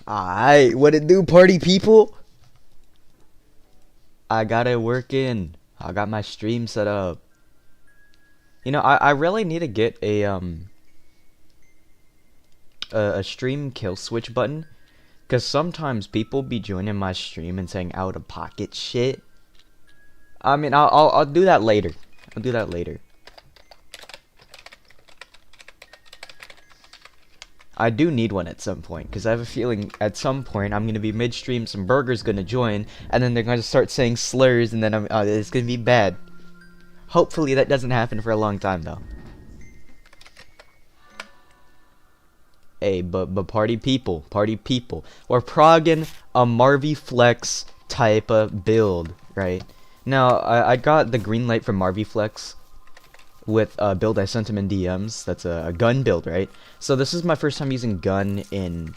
Alright, what it do, party people? I got it working. I got my stream set up. You know, I really need to get a stream kill switch button, because sometimes people be joining my stream and saying out of pocket shit. I mean, I'll do that later. I'll do that later. I do need one at some point, because I have a feeling at some point I'm gonna be midstream, some burger's gonna join, and then they're gonna start saying slurs, and then it's gonna be bad. Hopefully that doesn't happen for a long time though. Hey, but party people, we're progging a Marvy Flex type of build, right? Now, I got the green light from Marvy Flex with a build I sent him in DMs. That's a gun build, right? So this is my first time using gun in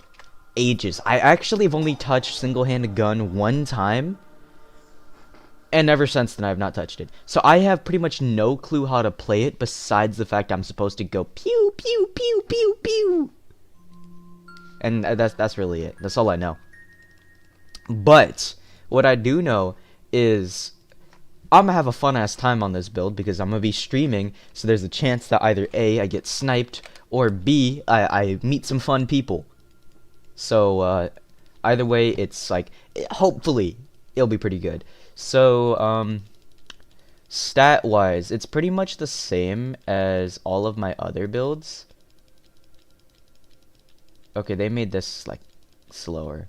ages. I actually have only touched single-handed gun one time, and ever since then I have not touched it. So I have pretty much no clue how to play it besides the fact I'm supposed to go pew pew pew pew pew. And that's really it. That's all I know. But what I do know is I'm gonna have a fun ass time on this build because I'm gonna be streaming, so there's a chance that either A, I get sniped, or B, I meet some fun people. So either way, it's like, hopefully it'll be pretty good. So stat wise, it's pretty much the same as all of my other builds. Okay, they made this like slower.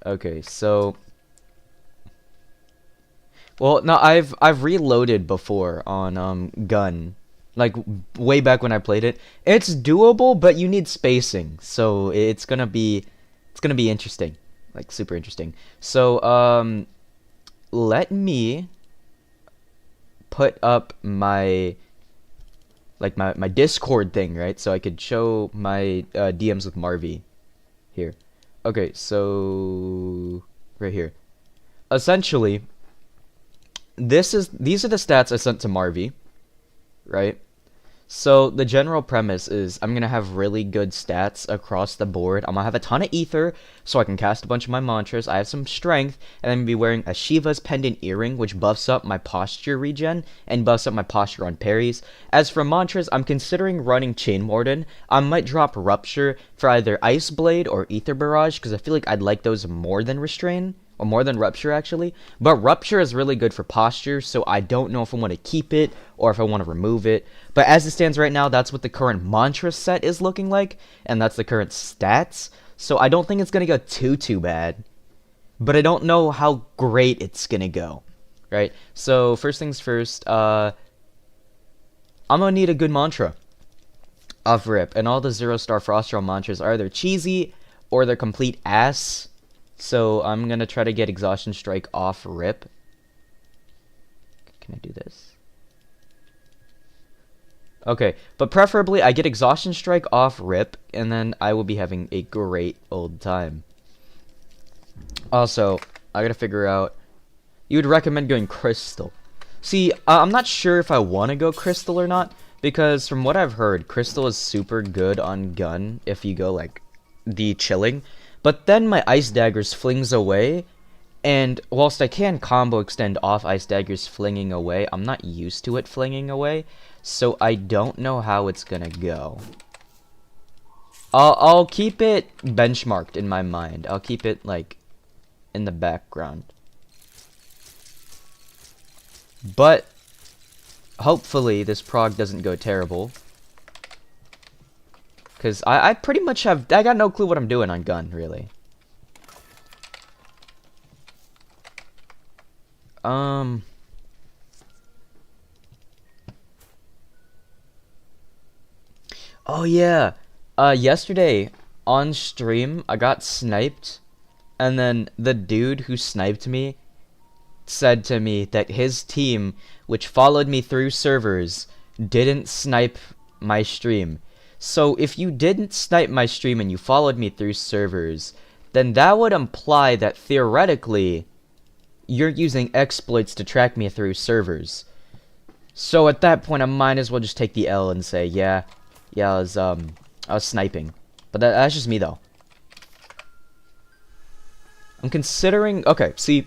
Okay, so well, no, I've reloaded before on gun, like way back when I played it. It's doable, but you need spacing, so it's gonna be interesting, like super interesting. So let me put up my my Discord thing, right? So I could show my DMs with Marvy here. Okay, so right here. Essentially, these are the stats I sent to Marvy, right? So the general premise is I'm gonna have really good stats across the board. I'm gonna have a ton of ether, so I can cast a bunch of my mantras. I have some strength, and I'm gonna be wearing a Shiva's pendant earring, which buffs up my posture regen and buffs up my posture on parries. As for mantras, I'm considering running Chain Warden. I might drop Rupture for either Ice Blade or Ether Barrage, because I feel like I'd like those more than Restrain. Or more than Rupture, actually. But Rupture is really good for posture, so I don't know if I want to keep it or if I want to remove it. But as it stands right now, that's what the current mantra set is looking like, and that's the current stats. So I don't think it's going to go too bad. But I don't know how great it's going to go, right? So first things first, I'm going to need a good mantra off rip. And all the 0-star Frost Realm mantras are either cheesy or they're complete ass. So I'm gonna try to get Exhaustion Strike off rip. Can I do this? Okay, but preferably I get Exhaustion Strike off rip, and then I will be having a great old time. Also, I gotta figure out. You would recommend going Crystal. See, I'm not sure if I want to go Crystal or not, because from what I've heard, Crystal is super good on gun if you go like the chilling. But then my Ice Daggers flings away, and whilst I can combo extend off Ice Daggers flinging away, I'm not used to it flinging away, so I don't know how it's gonna go. I'll keep it benchmarked in my mind. I'll keep it, like, in the background. But hopefully this prog doesn't go terrible. Because I pretty much have... I got no clue what I'm doing on gun, really. Oh, yeah. Yesterday, on stream, I got sniped. And then the dude who sniped me said to me that his team, which followed me through servers, didn't snipe my stream. So if you didn't snipe my stream and you followed me through servers, then that would imply that theoretically you're using exploits to track me through servers. So at that point I might as well just take the L and say, yeah, I sniping. But that's just me though. I'm considering. Okay, see,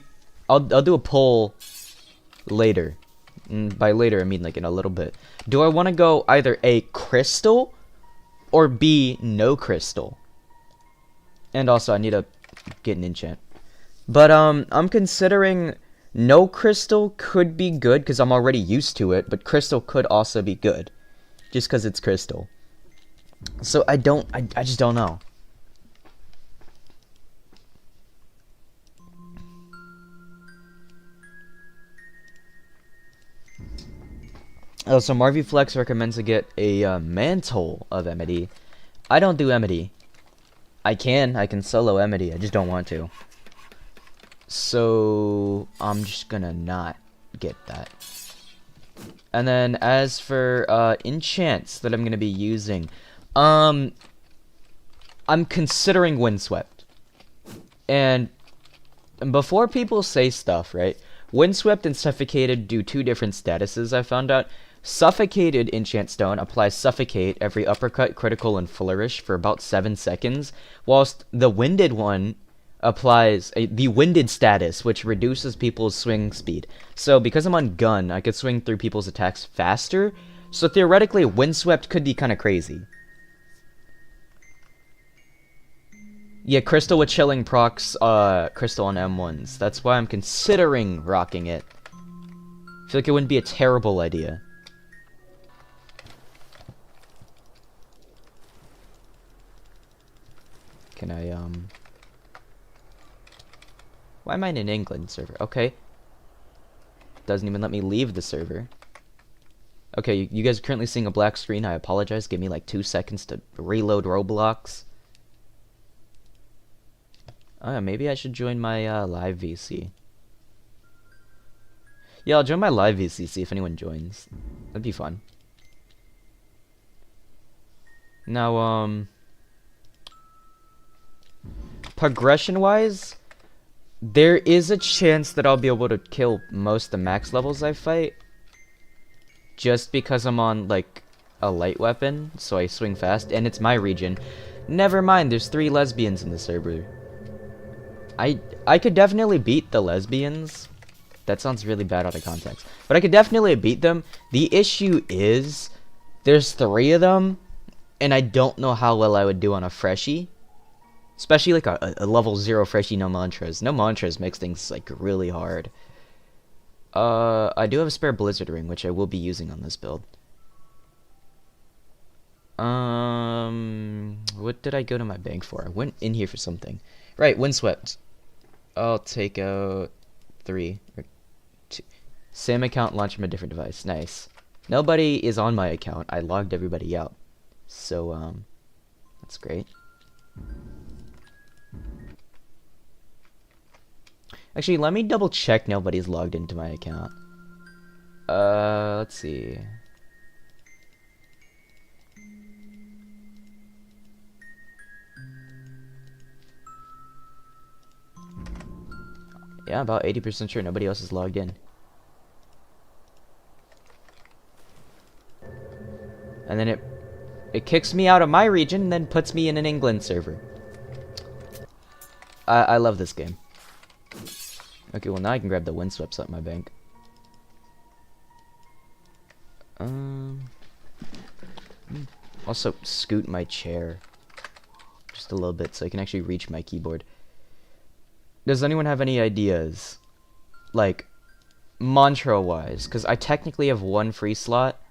I'll do a poll later. By later, I mean like in a little bit. Do I want to go either A, crystal, or B, no crystal? And also, I need to get an enchant. But I'm considering no crystal could be good because I'm already used to it, but crystal could also be good, just because it's crystal. So I just don't know. Oh, so Marvy Flex recommends to get a mantle of Emity. I don't do Emity. I can solo Emity, I just don't want to. So I'm just gonna not get that. And then as for enchants that I'm gonna be using, I'm considering Windswept. And before people say stuff, right? Windswept and Suffocated do two different statuses, I found out. Suffocated Enchant Stone applies Suffocate every uppercut, critical, and flourish for about 7 seconds, whilst the Winded one applies the Winded status, which reduces people's swing speed. So because I'm on gun, I could swing through people's attacks faster, so theoretically Windswept could be kind of crazy. Yeah, Crystal with Chilling procs Crystal on M1s. That's why I'm considering rocking it. I feel like it wouldn't be a terrible idea. Can I, why am I in an England server? Okay. Doesn't even let me leave the server. Okay, you guys are currently seeing a black screen. I apologize. Give me like 2 seconds to reload Roblox. Oh, yeah, maybe I should join my live VC. Yeah, I'll join my live VC, see if anyone joins. That'd be fun. Now, progression-wise, there is a chance that I'll be able to kill most of the max levels I fight. Just because I'm on, like, a light weapon, so I swing fast, and it's my region. Never mind, there's 3 lesbians in the server. I could definitely beat the lesbians. That sounds really bad out of context. But I could definitely beat them. The issue is, there's 3 of them, and I don't know how well I would do on a freshie. Especially like a level 0 freshie, no mantras. No mantras makes things like really hard. I do have a spare Blizzard ring, which I will be using on this build. What did I go to my bank for? I went in here for something. Right, Windswept. I'll take out 3 or 2. Same account, launch from a different device. Nice. Nobody is on my account. I logged everybody out. So, that's great. Actually, let me double check nobody's logged into my account. Let's see. Yeah, about 80% sure nobody else is logged in. And then it kicks me out of my region and then puts me in an England server. I love this game. Okay, well now I can grab the Windswept up my bank. Also scoot my chair just a little bit so I can actually reach my keyboard. Does anyone have any ideas? Like, mantra-wise, because I technically have 1 free slot.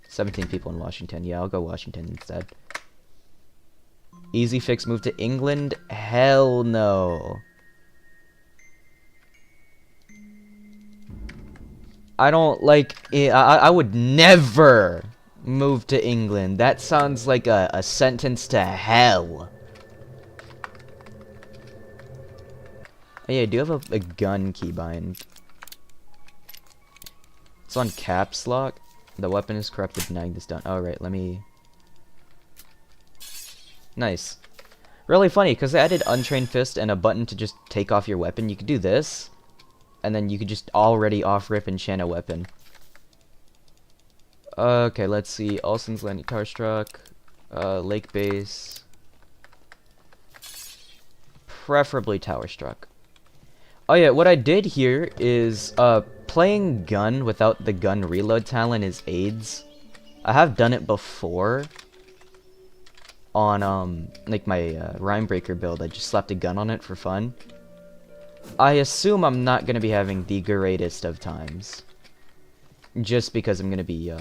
17 people in Washington. Yeah, I'll go Washington instead. Easy fix, move to England? Hell no. I don't like it. I would never move to England. That sounds like a sentence to hell. Oh, yeah, I do have a gun keybind. It's on caps lock. The weapon is corrupted, denying this done. Alright, let me... Nice. Really funny, because I added Untrained Fist and a button to just take off your weapon. You could do this, and then you could just already off-rip enchant a weapon. Okay, let's see. Alston's Landing, Tower Struck, Lake Base. Preferably Tower Struck. Oh yeah, what I did here is, playing gun without the gun reload talent is AIDS. I have done it before. On, like my, Rhyme Breaker build. I just slapped a gun on it for fun. I assume I'm not gonna be having the greatest of times. Just because I'm gonna be,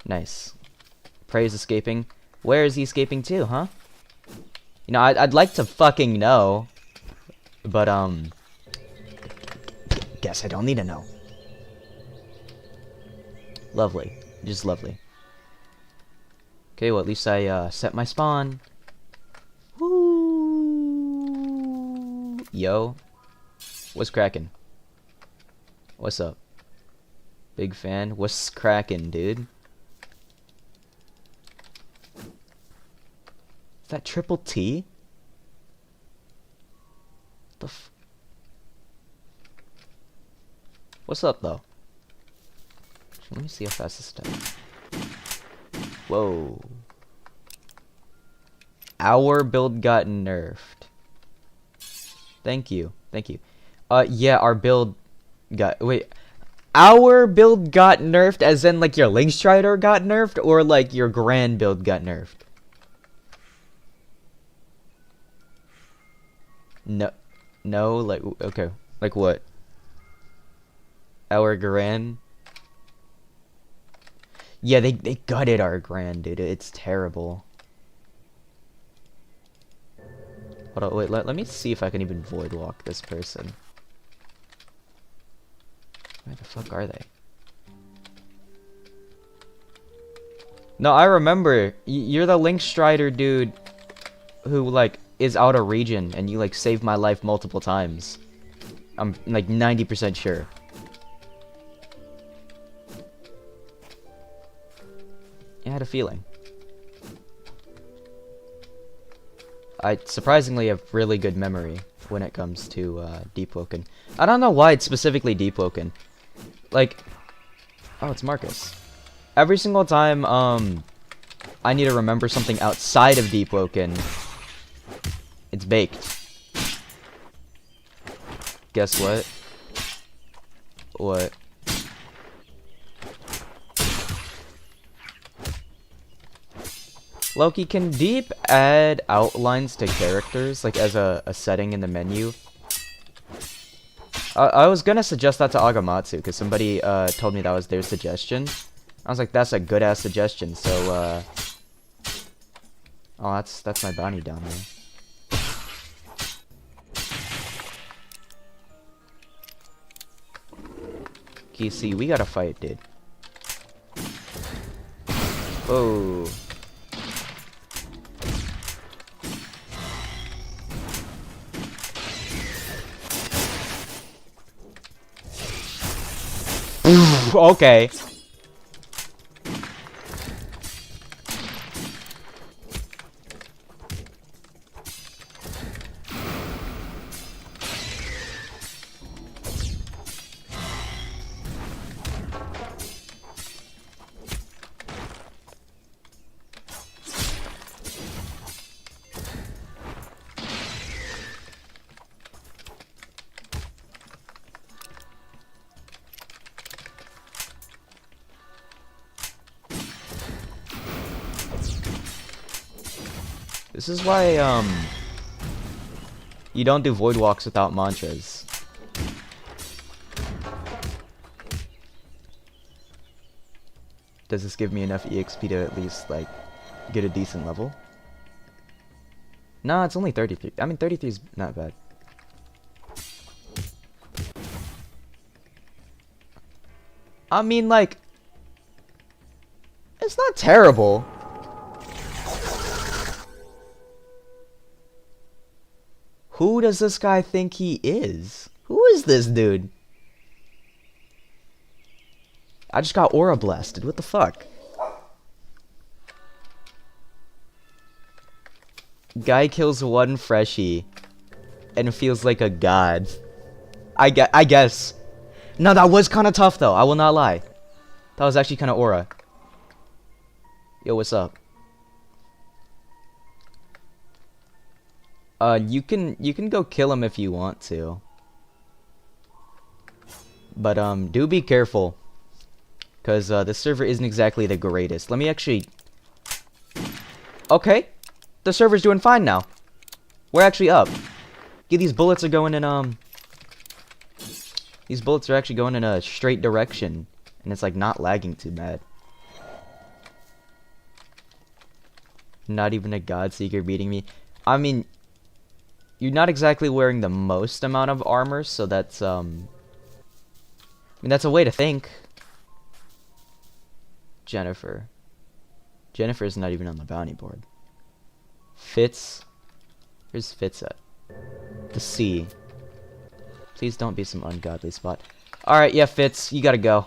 nice. Prey is escaping. Where is he escaping to, huh? You know, I'd like to fucking know. But, guess I don't need to know. Lovely. Just lovely. Okay, well, at least I, set my spawn. Woo! Yo. What's cracking? What's up? Big fan. What's cracking, dude? Is that triple T? The f... What's up, though? Let me see how fast this does. Whoa. Our build got nerfed. Thank you. Thank you. Yeah, our build got... Wait. Our build got nerfed as in, like, your Link Strider got nerfed? Or, like, your Grand build got nerfed? No. No, like, okay. Like what? Our Grand? Yeah, they gutted our Grand, dude. It's terrible. Hold on, wait, let me see if I can even void walk this person. Where the fuck are they? No, I remember. You're the Link Strider dude who, like, is out of region and you, like, saved my life multiple times. I'm, like, 90% sure. I had a feeling. I surprisingly have really good memory when it comes to Deepwoken. I don't know why it's specifically Deepwoken. Like, oh, it's Marcus. Every single time I need to remember something outside of Deepwoken, it's baked. Guess what? What? Loki, can Deep add outlines to characters, like as a setting in the menu? I was gonna suggest that to Agamatsu, because somebody told me that was their suggestion. I was like, that's a good-ass suggestion, so, oh, that's my bounty down there. KC, we gotta fight, dude. Oh. Okay. This is why, you don't do void walks without mantras. Does this give me enough EXP to at least, like, get a decent level? No, it's only 33. I mean, 33 is not bad. I mean, like, it's not terrible. Who does this guy think he is? Who is this dude? I just got aura blasted. What the fuck? Guy kills one freshie and feels like a god. I guess. No, that was kind of tough though. I will not lie. That was actually kind of aura. Yo, what's up? You can go kill him if you want to. But do be careful. Cause this server isn't exactly the greatest. Let me actually. Okay, the server's doing fine now. We're actually up. Yeah, these bullets are going in These bullets are actually going in a straight direction, and it's like not lagging too bad. Not even a God Seeker beating me. I mean, you're not exactly wearing the most amount of armor, so that's I mean, that's a way to think. Jennifer. Jennifer's not even on the bounty board. Fitz. Where's Fitz at? The C. Please don't be some ungodly spot. Alright, yeah, Fitz, you gotta go.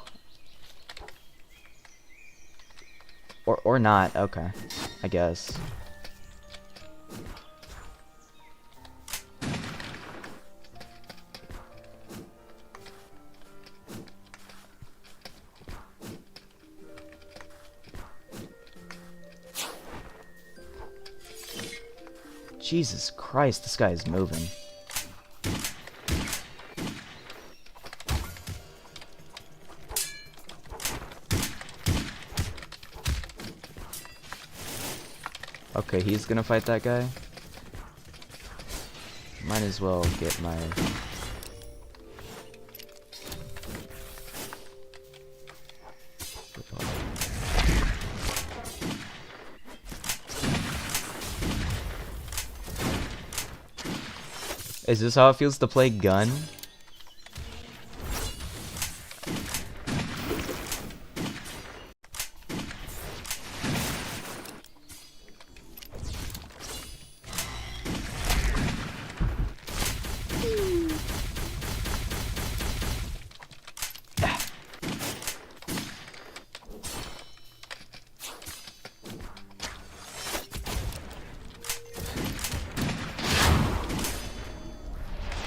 Or not, okay. I guess. Jesus Christ, this guy is moving. Okay, he's gonna fight that guy. Might as well get my... Is this how it feels to play gun?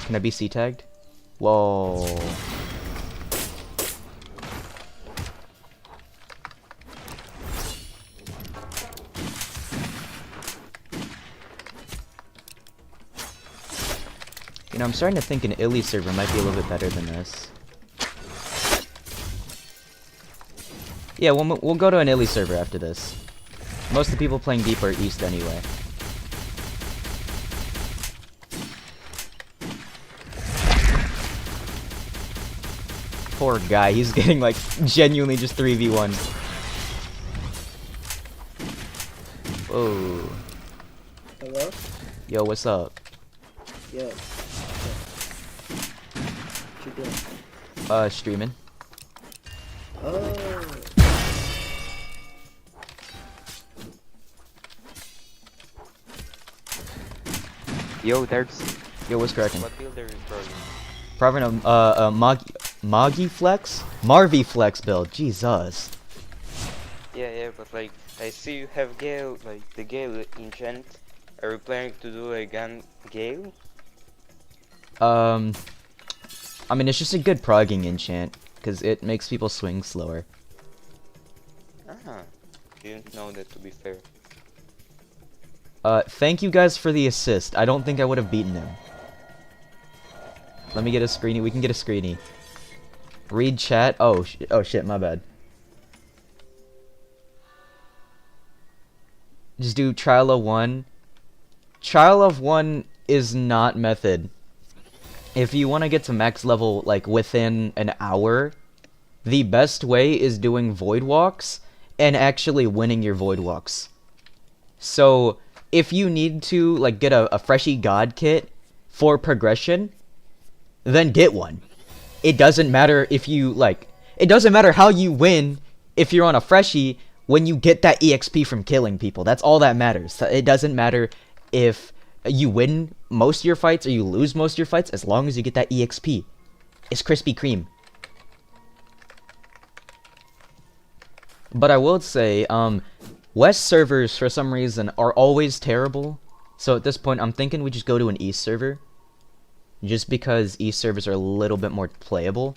Can I be C-tagged? Whoa. You know, I'm starting to think an Illy server might be a little bit better than this. Yeah, we'll go to an Illy server after this. Most of the people playing Deep are East anyway. Poor guy, he's getting like genuinely just 3v1. Whoa. Hello? Yo, what's up? Yo. What you doing? Streaming. Oh. Yo, there's... Yo, what's cracking? What builder is Progging? Probably Moggy Flex? Marvy Flex build, Jesus. Yeah, but like, I see you have Gale, like, the Gale enchant. Are you planning to do a gun Gale? I mean, it's just a good progging enchant, because it makes people swing slower. Ah, didn't know that, to be fair. Thank you guys for the assist. I don't think I would have beaten him. Let me get a screeny. We can get a screeny. Read chat. Oh shit, my bad. Just do trial of 1. Trial of 1 is not method. If you want to get to max level like within an hour, the best way is doing void walks and actually winning your void walks. So if you need to like get a freshy god kit for progression, then get one. It doesn't matter if you like, it doesn't matter how you win if you're on a freshie when you get that EXP from killing people. That's all that matters. It doesn't matter if you win most of your fights or you lose most of your fights, as long as you get that EXP. It's Krispy Kreme. But I will say, West servers for some reason are always terrible. So at this point, I'm thinking we just go to an East server. Just because East servers are a little bit more playable.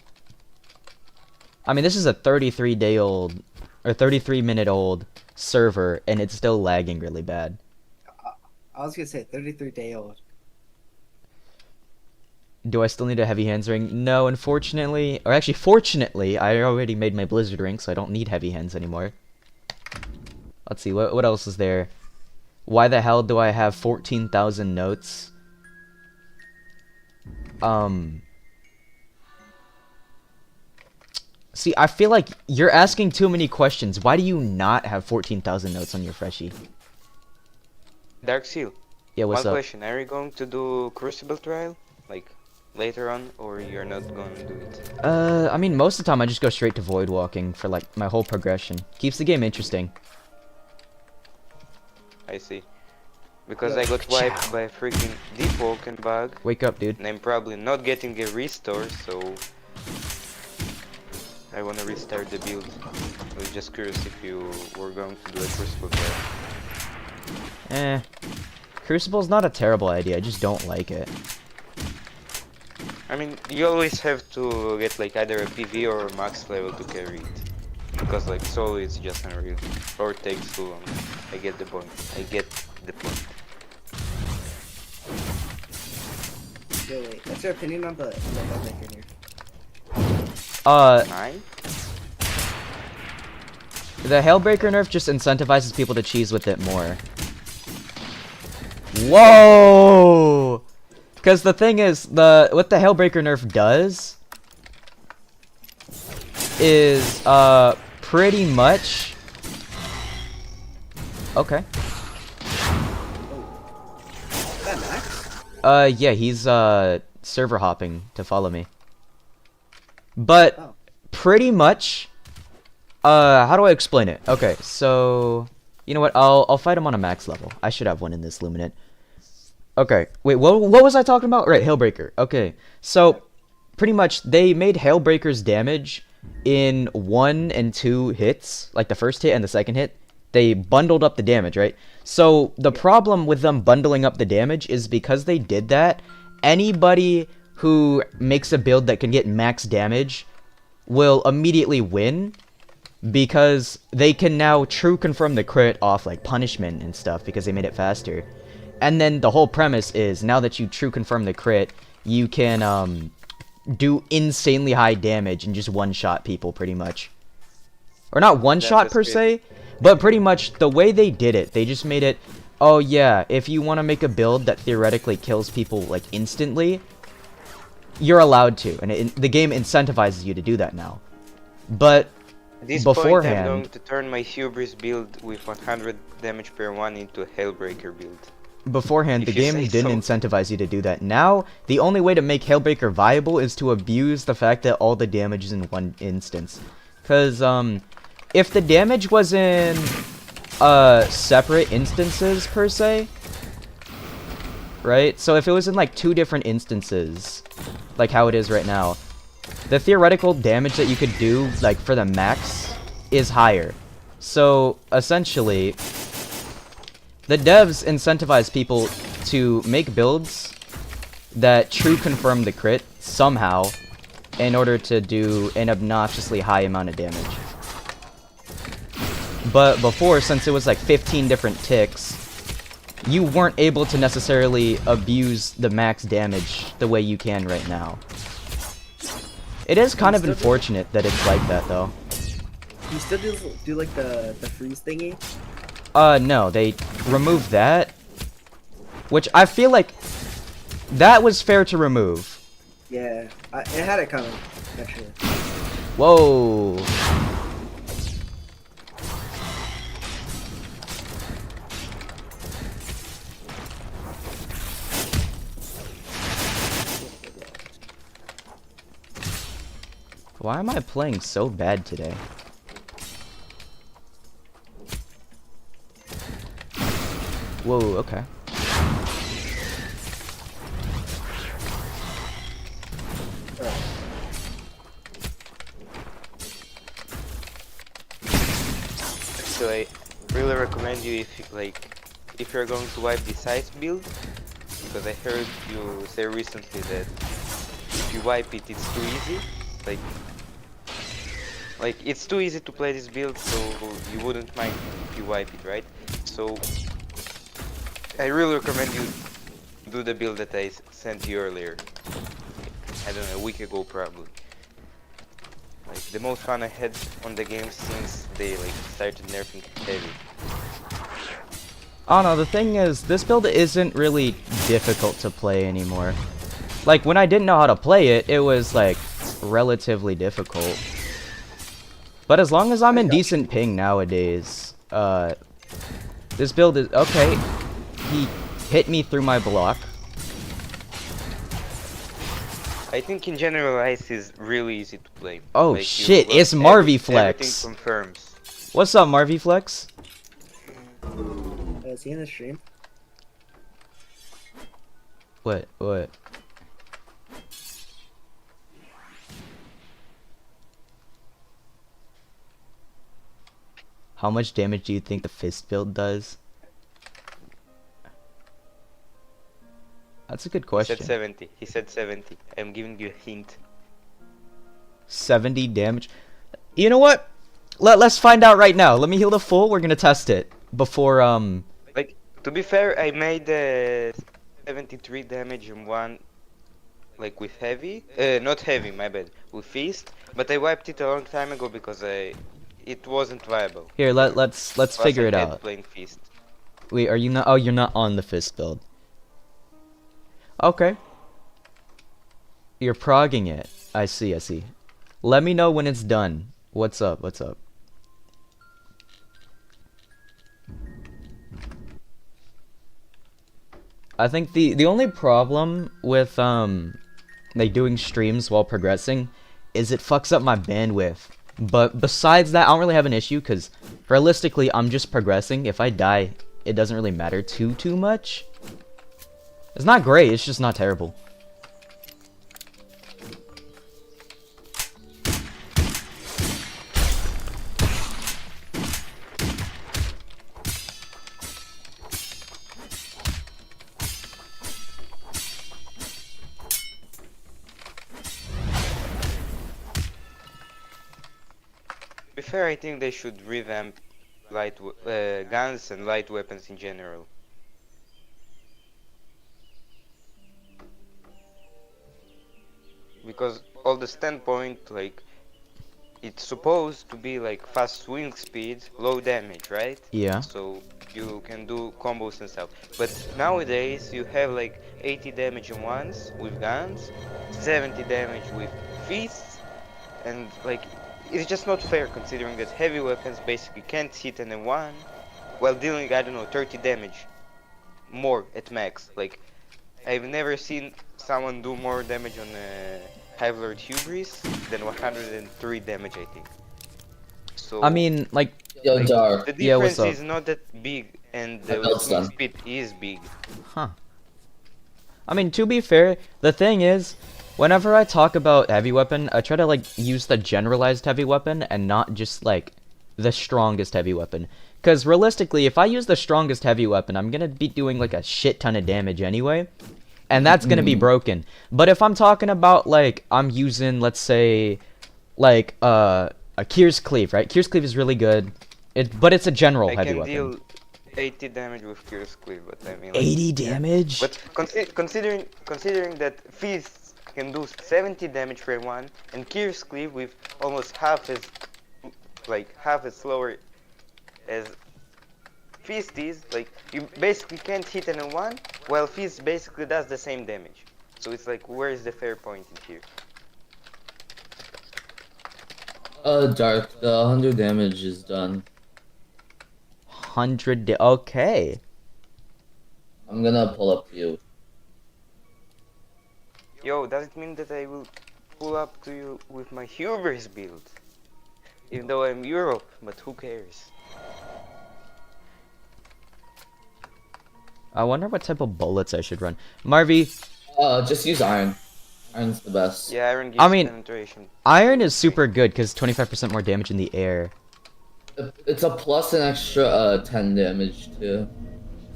I mean, this is a 33-day-old or 33-minute old server, and it's still lagging really bad. I was gonna say 33-day old. Do I still need a heavy hands ring? No, unfortunately, or actually fortunately, I already made my blizzard ring, so I don't need heavy hands anymore. Let's see, what else is there? Why the hell do I have 14,000 notes? See, I feel like you're asking too many questions. Why do you not have 14,000 notes on your freshie? Dark Seal. Yeah, what's One up? question: are you going to do Crucible trial, like later on, or you're not going to do it? I mean, most of the time I just go straight to void walking for like my whole progression. Keeps the game interesting. I see. Because I got wiped by a freaking Deepwoken bug, Wake up, dude. and I'm probably not getting a restore, so I wanna restart the build. I was just curious if you were going to do a Crucible trial. Crucible's not a terrible idea, I just don't like it. I mean, you always have to get like either a PV or a max level to carry it. Because like solo it's just unreal. Or it takes too long. I get the point. Wait, what's your opinion on the Hellbreaker here? 9? The Hellbreaker nerf just incentivizes people to cheese with it more. Whoa! Because the thing is, what the Hellbreaker nerf does is pretty much. Okay. Is that Max? Yeah, he's server hopping to follow me. But Oh. pretty much, how do I explain it? Okay, so you know what? I'll fight him on a max level. I should have one in this Luminate. Okay, wait, what was I talking about? Right, Hailbreaker. Okay, so pretty much they made Hailbreaker's damage in 1 and 2 hits, like the first hit and the second hit. They bundled up the damage, right? So the problem with them bundling up the damage is because they did that, anybody who makes a build that can get max damage will immediately win because they can now true confirm the crit off like punishment and stuff because they made it faster. And then the whole premise is now that you true confirm the crit, you can do insanely high damage and just one-shot people pretty much. Or not one-shot per se, but pretty much the way they did it, they just made it, oh yeah, if you want to make a build that theoretically kills people like instantly, you're allowed to, and the game incentivizes you to do that now. But At this beforehand, point I'm going to turn my Hubris build with 100 damage per 1 into a Hellbreaker build. beforehand, the If you game say didn't so. incentivize you to do that. Now, the only way to make Hailbreaker viable is to abuse the fact that all the damage is in one instance. Because, if the damage was in, separate instances, per se, right? So if it was in, like, 2 different instances, like how it is right now, the theoretical damage that you could do, like, for the max is higher. So, essentially, the devs incentivize people to make builds that true confirm the crit somehow in order to do an obnoxiously high amount of damage. But before, since it was like 15 different ticks, you weren't able to necessarily abuse the max damage the way you can right now. It is kind of unfortunate that it's like that though. You still do like the freeze thingy? No, they removed that. Which I feel like that was fair to remove. Yeah, it had it coming, actually. Whoa. Why am I playing so bad today? Whoa, okay. So I really recommend you if you're going to wipe this ice build, because I heard you say recently that if you wipe it, it's too easy. Like like it's too easy to play this build, so you wouldn't mind if you wipe it, right? So I really recommend you do the build that I sent you earlier. I don't know, a week ago probably. Like the most fun I had on the game since they like started nerfing heavy. I don't know, the thing is, this build isn't really difficult to play anymore. Like, when I didn't know how to play it, it was, like, relatively difficult. But as long as I'm in decent ping nowadays, this build is... Okay, he hit me through my block. I think in general Ice is really easy to play. Oh like, shit, it's Marvy Flex. Everything confirms. What's up, Marvy Flex? Is he in the stream? What? How much damage do you think the fist build does? That's a good question. He said 70. He said 70. I'm giving you a hint. 70 damage. You know what? Let's find out right now. Let me heal the full. We're gonna test it before Like, to be fair, I made 73 damage in one, like with heavy. Not heavy, my bad. With feast, but I wiped it a long time ago because it wasn't viable. Here. Let's Plus figure I it had out. Playing feast. Wait, are you not? Oh, you're not on the fist build. Okay. You're progging it. I see. Let me know when it's done. What's up? I think the only problem with like doing streams while progressing is it fucks up my bandwidth. But besides that, I don't really have an issue because realistically, I'm just progressing. If I die, it doesn't really matter too much. It's not great, it's just not terrible. To be fair, I think they should revamp guns and light weapons in general. Because all the standpoint, like, it's supposed to be like fast swing speed, low damage, right? Yeah. So you can do combos and stuff. But nowadays you have like 80 damage in ones with guns, 70 damage with fists, and like it's just not fair considering that heavy weapons basically can't hit an M1 while dealing, I don't know, 30 damage more at max. Like, I've never seen someone do more damage on Hive Lord Hubris than 103 damage, I think. So I mean, like, Yo, Jar. the Yeah, what's difference up? is not that big, and My the belt's swing done. speed is big. huh. I mean, to be fair, the thing is, whenever I talk about heavy weapon, I try to, like, use the generalized heavy weapon and not just, like, the strongest heavy weapon. Because realistically, if I use the strongest heavy weapon, I'm gonna be doing, like, a shit ton of damage anyway. And that's gonna be broken. But if I'm talking about, like, I'm using, let's say, like, a Kier's Cleave, right? Kier's Cleave is really good. But it's a general I heavy can weapon. deal 80 damage with Kier's Cleave, but I mean, like, 80 damage? but considering that fists can do 70 damage for one, and Kier's Cleave with almost half as slower as fist is, like, you basically can't hit an one, while fist basically does the same damage. So it's like, where is the fair point in here? Jar, the 100 damage is done. 100 okay. I'm gonna pull up you. Yo, does it mean that I will pull up to you with my Hubris build? Even though I'm Europe, but who cares? I wonder what type of bullets I should run. Marvy, Just use iron. Iron's the best. Yeah, Iron gives I mean, penetration. iron is super good because 25% more damage in the air. It's a plus an extra 10 damage too.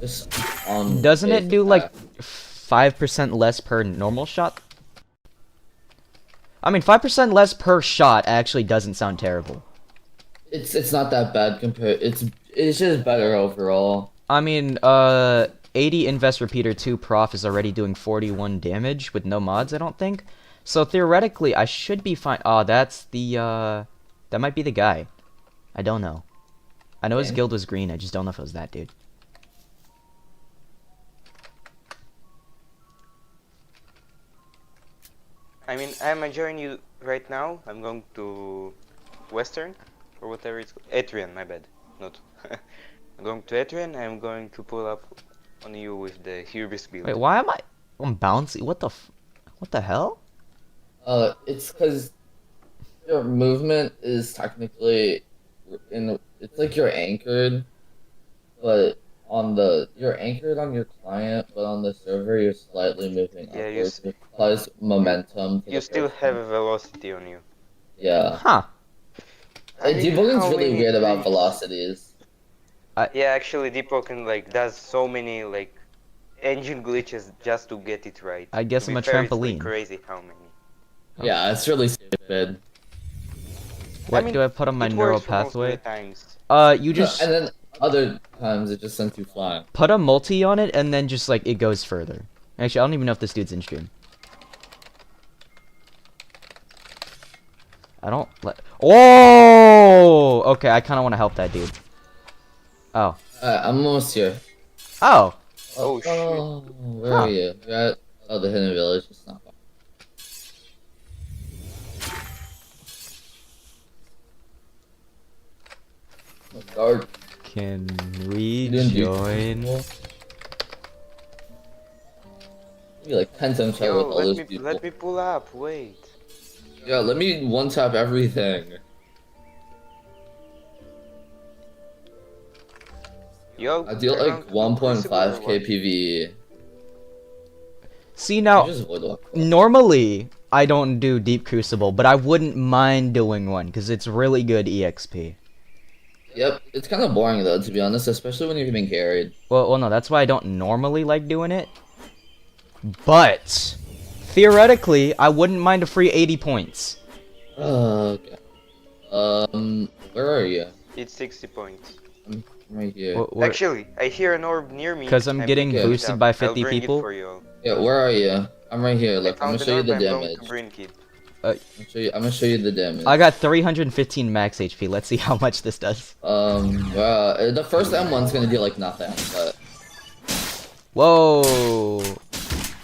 Just on. Doesn't it base do like attack. 5% less per normal shot? I mean, 5% less per shot actually doesn't sound terrible. It's not that bad compared. It's just better overall. I mean, 80 Invest Repeater 2 Prof is already doing 41 damage with no mods, I don't think. So theoretically, I should be fine. Oh, that's the, that might be the guy. I don't know. I know his Okay. guild was green, I just don't know if it was that dude. I mean, I'm joining you right now. I'm going to Western, or whatever it's called. Etrian, my bad. Not. I'm going to Etrian. I'm going to pull up on you with the Hubris build. Wait, why am I'm bouncy? What the hell? It's because your movement is technically it's like you're anchored, but you're anchored on your client, but on the server you're slightly moving Yeah, upwards, which applies momentum to You the still person. have a velocity on you. Yeah. Huh. I mean, Deepwoken's how really many weird about things- velocities. Yeah, actually, Deepwoken like does so many like engine glitches just to get it right. I guess To I'm be a fair, it's, like, trampoline. crazy how many. Yeah, it's really stupid. What I mean, do I put on my it neural works for most of the pathway? times. You just And then other times it just sends you flying. put a multi on it and then just like it goes further. Actually, I don't even know if this dude's in stream. I don't let. Oh, okay. I kind of want to help that dude. Oh, I'm almost here. oh. Oh, shit. Where Huh. are you? You're at the hidden village. It's not far. Oh, dark. Can we You didn't do join? people? Maybe like 10 times better Yo, with all those people. let me pull up. Wait. Yeah, let me one tap everything. Yo, I deal they're like going to do Crucible or 1.5k what? PvE. See now, Just avoid walk. normally I don't do Deep Crucible, but I wouldn't mind doing one because it's really good EXP. Yep, it's kind of boring though, to be honest, especially when you're getting carried. Well, no, that's why I don't normally like doing it. But theoretically, I wouldn't mind a free 80 points. Okay. Where are you? It's 60 points. I'm right here. Actually, I hear an orb near me. Because I'm getting picking it boosted up. by I'll 50 bring people. It for you all. Yeah, where are you? I'm right here. I Look, I'm found gonna show you an the orb, I'm going to damage. bring it. I'm gonna show you the damage. I got 315 max HP. Let's see how much this does. The first M1's gonna do like nothing, but Oh. Whoa.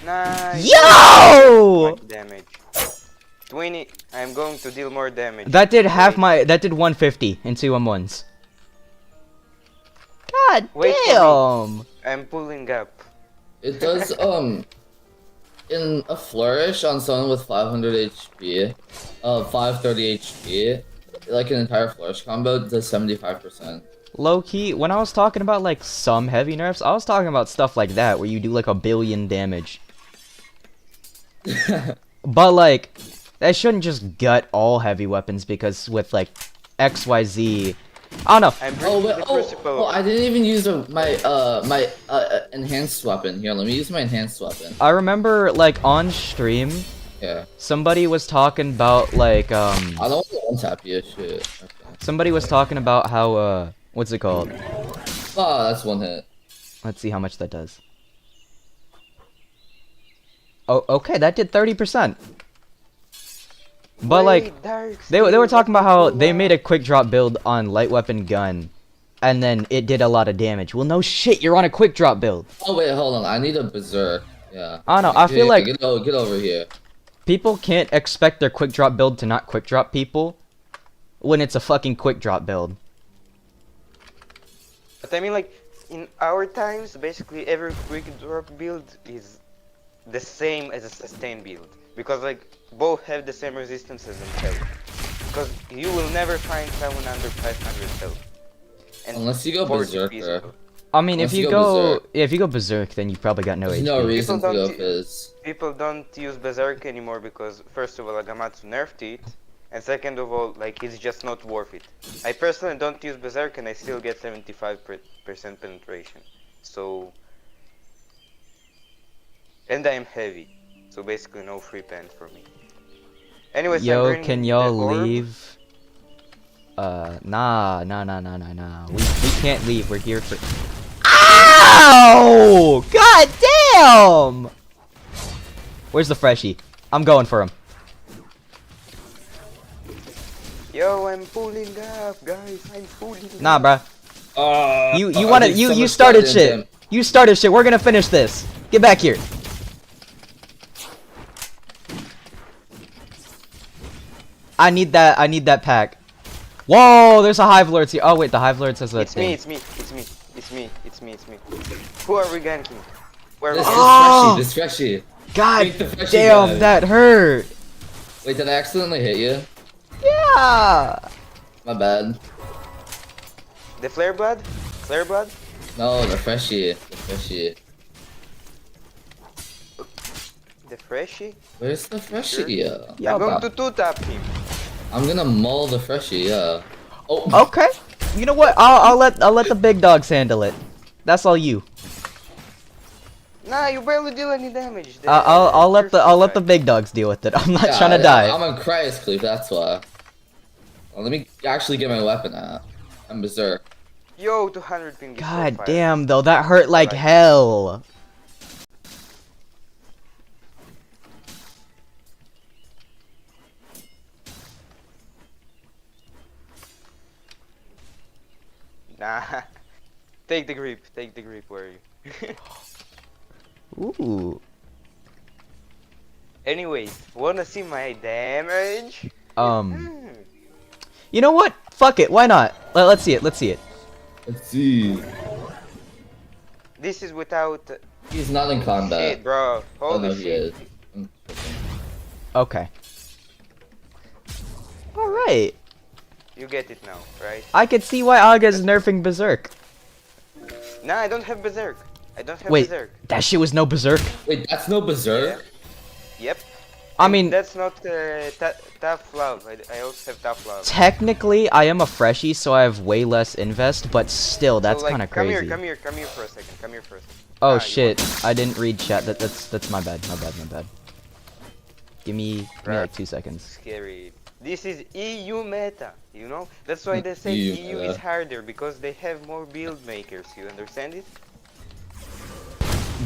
Nice. Yo! Much damage. 20. I'm going to deal more damage. That did half Wait. my. That did 150 in 2 M1s. God Wait for me. damn! I'm pulling up. it does in a flourish on someone with 500 HP, 530 HP, like an entire flourish combo does 75%. Low key, when I was talking about like some heavy nerfs, I was talking about stuff like that where you do like 1 billion damage. But like, that shouldn't just gut all heavy weapons because with like XYZ, I don't know. I'm bringing the Crucible. I didn't even use my enhanced weapon. Here, let me use my enhanced weapon. I remember like on stream, Yeah. somebody was talking about like I don't want to one tap you. Shit. Okay. somebody was talking about how what's it called? Ah, that's one hit. Let's see how much that does. Oh, okay, that did 30%. But like, Wait, Dark, they were let talking me about how pull they up. made a quick drop build on light weapon gun, and then it did a lot of damage. Well, no shit, you're on a quick drop build. Oh wait, hold on. I need a berserk. Yeah. I don't know, I feel like get over here. people can't expect their quick drop build to not quick drop people when it's a fucking quick drop build. But I mean, like, in our times, basically every quick drop build is the same as a sustain build. Because, like, both have the same resistance as themselves. Because you will never find someone under 500 health. And Unless you go 40 berserker. feasible. I mean, Unless if you you go go, berserk. if you go berserk, then you probably got no There's HP. no reason to People go don't- Fizz. People don't use Berserk anymore because, first of all, Agamatsu nerfed it. And second of all, like, it's just not worth it. I personally don't use Berserk and I still get 75% penetration. So... And I'm heavy. So basically no free pen for me. Anyways, I'm Yo, burning can the y'all orb. leave? Nah. We can't leave. We're here for. Ow! God damn! Where's the freshie? I'm going for him. Yo, I'm pulling up, guys. I'm pulling Nah, up. bruh. You I wanna did you so you much started damage shit. to him. You started shit. We're gonna finish this. Get back here. I need that pack. Whoa, there's a Hive Lord here. Oh wait, the Hive Lord says that It's me, thing. it's me. Who are we ganking? Where are we This Oh! ganking? this freshie. God Make the freshie damn, guy. that hurt. Wait, did I accidentally hit you? Yeah. My bad. The flare blood? Flare blood? No, the freshie. The freshie. The freshie? Where's the freshie? Yeah. Yeah, I'm going bro. to two-tap him. I'm gonna maul the freshie. Yeah. Oh. Okay. You know what? I'll let the big dogs handle it. That's all you. Nah, you barely deal any damage. I'll let the big dogs deal with it. I'm not Yeah, trying to die. I'm on Christ Cleave, that's why. Well, let me actually get my weapon out. I'm berserk. Yo, 200 ping. is so God fire. damn, though, that hurt like Right. hell. Nah. Take the grip, where are you? Ooh. Anyways, wanna see my damage? You know what? Fuck it. Why not? Let's see it. Let's see it. Let's see. This is without... He's not in combat. Shit, bro. Oh Holy no, he shit. is. I'm tripping. Okay. All right. You get it now, right? I can see why Aga's nerfing Berserk. Nah, I don't have Berserk. I don't have Wait, Berserk. that shit was no Berserk. Wait, that's no berserk? Yep. I And mean, that's not tough love. I also have tough love. technically, I am a freshie, so I have way less invest, but still, that's So, like, kind of come crazy. here for a second. Come here for a second. Oh Ah, you shit! I didn't read chat. That's my bad. My bad. Give me like 2 seconds. Scary. This is EU meta, you know? That's why they say EU EU meta. is harder, because they have more build makers, you understand it?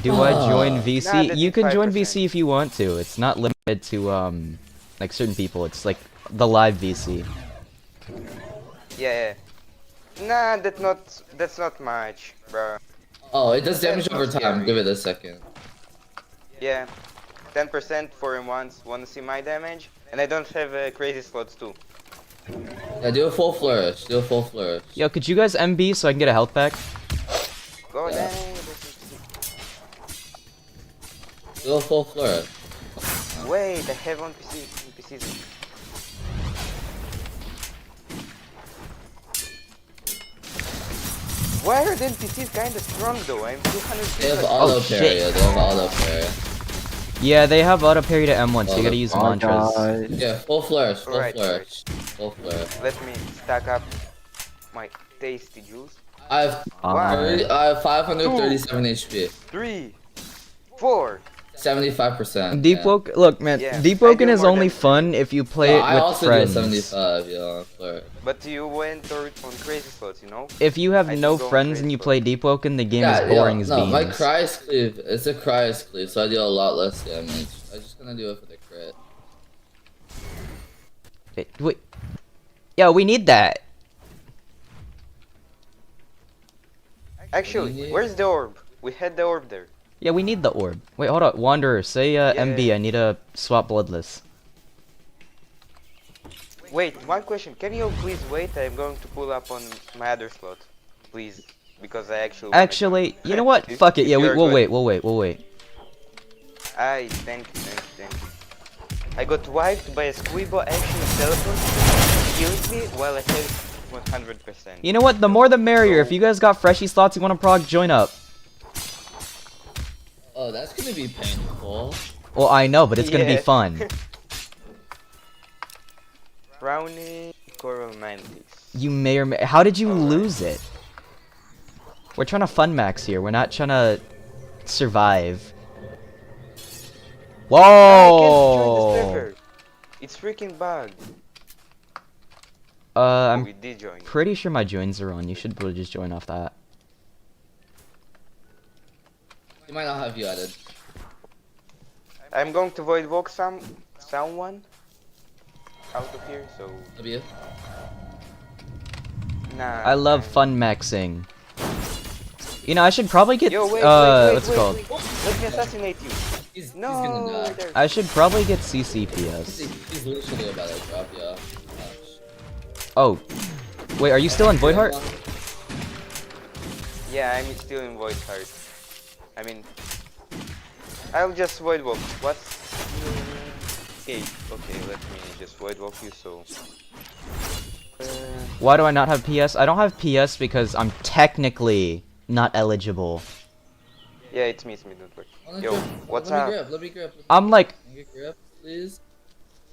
Do I join Nah, VC? that's You can join 5%. VC if you want to. It's not limited to like certain people. It's like the live VC. Yeah. Nah, that's not much, bro. Oh, it does damage That's over not time. scary. Give it a second. Yeah. 10% 4 in once. Wanna see my damage? And I don't have crazy slots too. Yeah, do a full flourish. Do a full flourish. Yo, could you guys MB so I can get a health pack? Go Yeah. dang. Do a full flourish. Wait, I have on NPCs. Why are the NPCs kinda strong though? I'm 200. They have auto shit. parry. They have auto parry. Yeah, they have auto parry to M1, so you gotta use Oh, mantras. guys. Yeah, full flourish. Full Alright, flourish. Full flourish. Let me stack up my tasty juice. I have I have 537 HP. 3, 4. 75%. Deepwoken, look man, Yeah, I Deepwoken do is more only than- fun if you play No, it I with also friends. do 75, yeah, flourish. But you went on crazy slots, you know? If you have I no do go on friends crazy and you slots. play Deepwoken, the game is boring as no, beans. my Cry's Cleave, it's a Cry's Cleave, so I deal a lot less damage. I'm just gonna do it for the crit. Wait. Yo, we need that. Actually, where's the orb? We had the orb there. Yeah, we need the orb. Wait, hold on. Wanderer, say MB, Yeah. I need to swap bloodless. Wait, one question. Can you please wait? I'm going to pull up on my other slot. Please. Because I actually... wanna Actually, join. you know what? If- Fuck it. if Yeah, you're we'll good. wait. We'll wait. Thank you. I got wiped by a squeebo actually teleported, killed me while I had 100%. You know what? The more the merrier. So- If you guys got freshie slots you want to prog, join up. Oh, that's gonna be painful. Well, I know, but it's gonna be Yeah. fun. Brownie, Coral 90s. You may or may. How did you lose it? We're trying to fun max here. We're not trying to survive. I can't join the Whoa! server. It's freaking bugged. I'm We did join. pretty sure my joins are on. You should really just join off that. He might not have you added. I'm going to void walk someone out of here, so W. nah. I love fun maxing. You know, I should probably get Yo, wait, what's it wait, called? wait. Let me assassinate you. He's No, gonna die. there- I should probably get CCPS. He's literally about to drop you off. Oh, wait, are you still in Void Heart? Yeah, I'm still in void heart. I mean, I'll just void walk. What's okay? Okay, let me just void walk you. So. Why do I not have PS? I don't have PS because I'm technically not eligible. Yeah, it's me, don't worry. Yo, what's let up? Me grab, let me grab. I'm like, Can you get grab, please?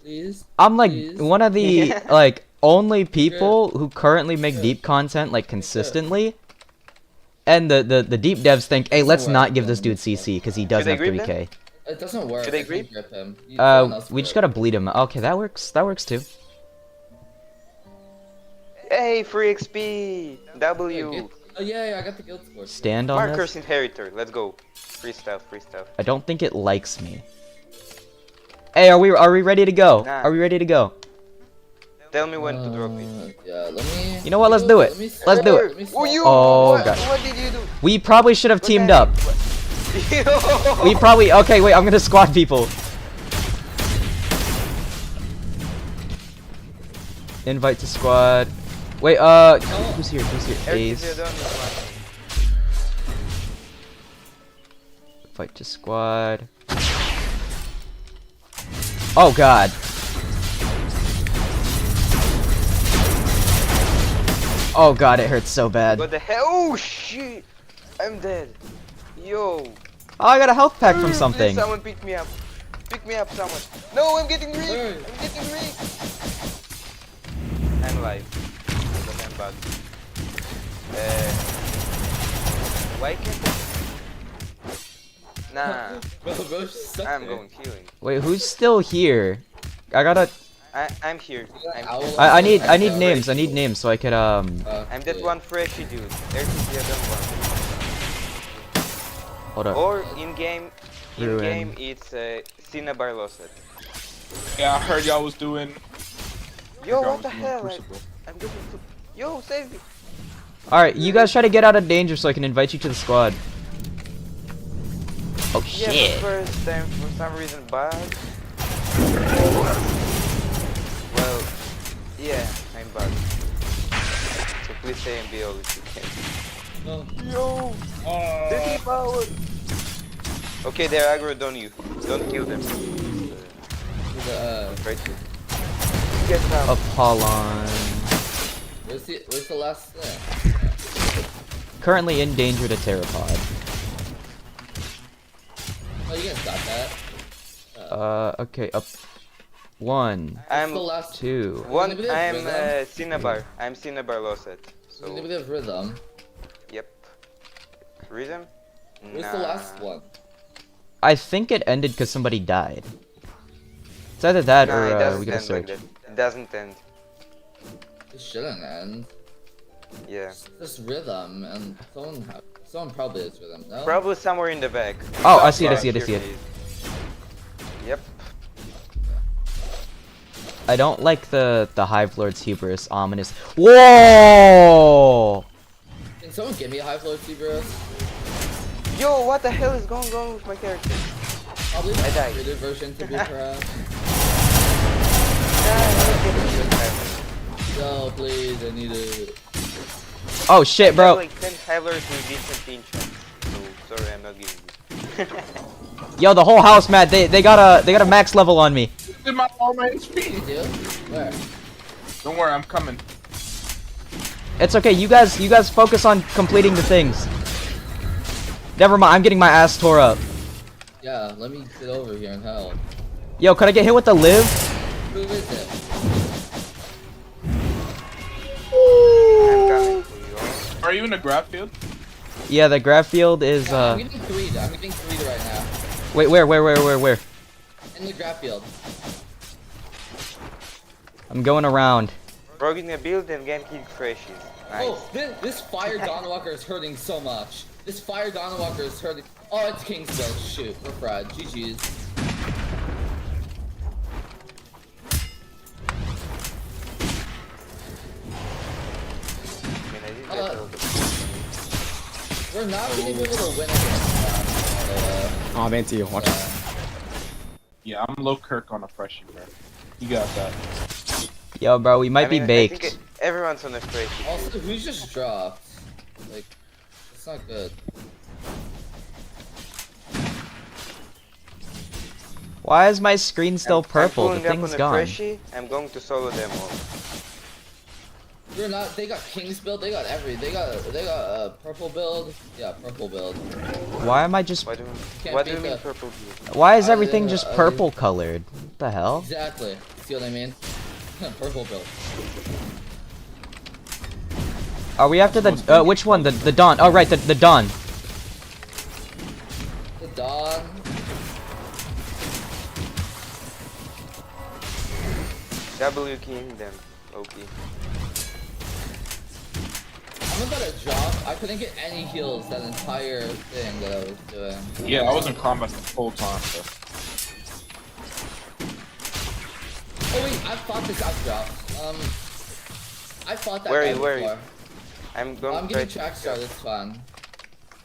Please? I'm like Please? one of the Yeah. like only people who currently make deep content like consistently. And the deep devs think, hey, let's not give this dude CC because he doesn't Should I have grip 3k. It doesn't work. Should I can't grip? grip him. Someone else We just grip. gotta bleed him. Okay, that works. That works too. Hey, free XP. W. Oh yeah, I got the guild score. Stand on Marker's this. inheritor. Let's go. Free stuff. Free stuff. I don't think it likes me. Hey, are we ready to go? Nah. Are we ready to go? Tell me when to drop it. Yeah, let me. You know what, let's do it. Let's do it. Let me Oh, you! Oh, what, God. what did you do? We probably should have What teamed the up. heck? Yo! We probably okay. Wait, I'm gonna squad people. Invite to squad. Wait, who's here? Who's here? Everything's Ace. done this one. Invite to squad. Oh God. Oh God, it hurts so bad. What the hell? Oh shit! I'm dead. Yo. Oh, I got a health pack from Please, something. someone pick me up. Pick me up, someone. No, I'm getting rigged. Hey. I'm getting rigged. I'm alive. But I'm bugged. Why can't? Nah. Bro, stuck I'm there. going healing. Wait, who's still here? I gotta. I'm here. I'm Owl. here. I need names. I need names so I could I'm that one freshy dude. There's the other one. Hold up. Or in game, Ruin. it's Cinnabar Losset. Yeah, I heard y'all was doing. Yo, y'all what the was doing hell? Crucible. I'm getting too. Yo, save me. All right, you guys try to get out of danger so I can invite you to the squad. Oh Yeah, shit. but first time for some reason bugged. Well, yeah, I'm bugged. So please stay and be all if you can. No. Yo, the power. Okay, they're aggroed on you. Don't kill them. Right. Get up. Apollon. Where's the last thing? Currently in danger to Terrapod. Oh, you guys got that. Okay, up. 1, I'm the last 2. one. Anybody have I'm rhythm? Cinnabar. I'm Cinnabar Losset. So, So of rhythm. yep. Rhythm. Where's the last one? I think it ended because somebody died. It's either that Nah, it or doesn't we gotta end like search. that. It doesn't end. It shouldn't end. Yeah. It's just rhythm, and someone probably has rhythm. No. Probably somewhere in the back. Oh, I see it, I see it, I Here see it. is. Yep. I don't like the Hive Lord's hubris, ominous. Whoa! Can someone give me a high floor T-Bros? Yo, what the hell is going on with my character? Probably I died. the version to be perhaps. No, please, I need it. Oh shit, I bro. have like 10 Hivers with decent enchants. So sorry, I'm not giving you. Yo, the whole house, Matt. They got a max level on me. Did my all my HP. You do? Where? Don't worry, I'm coming. It's okay. You guys focus on completing the things. Never mind. I'm getting my ass tore up. Yeah, let me get over here and help. Yo, could I get hit with the live? Who is it? I'm coming for you all. Are you in the graph field? Yeah, the graph field is Yeah, I'm getting three. I'm getting three right now. Wait, where? In the graph field. I'm going around. Progging a build and ganking freshies. Nice. Oh, this fire Dawnwalker is hurting so much. This fire Dawnwalker is hurting. Oh, it's King's Build. Shoot, we're fried. GG's. I mean, I did get a lot of- We're not gonna be able to win against them. Oh, Venti, watch out. Yeah, I'm low Kirk on a freshie, bro. You got that. Yo, bro, we might I mean, be I think baked. everyone's on a freshie. Also, who's just dropped? Like, it's not good. Why is my screen still I'm purple? The pulling up thing's on a gone. freshie. I'm going to solo them all. We're not. They got King's Build. They got They got purple build. Yeah, purple build. Why am I just? What do Can't what do you beat mean the- purple blue? Why is I everything didn't- just I purple colored? What the hell? Exactly. See what I mean? Purple build. Are we after the which one? The Dawn. Oh right, the Dawn. The Dawn. W keying them. Okay. I'm about to drop. I couldn't get any heals that entire thing that I was doing. Yeah, I was in combat the whole time, so. Oh wait, I fought this out drop. I fought that Where are guy you, where are you? before. I'm going I'm to try getting track star. That's fine.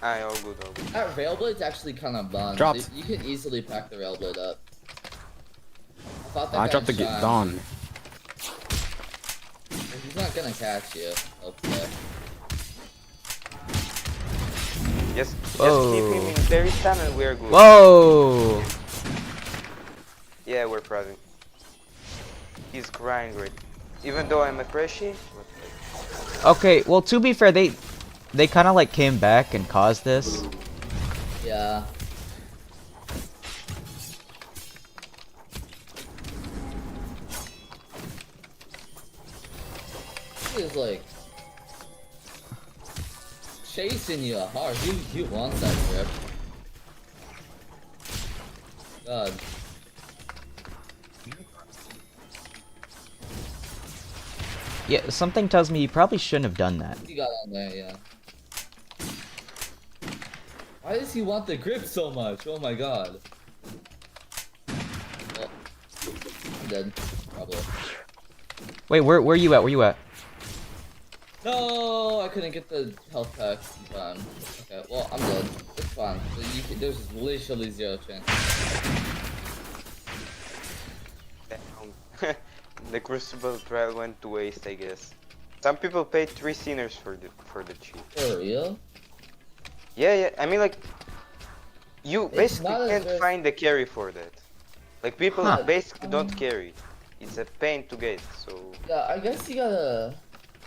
Ah, all good, all good. That Railblade's actually kind of bun. Dropped. You can easily pack the Railblade up. I fought that I guy dropped the in Shine. Dawn. He's not gonna catch you. Okay. Just Whoa. keep him in very stun and we're good. Whoa! Yeah, we're proud. He's crying great. Even though I'm a freshie. Okay, well to be fair, they kind of like came back and caused this. Yeah. He's like chasing you hard. You want that grip. God. Yeah, something tells me you probably shouldn't have done that. He got on there, yeah. Why does he want the grip so much? Oh my god. Well, I'm dead. Probably. Wait, where you at? Where you at? No, I couldn't get the health pack in time. Okay, well, I'm dead. It's fine. There's literally zero chance. Damn. The Crucible trial went to waste, I guess. Some people paid 3 sinners for the cheat. For real? Yeah, yeah. I mean, like, you It's basically not as can't if- find a carry for that. Like, people Huh. basically don't carry. It's a pain to get. So Yeah, I guess you gotta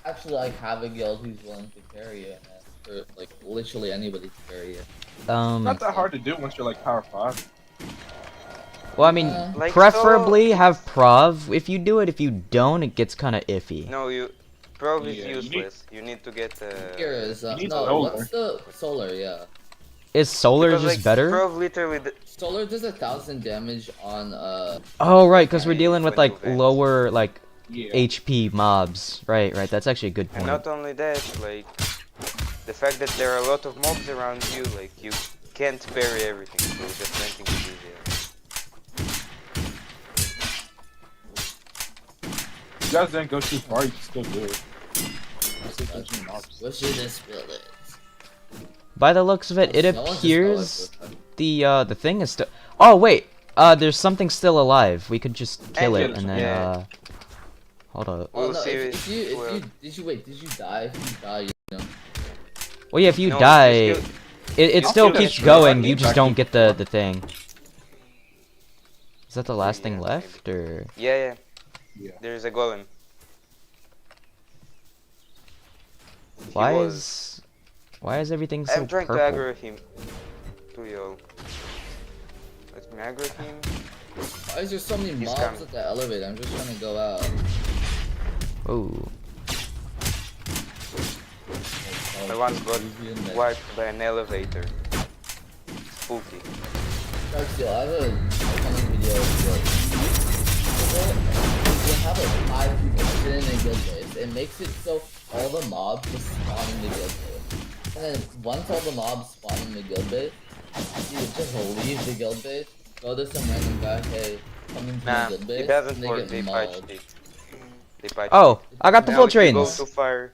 actually like have a guild who's willing to carry it, man. For like literally anybody to carry it. Not that hard to do once you're like power 5. Well, I mean, Like preferably have prov. If you do it, if you don't, it gets kind of iffy. no, Prob is Yeah, you need- useless. You need to get Here is You need no. solar. What's the solar? Yeah, Is solar because, just like, better? Prob literally solar does 1,000 damage on Oh right, because we're Yeah, dealing with when like you vent. lower like Yeah. HP mobs. Right, right. That's actually a good and point. not only that, like the fact that there are a lot of mobs around you, like you can't parry everything. So just venting is easier. You guys didn't go too far, you can still do it. Still catching mobs. what should this build is? By the looks of it, it No one's just appears going the thing is still. Oh wait, there's something still alive. We could just kill it Engines, and then yeah. hold up. Oh We'll no! see If you well. did you wait? Did you die? If you die, you know. Well, yeah, if you No, die, you still- it you still still keeps get going. shot. You just Back don't in get the thing. Is that the last Yeah, thing maybe. left, or? Yeah. Yeah. There's a golem. He Why was- is everything so I'm trying purple? to aggro him. To you. Let me aggro him. Why is there so many He's mobs coming. at the elevator? I'm just trying to go out. Oh, I once got Easy in there. wiped by an elevator. Spooky. Darksteel, I have a upcoming video of like, have like 5 people sitting in a guild base, it makes it so all the mobs just spawn in the guild base. And then once all the mobs spawn in the guild base, you just leave the guild base, go to some random guy, hey, come into my Nah, guild it base, doesn't and they work. get They mauled. patched it. They patched Oh, it. I got the Now full if you go trains. too far,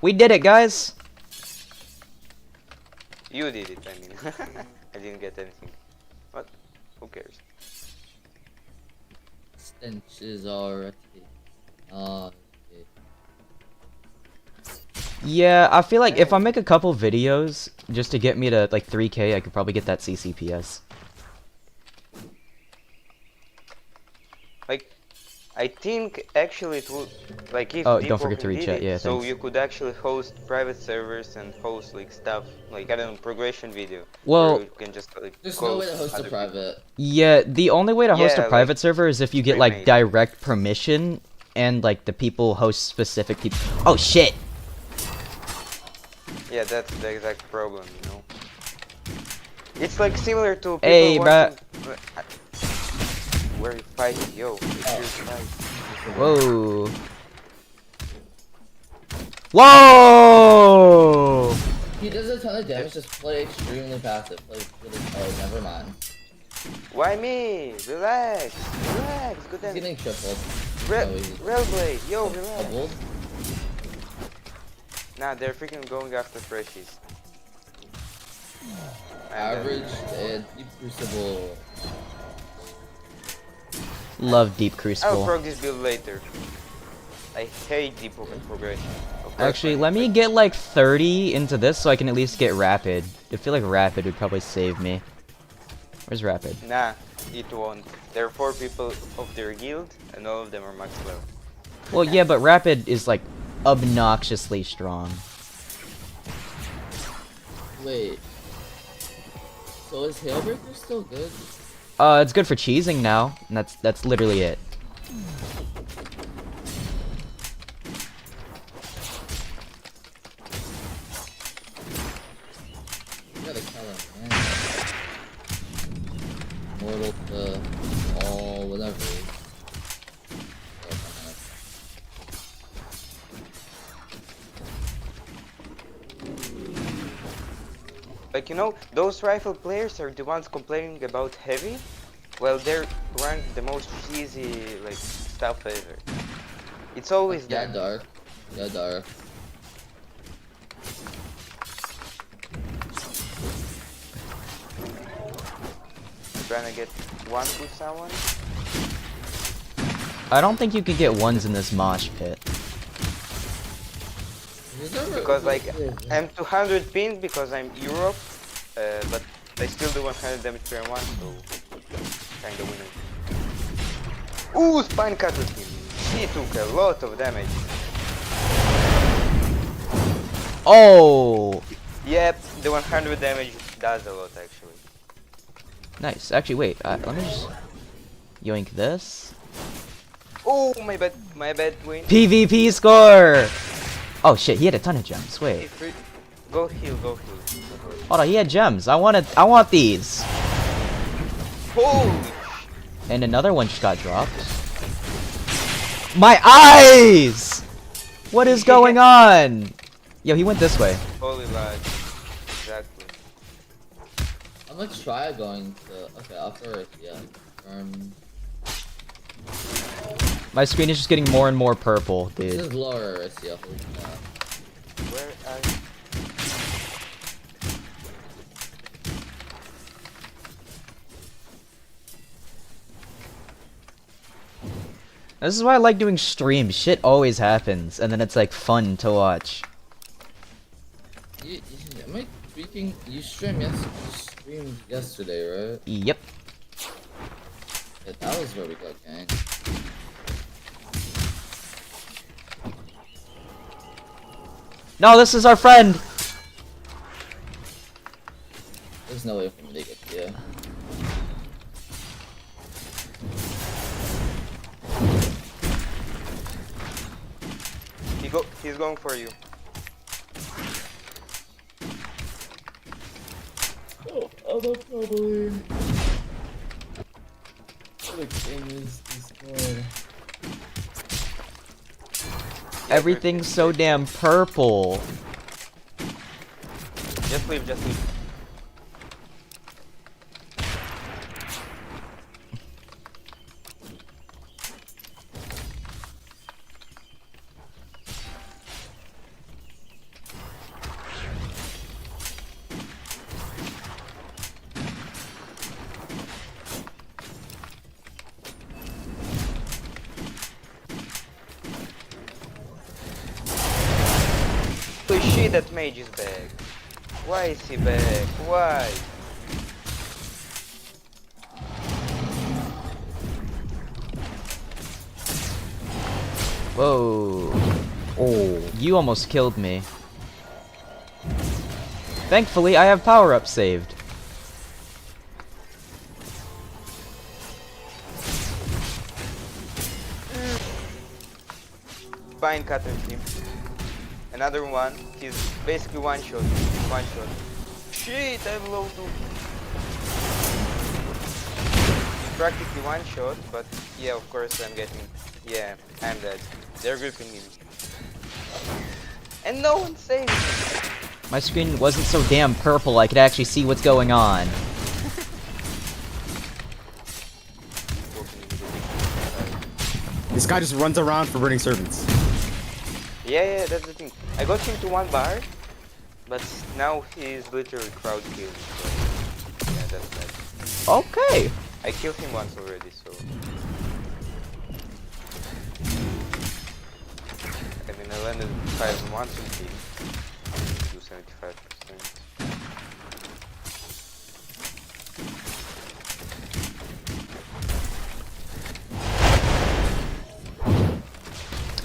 We did it, guys. you did it. I mean, I didn't get anything. What? Who cares? Stenches already. Oh, okay. Yeah, I feel like if I make a couple videos just to get me to like 3K, I could probably get that CCPS. Like, I think actually it would, like if Oh, don't forget to Deepwoken read did chat. it, Yeah, so thanks. you could actually host private servers and host like stuff, like I don't know, progression video. Well, where you can just like There's no way to host host a other people. private. yeah, the only way to host a Yeah, private like, server is if you get like pre-made. direct permission and like the people host specific people. Oh shit! Yeah, that's the exact problem, you know. It's like similar to people Hey, wanting... Where you fighting? Yo, it's Oh. your fight. Whoa! Whoa! He does a ton of damage, just play extremely passive. Play really, oh, never mind. Why me? Relax, relax, good He's damage. getting tripled. Railblade, yo, relax. Doubled. Nah, they're freaking going after freshies. Average and deep crucible. Love Deep I'll Crucible. prog this build later. I hate Deepwoken progression. Actually, let me get like 30 into this so I can at least get Rapid. I feel like Rapid would probably save me. Where's Rapid? Nah, it won't. There are 4 people of their guild, and all of them are max level. Well, yeah, but Rapid is like obnoxiously strong. Wait. So is Hailbreaker still good? It's good for cheesing now, and that's literally it. You gotta kill him, man. Mortal to all, whatever. Like, you know, those rifle players are the ones complaining about heavy, well, they're ranked the most cheesy, like, stuff ever. It's always Yeah, that. dark. Yeah, dark. Trying to get one with someone. I don't think you can get ones in this mosh pit. Because, like, I'm 200 pinned because I'm Europe, but I still do 100 damage per one, so kinda winning. Ooh, spine cutter him. He took a lot of damage. Oh! Yep, the 100 damage does a lot actually. Nice. Actually, wait. Let me just yoink this. Oh, my bad, win. PvP score! Oh shit, he had a ton of gems. Wait. Go heal, go heal. Hold on, he had gems. I want these. Holy! And another one just got dropped. My eyes! What is going on? Yo, he went this way. Holy lag. Exactly. I'm gonna try going to. Okay, I'll throw it. Yeah. My screen is just getting more and more purple, This dude. is lower Arisia. Where are you? This is why I like doing streams. Shit always happens, and then it's like fun to watch. Am I tweaking? You streamed yesterday, right? Yep. Yeah, that was where we got ganked. No, this is our friend. There's no way for me to get here. He's going for you. Oh, other probably. The king is destroyed. Everything's so damn purple. Just leave, just leave. Holy shit, that mage is back. Why is he back? Why? Whoa. Oh, you almost killed me. Thankfully, I have power-up saved. Fine cutter team. Another one. He's basically one shot. One shot. Shit, I'm low too. He's practically one shot, but yeah, of course I'm getting. Yeah, I'm dead. They're gripping him. And no one saved me. My screen wasn't so damn purple, I could actually see what's going on. This guy just runs around for burning servants. Yeah, that's the thing. I got him to one bar, but now he's literally crowd killing. So yeah, that's bad. Okay. I killed him once already, so. I mean, I landed 5 once in him. Do 75%.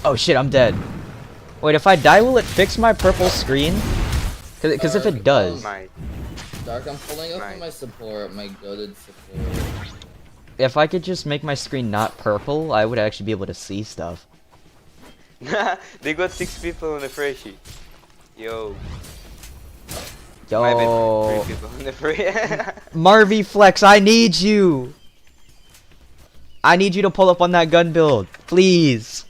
Oh shit, I'm dead. Wait, if I die, will it fix my purple screen? Cause if it does... Might. Dark, I'm pulling up Nice. on my support, my goaded support. If I could just make my screen not purple, I would actually be able to see stuff. They got 6 people on the freshie. Yo. Yo... My bad, 3 people on the free. Marvy Flex, I need you! I need you to pull up on that gun build, please!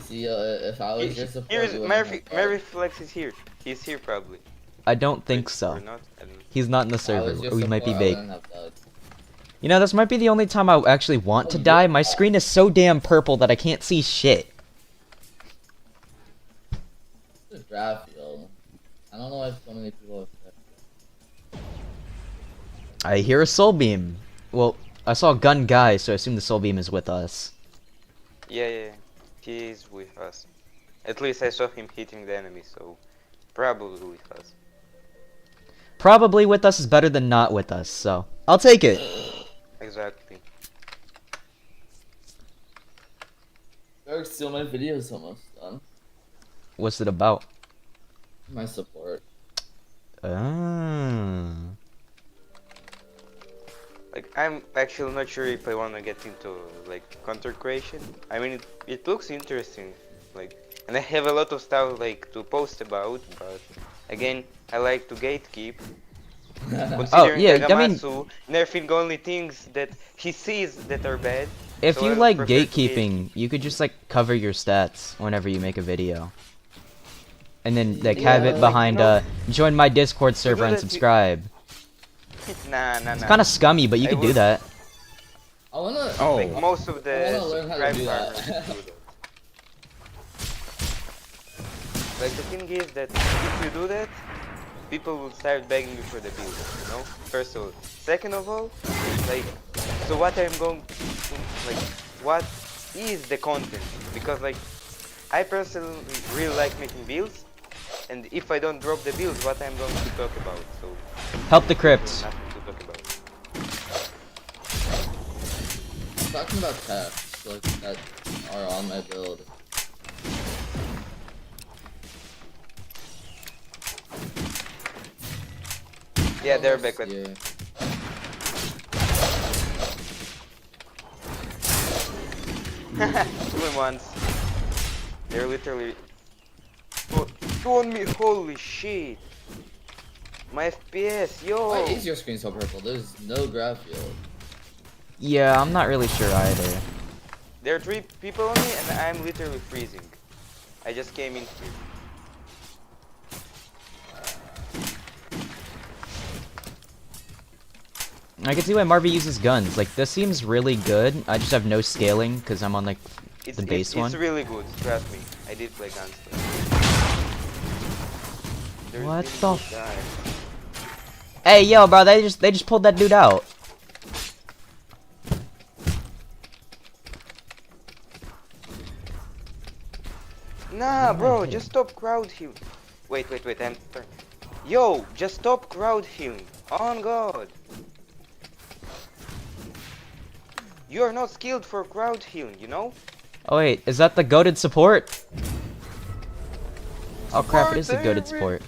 See, if I was your support, Here's you wouldn't have Marvy Flex is here. He's here probably. I don't think so. Or not? I don't know. He's not in the If I server, was your or we might be support, I bait. wouldn't have died. You know, this might be the only time I actually want to die. My screen is so damn purple that I can't see shit. It's a draft field. I don't know why so many people have said. I hear a soul beam. Well, I saw a gun guy, so I assume the soul beam is with us. Yeah. He is with us. At least I saw him hitting the enemy, so probably with us. Probably with us is better than not with us, so I'll take it. Exactly. Dark, still my video's almost done. What's it about? My support. Ah. Like, I'm actually not sure if I wanna get into like content creation. I mean, it looks interesting, like, and I have a lot of stuff like to post about. But again, I like to gatekeep. Considering yeah, I mean- Nagamatsu nerfing only things that he sees that are bad. If so you I like prefer to gatekeeping, you could just like cover your stats whenever you make a video. And then like have it like, behind you know, join my Discord server and that you- subscribe. Nah. It's kind of scummy, but you I could do would- that. I wanna. Oh. Like most of I the wanna learn how to subscribe do that. farmers do that. Like the thing is that if you do that, people will start begging you for the build, you know? First of all. Second of all, like, so what I'm going to, like, what is the content? Because like, I personally really like making builds, and if I don't drop the builds, what I'm going to talk about? So, Help the crypts. nothing to talk about. I'm talking about tasks like that are on my build. Yeah, they're back with Here. two in ones. They're literally two on me. Holy shit! My FPS, yo! Why is your screen so purple? There's no graph field. Yeah, I'm not really sure either. There are 3 people on me and I'm literally freezing. I just came in here. I can see why Marvy uses guns. Like, this seems really good. I just have no scaling because I'm on, like, the base one. It's really good, trust me. I did play guns. What the Hey, yo, bro, they just pulled that dude out. Nah, bro, just stop crowd healing. Wait, I'm... Yo, just stop crowd healing. On God. You are not skilled for crowd healing, you know? Oh wait, is that the goated support? Oh crap, it is the goated support.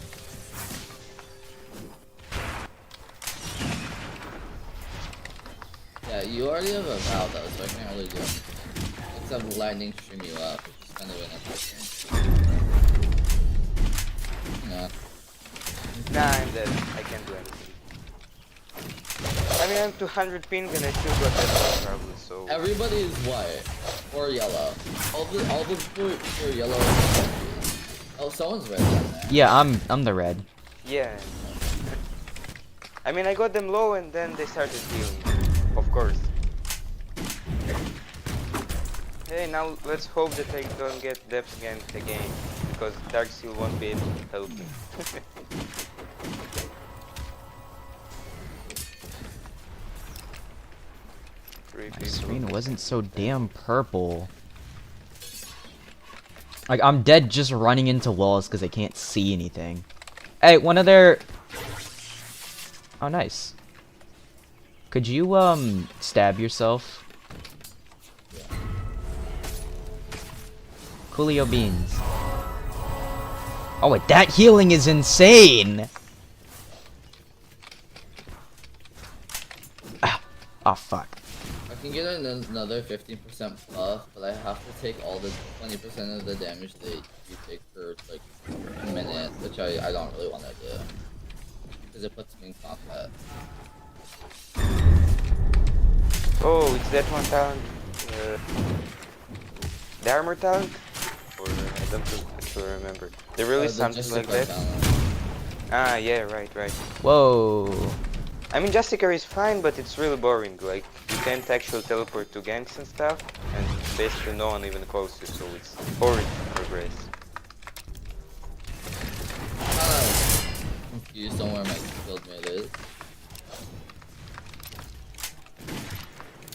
Yeah, you already have a Val though, so I can't really do anything. Except lightning stream you up, which is kind of inefficient. Yeah. Nah, I'm dead. I can't do anything. I mean, I'm 200 ping and I still got that probably, so... Everybody is white. Or yellow. All the people are yellow. Oh, someone's red down there. Yeah, I'm the red. Yeah. I mean, I got them low and then they started healing. Of course. Hey, now let's hope that I don't get depth ganked again. Because Dark Seal won't be able to help me. My screen wasn't so damn purple. Like, I'm dead just running into walls because I can't see anything. Hey, one of their... Oh, nice. Could you, stab yourself? Coolio beans. Oh, wait, that healing is insane! Ah, oh, fuck. I can get another 15% buff, but I have to take all the 20% of the damage that you take for like a minute, which I don't really want to do. Because it puts me in combat. Oh, it's that one talent. The armor talent? Or I don't actually remember. They released something like that. Ah, yeah, right. Whoa. I mean, Justica is fine, but it's really boring. Like, you can't actually teleport to ganks and stuff, and basically no one even calls you, so it's boring to progress. Confused on where my build mate is.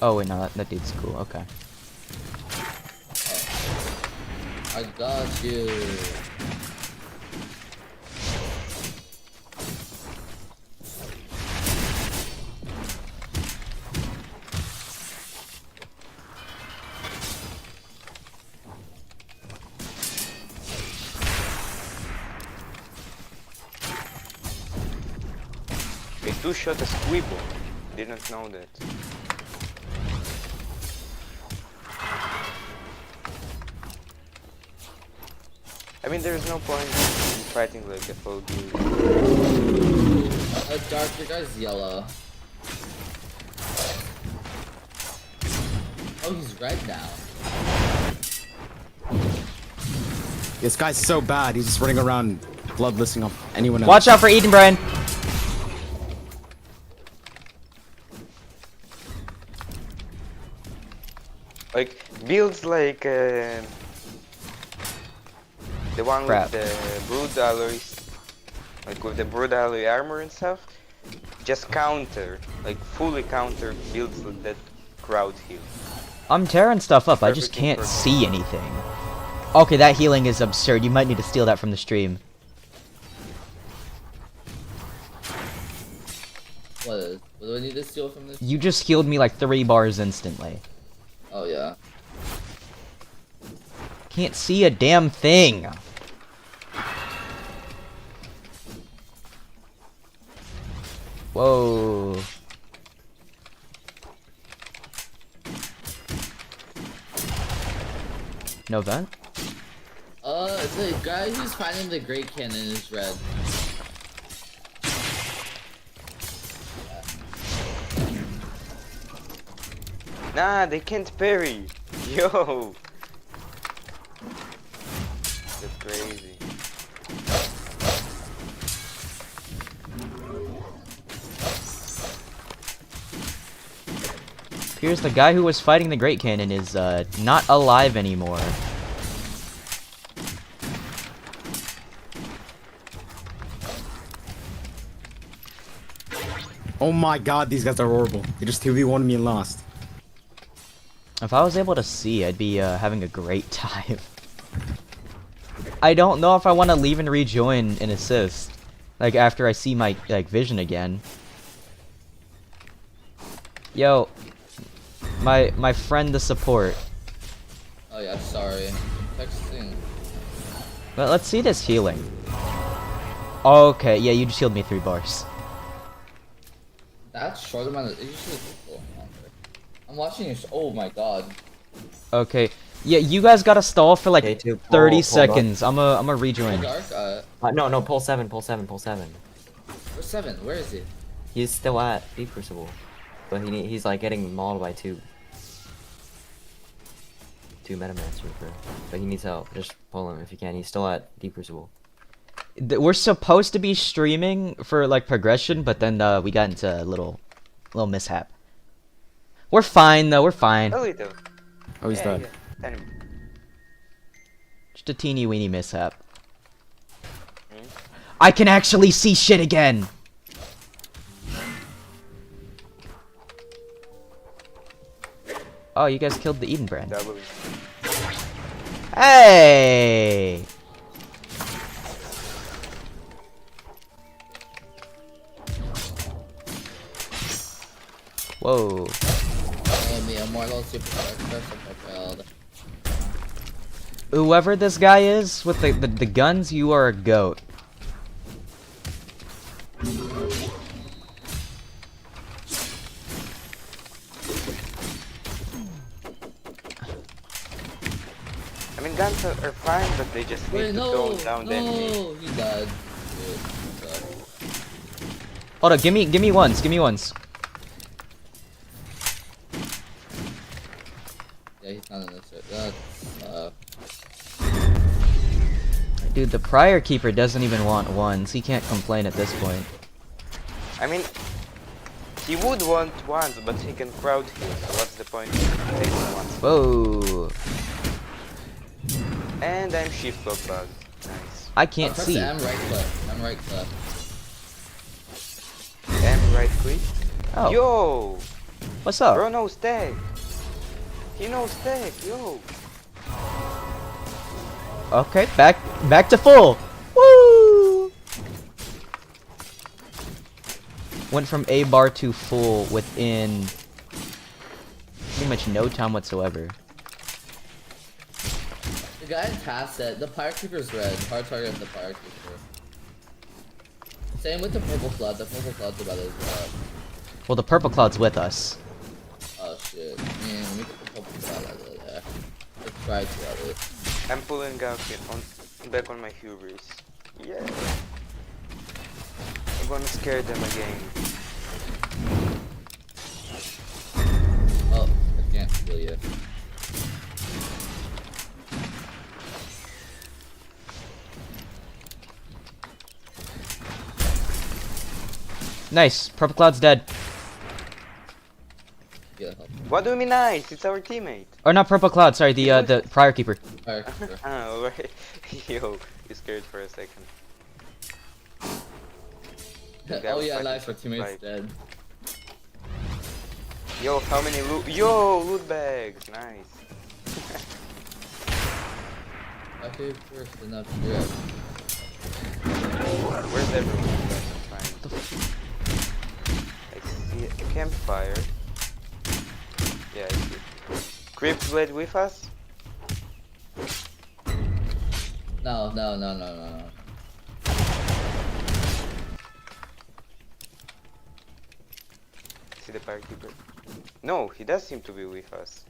Oh, wait, no, that dude's cool, okay. Oh. I got you. They two-shot a squibble. Didn't know that. I mean, there's no point in fighting like a full dude. Dark, your guy's yellow. Oh, he's red now. This guy's so bad. He's just running around bloodlisting off anyone else. Watch out for Eden, Brian! Like, builds like the one Crap. with the brood alloys, like with the brood alloy armor and stuff, just counter, like fully counter builds with that crowd heal. I'm tearing stuff up, I just Perfectly can't perfect. see anything. Okay, that healing is absurd. You might need to steal that from the stream. What do I need to steal from this? You just healed me like 3 bars instantly. Oh yeah. Can't see a damn thing. Whoa. No vent? The guy who's fighting the Great Cannon is red. Nah, they can't parry. Yo! That's crazy. Appears the guy who was fighting the Great Cannon is not alive anymore. Oh my god, these guys are horrible. They just 2v1 me and lost. If I was able to see, I'd be having a great time. I don't know if I want to leave and rejoin and assist. Like, after I see my, like, vision again. Yo. My friend the support. Oh yeah, sorry. Texting. But let's see this healing. Okay, yeah, you just healed me 3 bars. That short amount of it usually takes a little longer. I'm watching your oh my god. Okay. Yeah, you guys gotta stall for like Okay, two, 30 pull seconds. I'm a rejoin. Dark, No, pull 7, pull 7, pull 7. where's 7? Where is he? He's still at Deep Crucible. But he's like getting mauled by 2 Metamaster, but he needs help. Just pull him if you can. He's still at Deep Crucible. We're supposed to be streaming for like progression, but then we got into a little mishap. We're fine though, we're fine. A little. Oh, he's dead. Yeah. Enemy. Just a teeny weeny mishap. Hmm? I can actually see shit again! Oh, you guys killed the Eden brand. Double. Hey! Whoa. And the immortal super propelled. Whoever this guy is with the guns, you are a goat. I mean, guns are fine, but they just need Wait, to no, tone down the enemy. no, he died. Dude, Hold on, give me ones, give me ones. yeah, he's not in this. That's Dude, the prior keeper doesn't even want ones. He can't complain at this point. I mean, he would want ones, but he can crowd heal, so what's the point of taking ones? Whoa. And I'm shift lock bugged. Nice. I can't press see. M right click. M right click. M right click. Oh, Yo! what's up? Bro knows tag. He knows tag, yo. Okay, back to full. Woo! Went from A bar to full within pretty much no time whatsoever. The guy in past said the Pyre Keeper's red. Hard target of the Pyre Keeper. Same with the Purple Flood. The Purple Flood's about as well. Well, the purple cloud's with us. Oh shit. Man, let me get the Purple Flood out of there. Let's try to out it. I'm pulling out back on my hubris. Yeah. I'm gonna scare them again. Oh, I can't kill you. Nice. Purple cloud's dead. Get help. What do you mean nice? It's our teammate. Or not purple cloud. Sorry, the prior keeper. Pyre Keeper. Ah, alright. Yo, you scared for a second. Oh yeah, nice. Our teammate's dead. Yo, how many loot? Yo, loot bags. Nice. Okay, first enough. Yeah. Where's everyone? I see a campfire. Yeah, I see. Creep blade with us? No. See the firekeeper? No, he does seem to be with us.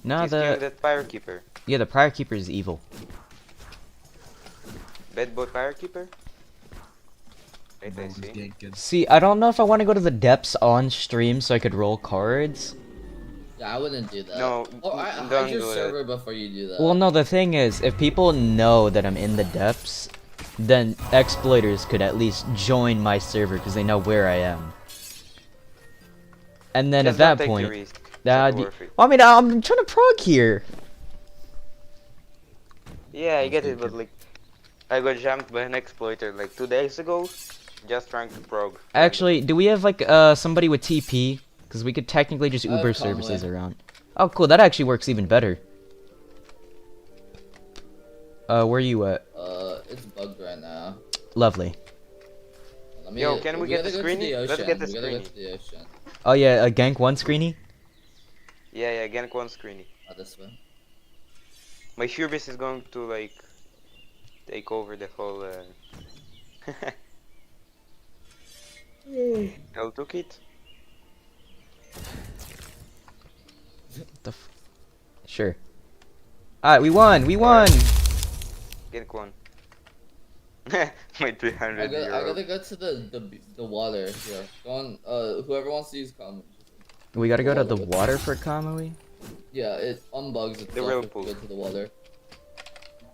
No, He's killing the that firekeeper. yeah, the prior keeper is evil. Bad boy firekeeper? Wait, I see. See, I don't know if I want to go to the depths on stream so I could roll cards. Yeah, I wouldn't do that. No, Hide don't your do server before you do that. Well, no, the thing is, if people know that I'm in the depths, then exploiters could at least join my server because they know where I am. And then Just at don't that take the point, risk. It's not that'd be. worth it. Well, I mean, I'm trying to prog here. Yeah, I get it, but like, I got jumped by an exploiter like 2 days ago, just trying to prog. Actually, do we have like somebody with TP? Because we could technically just Uber services around. Oh, cool. That actually works even better. Where you at? It's bugged right now. Lovely. Yo, can we get the screeny? Let's get the We gotta go screeny. to the ocean. Oh yeah, a gank one screeny. Yeah, gank one screeny. This way. My Hubris is going to like take over the whole L took it. Sure. Alright, we won! We won! Gank one. My 300 I euro. gotta go to the water here. Go on. Whoever wants to use common. We gotta go to the water for Kamui? Yeah, it unbugs itself The real if you pool. go to the water.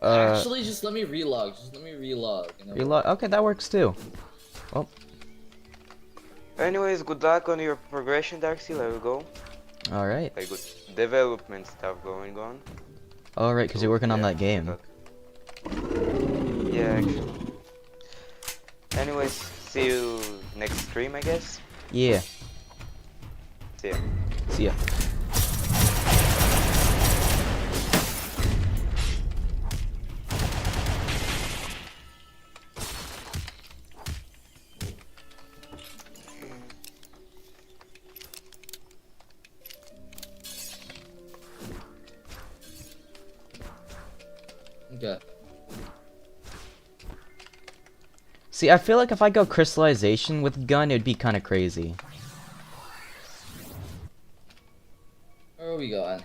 Actually, just let me relog. Just let me relog. You know? Okay, that works too. Well, Anyways, good luck on your progression, Darcy. Let us go. alright. Like good development stuff going on. Alright, because you're working on Yeah, that game. Yeah, actually. Anyways, see you next stream, I guess. Yeah. See ya. See ya. Okay. See, I feel like if I go crystallization with gun, it'd be kind of crazy. Where are we going?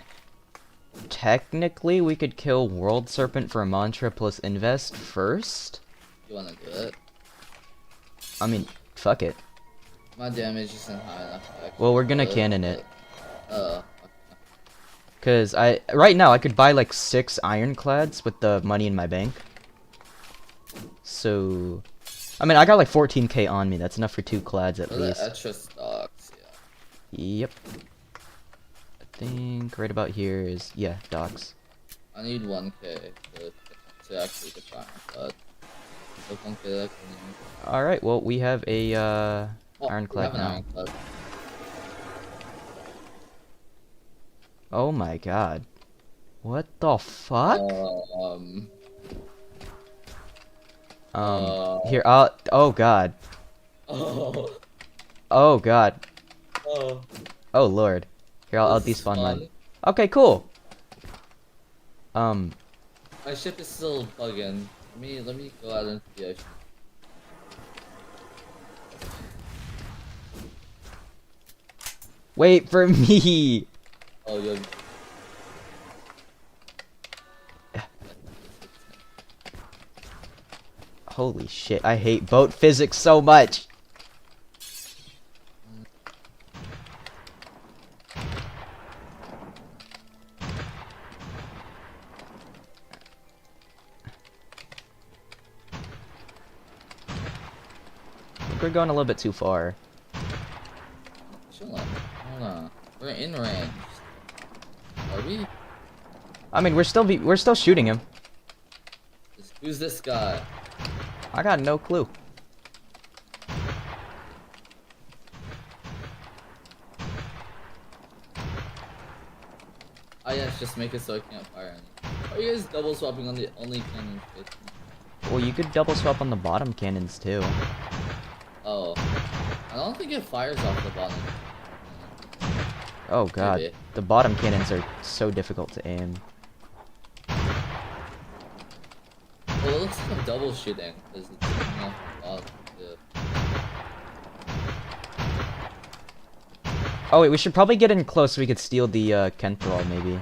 Technically, we could kill World Serpent for a mantra plus invest first. You wanna do it? I mean, fuck it. My damage isn't high enough. To actually Well, we're gonna do cannon it. But, Cause right now I could buy like 6 ironclads with the money in my bank. So, I mean, I got like 14k on me. That's enough for 2 clads at what are the least. extra stocks? Yeah. Yep. I think right about here is, yeah, docks. I need 1k to actually get fire, but with 1k that can Alright, well, we have a Oh, we ironclad have an now. ironclad. Oh my god. What the fuck? Here, oh god. Oh. Oh god. Oh. Oh lord. Here, I'll This is despawn mine. fun. Okay, cool. My ship is still bugging. Let me go out into the ocean. Wait for me! Oh, yo. Holy shit, I hate boat physics so much! I think we're going a little bit too far. Chill out. Hold on. We're in range. Are we? I mean, we're still shooting him. Who's this guy? I got no clue. Oh yes, just make it so I can't fire any. Are you guys double swapping on the only cannon? Well, you could double swap on the bottom cannons too. Oh. I don't think it fires off the bottom. Oh god, Maybe. the bottom cannons are so difficult to aim. Well, it looks like I'm double shooting because it's coming off the bottom. Yeah. Oh wait, we should probably get in close so we could steal the Kenthrall maybe.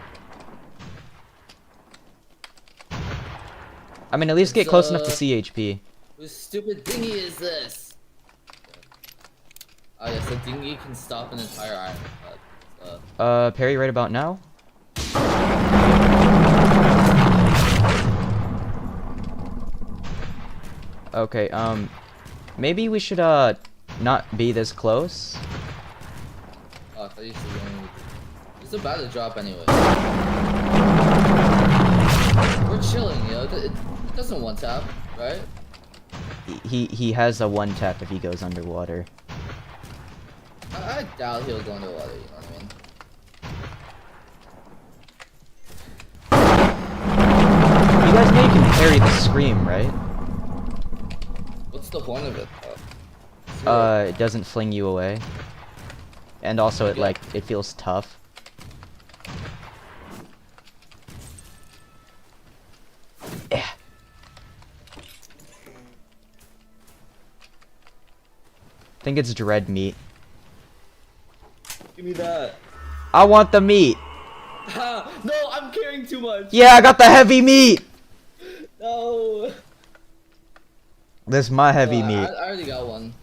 I mean, at least get It's, close enough to see HP. Whose stupid dinghy is this? Oh yes, the dinghy can stop an entire ironclad. Parry right about now. Okay, maybe we should, not be this close. Oh, I thought you said you wanted me to. It's about to drop anyway. We're chilling, yo. It doesn't one tap, right? He has a one tap if he goes underwater. I doubt he'll go underwater, you know what I mean? You guys know you can parry the scream, right? What's the point of it, though? It doesn't fling you away. And also it it feels tough. Yeah. I think it's dread meat. Give me that. I want the meat. No, I'm carrying too much. Yeah, I got the heavy meat. No. This is my heavy I meat. already got one.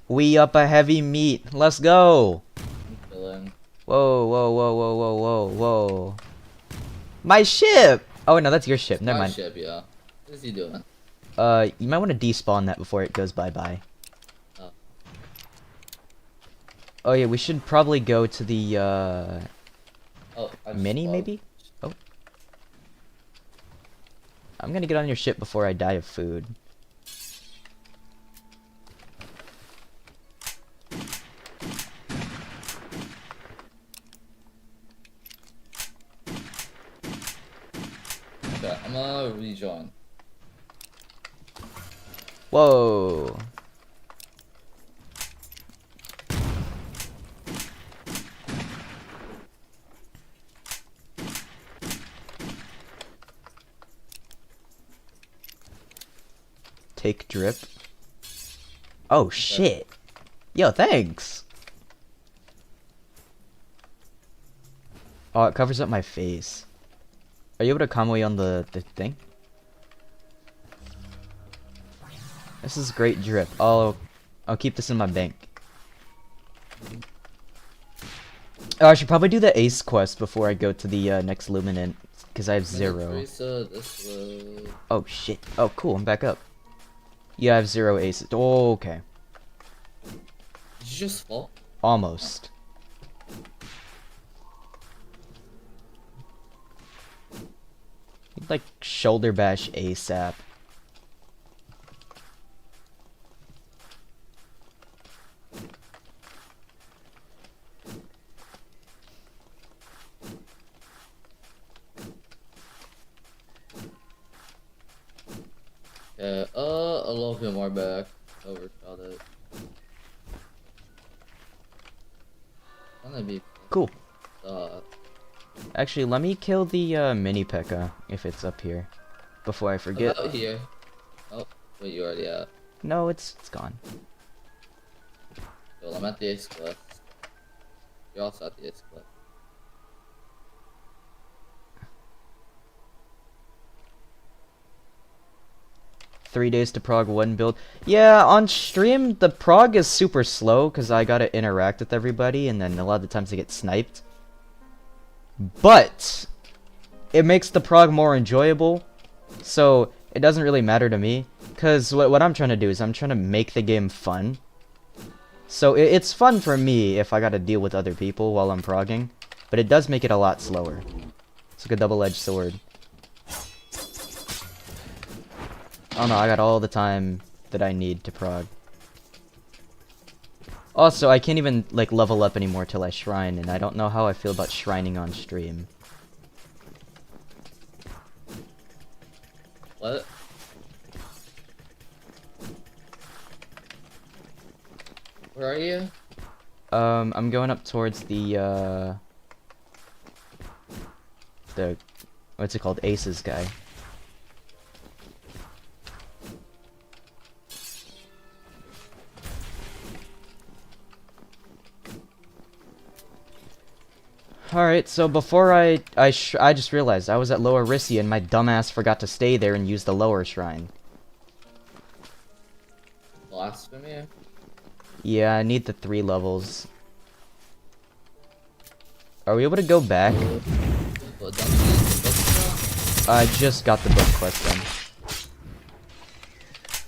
We up a heavy meat. Let's go. I'm chilling. Whoa, whoa, whoa, whoa, whoa, whoa, whoa. My ship. Oh no, that's your ship. Never My mind. ship, yeah. What is he doing? You might want to despawn that before it goes bye-bye. Oh. Oh yeah, we should probably go to the Oh, I just mini spawned. maybe? Oh. I'm gonna get on your ship before I die of food. Okay, I'm gonna rejoin. Whoa. Take drip. Oh shit. Yo, thanks. Oh, it covers up my face. Are you able to come away on the thing? This is great drip. I'll keep this in my bank. Oh, I should probably do the ace quest before I go to the next luminant, because I have 0. Teresa, this way. Oh shit. Oh cool, I'm back up. Yeah, I have 0 aces. Oh, okay. Did you just fall? Almost. You'd like shoulder bash ASAP. Yeah, a little bit more back. Overshot it. Gonna be Cool. uh Actually, let me kill the mini P.E.K.K.A. if it's up here before I forget. about here. Oh, wait, you already at. No, it's gone. Well, I'm at the ace cliff. You're also at the ace cliff. Three days to prog one build. Yeah, on stream the prog is super slow because I gotta interact with everybody, and then a lot of the times I get sniped. But it makes the prog more enjoyable, so it doesn't really matter to me. Cause what I'm trying to do is I'm trying to make the game fun. So it's fun for me if I gotta deal with other people while I'm progging, but it does make it a lot slower. It's like a double-edged sword. Oh no, I got all the time that I need to prog. Also, I can't even like level up anymore till I shrine, and I don't know how I feel about shrining on stream. What? Where are you? I'm going up towards the what's it called? Aces guy. Alright, so before I just realized I was at Lower Rissia and my dumbass forgot to stay there and use the lower shrine. Blasphemy? Yeah, I need the 3 levels. Are we able to go back? But don't you need the books I just got the book quest done.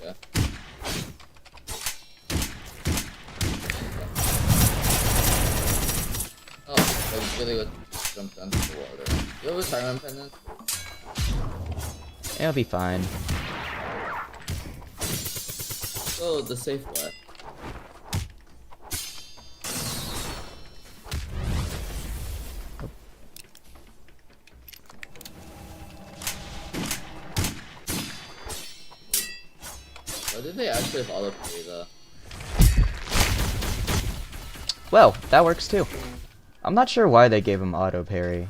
now? Yeah. Oh, I really would jump down to the water. You have a retirement pendant? It'll be fine. Oh, the safe way. Why did they actually have auto play though? Well, that works too. I'm not sure why they gave him auto parry.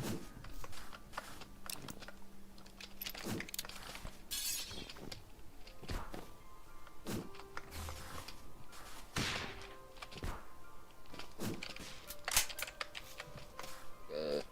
Okay.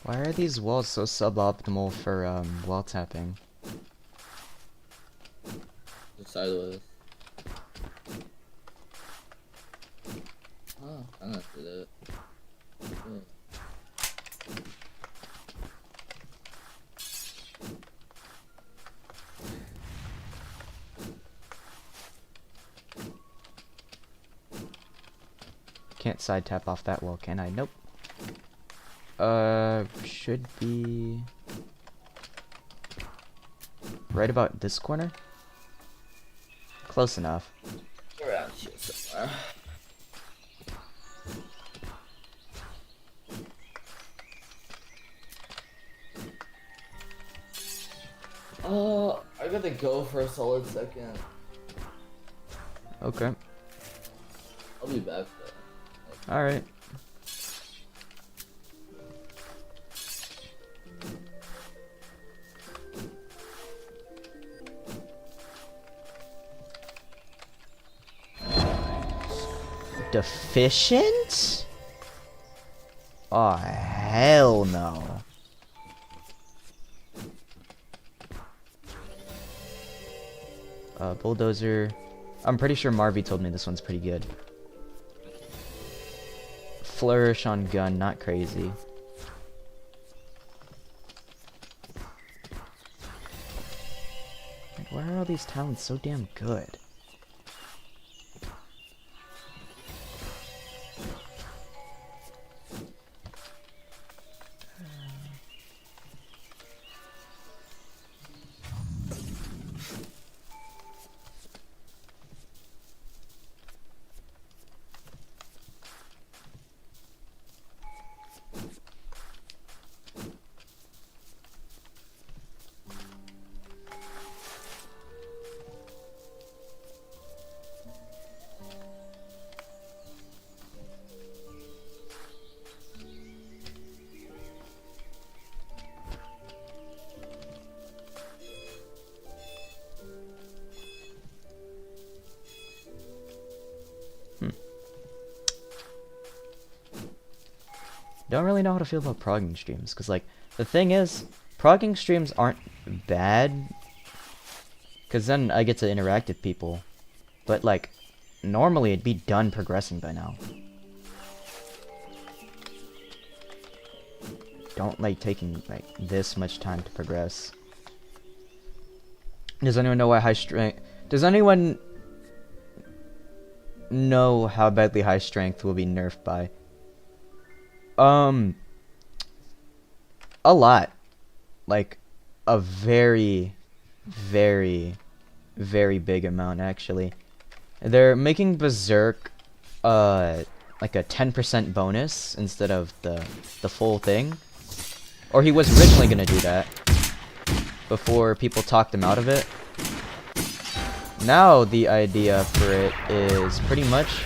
Why are these walls so suboptimal for wall tapping? Just sideways. Oh, I not did it. Hmm. Can't side tap off that wall, can I? Nope. Should be right about this corner. Close enough. Around here somewhere. I gotta go for a solid second. Okay. I'll be back though. All right. Deficient? Oh, hell no. Bulldozer. I'm pretty sure Marvy told me this one's pretty good. Flourish on gun, not crazy. Like, why are all these talents so damn good? Don't really know how to feel about progging streams, because, like, the thing is, progging streams aren't bad, because then I get to interact with people, but, like, normally it'd be done progressing by now. Don't like taking, like, this much time to progress. Does anyone know why high strength... Does anyone know how badly high strength will be nerfed by? A lot. Like, a very, very, very big amount, actually. They're making Berserk, like a 10% bonus instead of the full thing. Or he was originally gonna do that before people talked him out of it. Now the idea for it is pretty much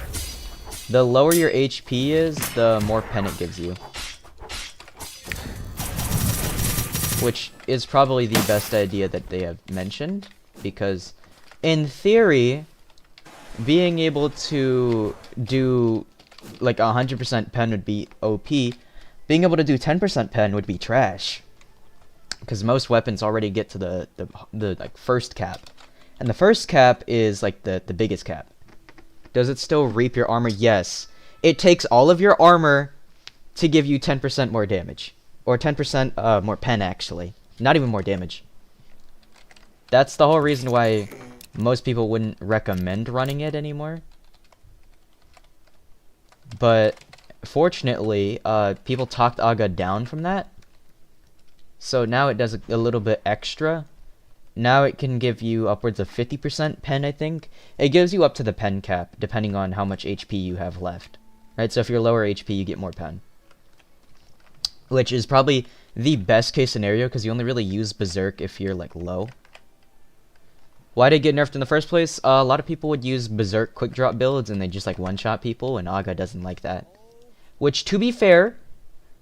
the lower your HP is, the more pen it gives you. which is probably the best idea that they have mentioned, because in theory, being able to do like 100% pen would be OP. Being able to do 10% pen would be trash, because most weapons already get to the like first cap, and the first cap is like the biggest cap. Does it still reap your armor? Yes. It takes all of your armor to give you 10% more damage, or 10% more pen actually, not even more damage. That's the whole reason why most people wouldn't recommend running it anymore. But fortunately, people talked Aga down from that. So now it does a little bit extra. Now it can give you upwards of 50% pen, I think. It gives you up to the pen cap, depending on how much HP you have left. Right, so if you're lower HP, you get more pen. Which is probably the best case scenario, because you only really use Berserk if you're, like, low. Why did it get nerfed in the first place? A lot of people would use Berserk quick drop builds, and they just, like, one-shot people, and Aga doesn't like that. Which, to be fair,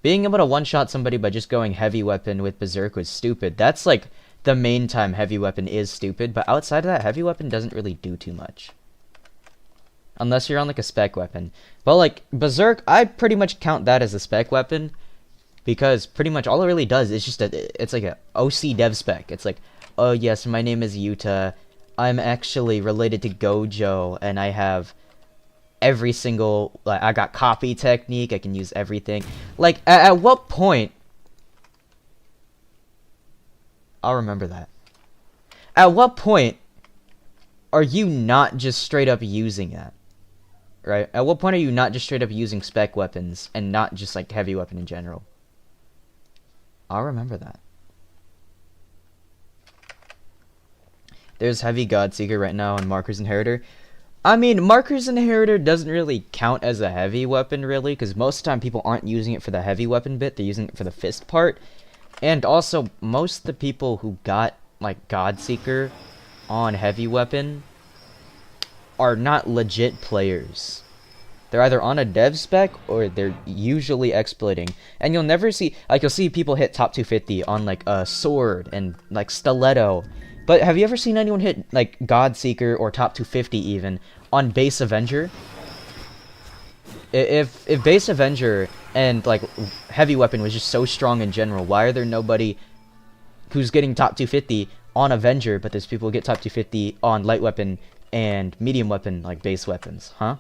being able to one-shot somebody by just going heavy weapon with Berserk was stupid. That's, like, the main time heavy weapon is stupid, but outside of that, heavy weapon doesn't really do too much. Unless you're on, like, a spec weapon. But, like, Berserk, I pretty much count that as a spec weapon, because pretty much all it really does is just it's like a OC dev spec. It's like, oh yes, my name is Yuta, I'm actually related to Gojo, and I have every single, like, I got copy technique, I can use everything. Like, at what point, I'll remember that. At what point are you not just straight up using that? Right? At what point are you not just straight up using spec weapons and not just like heavy weapon in general? I'll remember that. There's Heavy Godseeker right now on Marker's Inheritor. I mean, Marker's Inheritor doesn't really count as a heavy weapon, really, because most of the time people aren't using it for the heavy weapon bit, they're using it for the fist part. And also, most of the people who got, like, Godseeker on heavy weapon are not legit players. They're either on a dev spec, or they're usually exploiting. And you'll never see, like, you'll see people hit top 250 on, like, a sword and, like, stiletto. But have you ever seen anyone hit, like, Godseeker or top 250 even on Base Avenger? If Base Avenger and, like, heavy weapon was just so strong in general, why are there nobody who's getting top 250 on Avenger, but there's people who get top 250 on light weapon and medium weapon, like, base weapons, huh?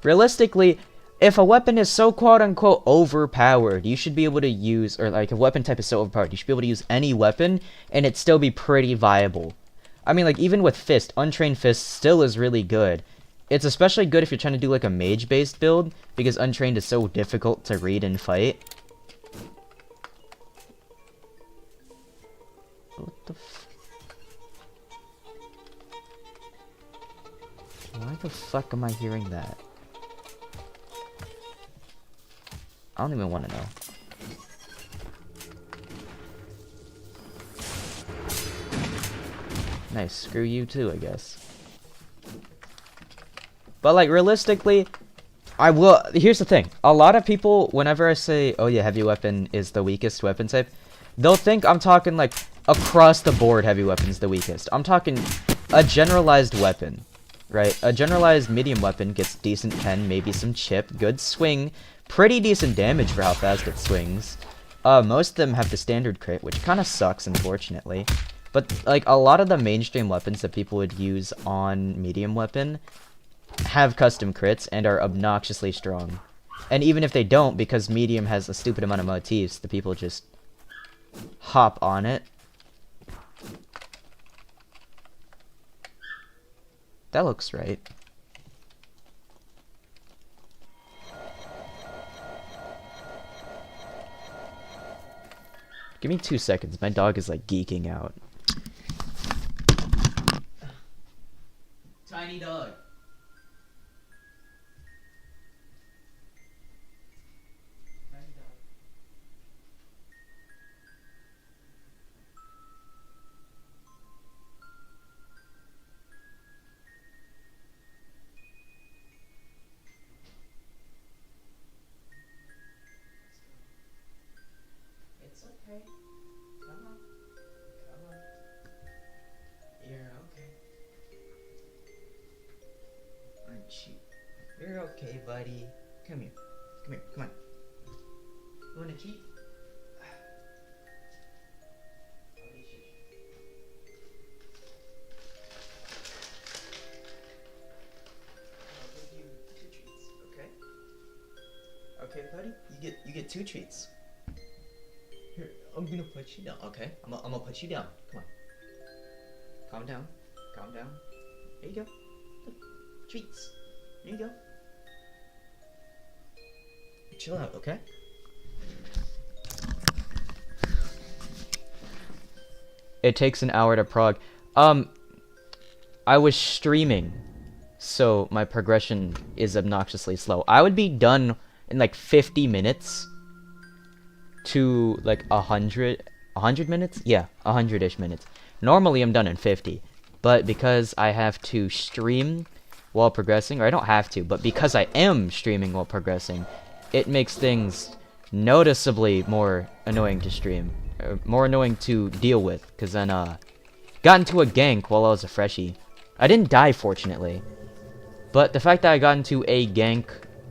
Realistically, if a weapon is so quote-unquote overpowered, you should be able to use, or like a weapon type is so overpowered, you should be able to use any weapon, and it still be pretty viable. I mean, like, even with Fist, Untrained Fist still is really good. It's especially good if you're trying to do, like, a mage-based build, because Untrained is so difficult to read and fight. What the Why the fuck am I hearing that? I don't even want to know. Nice, screw you too, I guess. But, like, realistically, here's the thing. A lot of people, whenever I say, oh yeah, heavy weapon is the weakest weapon type, they'll think I'm talking, like, across the board heavy weapon's the weakest. I'm talking a generalized weapon, right? A generalized medium weapon gets decent pen, maybe some chip, good swing, pretty decent damage for how fast it swings. Most of them have the standard crit, which kind of sucks, unfortunately. But, like, a lot of the mainstream weapons that people would use on medium weapon have custom crits and are obnoxiously strong. And even if they don't, because medium has a stupid amount of motifs, the people just hop on it. That looks right. Give me 2 seconds. My dog is, like, geeking out. Tiny dog. It's okay. you. You're okay, buddy. Come here. Come here. Come on. You wanna cheat? Okay, buddy, you get 2 treats. Here, I'm gonna put you down. Okay, I'm gonna put you down. Come on. Calm down. Calm down. There you go. Look, treats. There you go. Chill out, okay? It takes an hour to prog. I was streaming, so my progression is obnoxiously slow. I would be done in like 50 minutes to like 100 minutes? Yeah, 100-ish minutes. Normally I'm done in 50, but because I have to stream while progressing, or I don't have to, but because I am streaming while progressing, it makes things noticeably more annoying to stream, or more annoying to deal with, because then got into a gank while I was a freshie. I didn't die, fortunately, but the fact that I got into a gank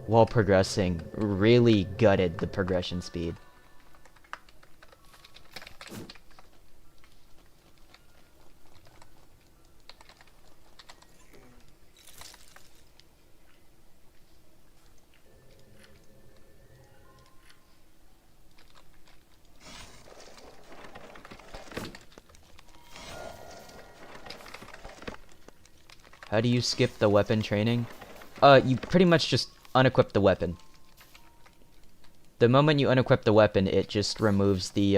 while progressing really gutted the progression speed. How do you skip the weapon training? You pretty much just unequip the weapon. The moment you unequip the weapon, it just removes the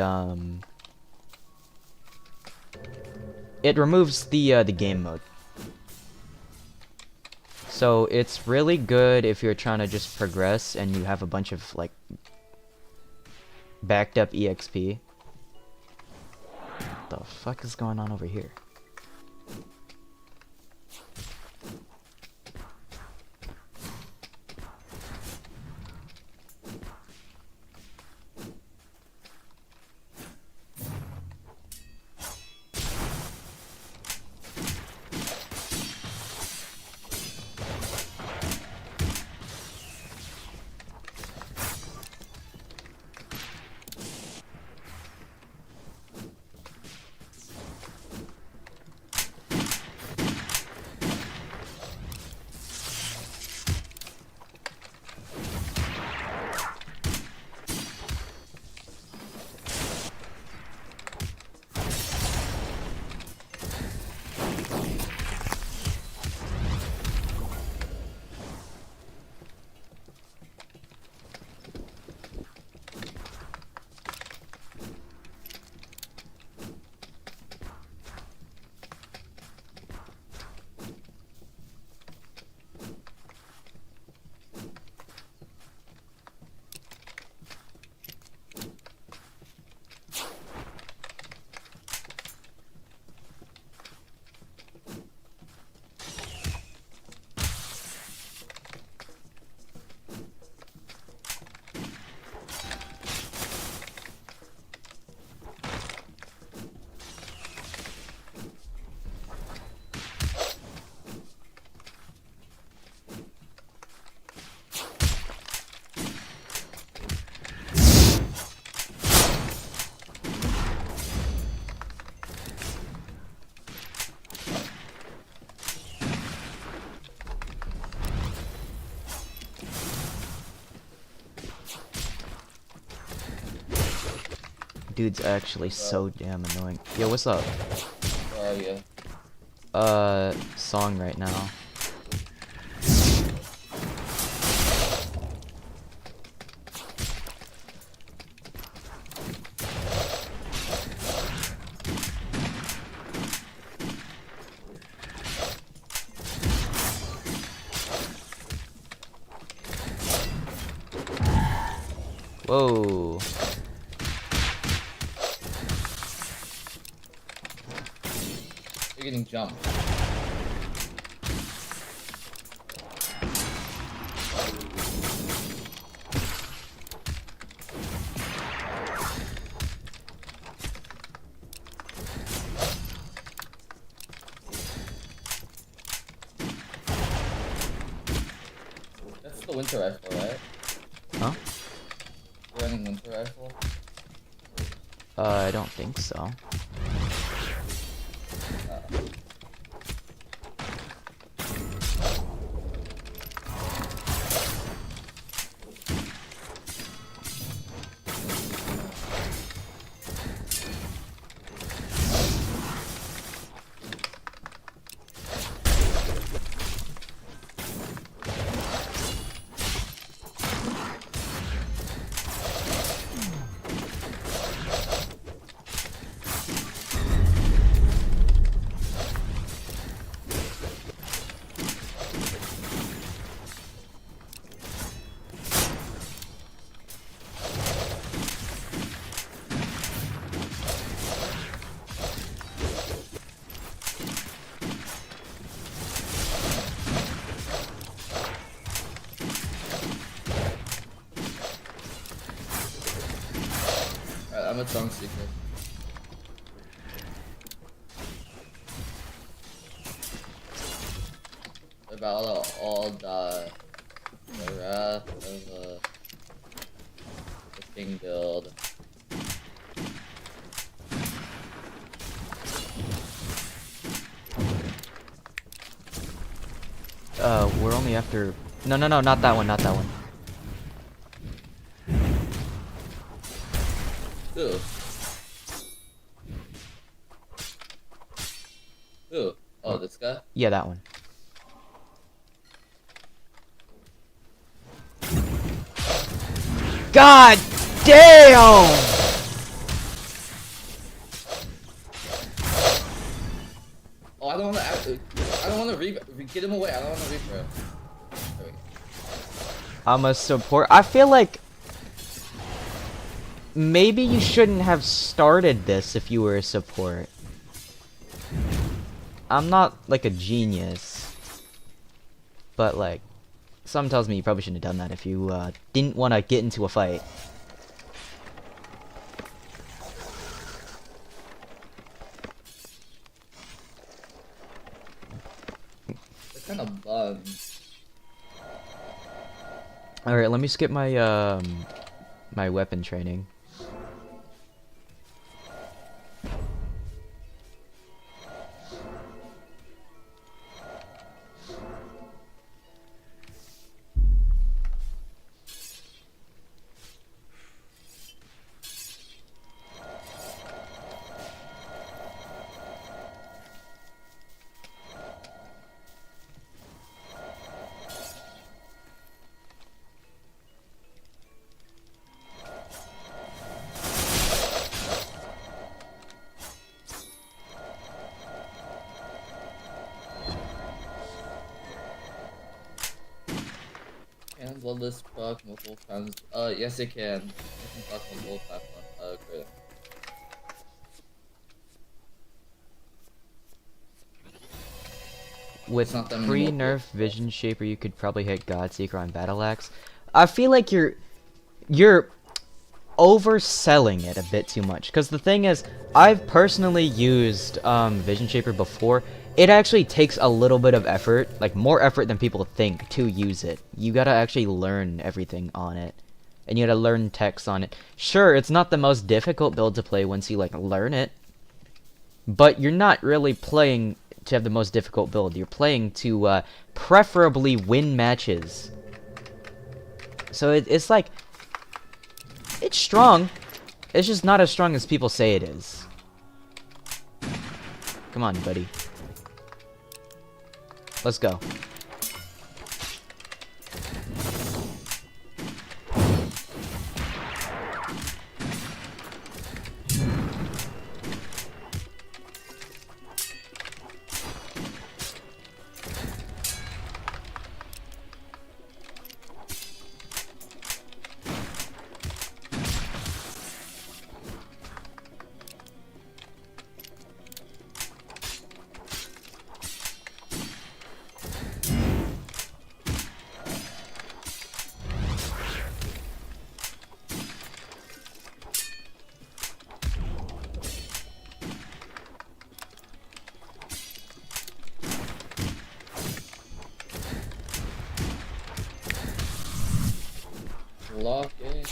the game mode. So it's really good if you're trying to just progress and you have a bunch of like backed up EXP. What the fuck is going on over here? Dude's actually so damn annoying. Yo, what's up? Where are you? Song right now. Whoa. You're getting jumped. the winter rifle, right? Huh? You're running winter rifle? I don't think so. Alright, I'm a trunk secret. About all the wrath of the king build. We're only after. No, not that one, not that one. Who? Who? Oh, this guy? Yeah, that one. God damn! Oh, I don't want to. I don't want to get him away. I don't want to reap. There we go. I'm a support. I feel like maybe you shouldn't have started this if you were a support. I'm not like a genius, but like, something tells me you probably shouldn't have done that if you didn't want to get into a fight. They're kind of bugs. All right, let me skip my my weapon training. Can bloodless proc multiple times? Yes it can. It can proc multiple times. Great. With not that many pre-nerf Vision Shaper, you could probably hit Godseeker on Battle Axe. I feel like you're overselling it a bit too much. Because the thing is, I've personally used Vision Shaper before. It actually takes a little bit of effort, like more effort than people think, to use it. You gotta actually learn everything on it. And you gotta learn text on it. Sure, it's not the most difficult build to play once you like learn it. But you're not really playing to have the most difficult build. You're playing to preferably win matches. So it's like, it's strong. It's just not as strong as people say it is. Come on, buddy. Let's go. Blocking.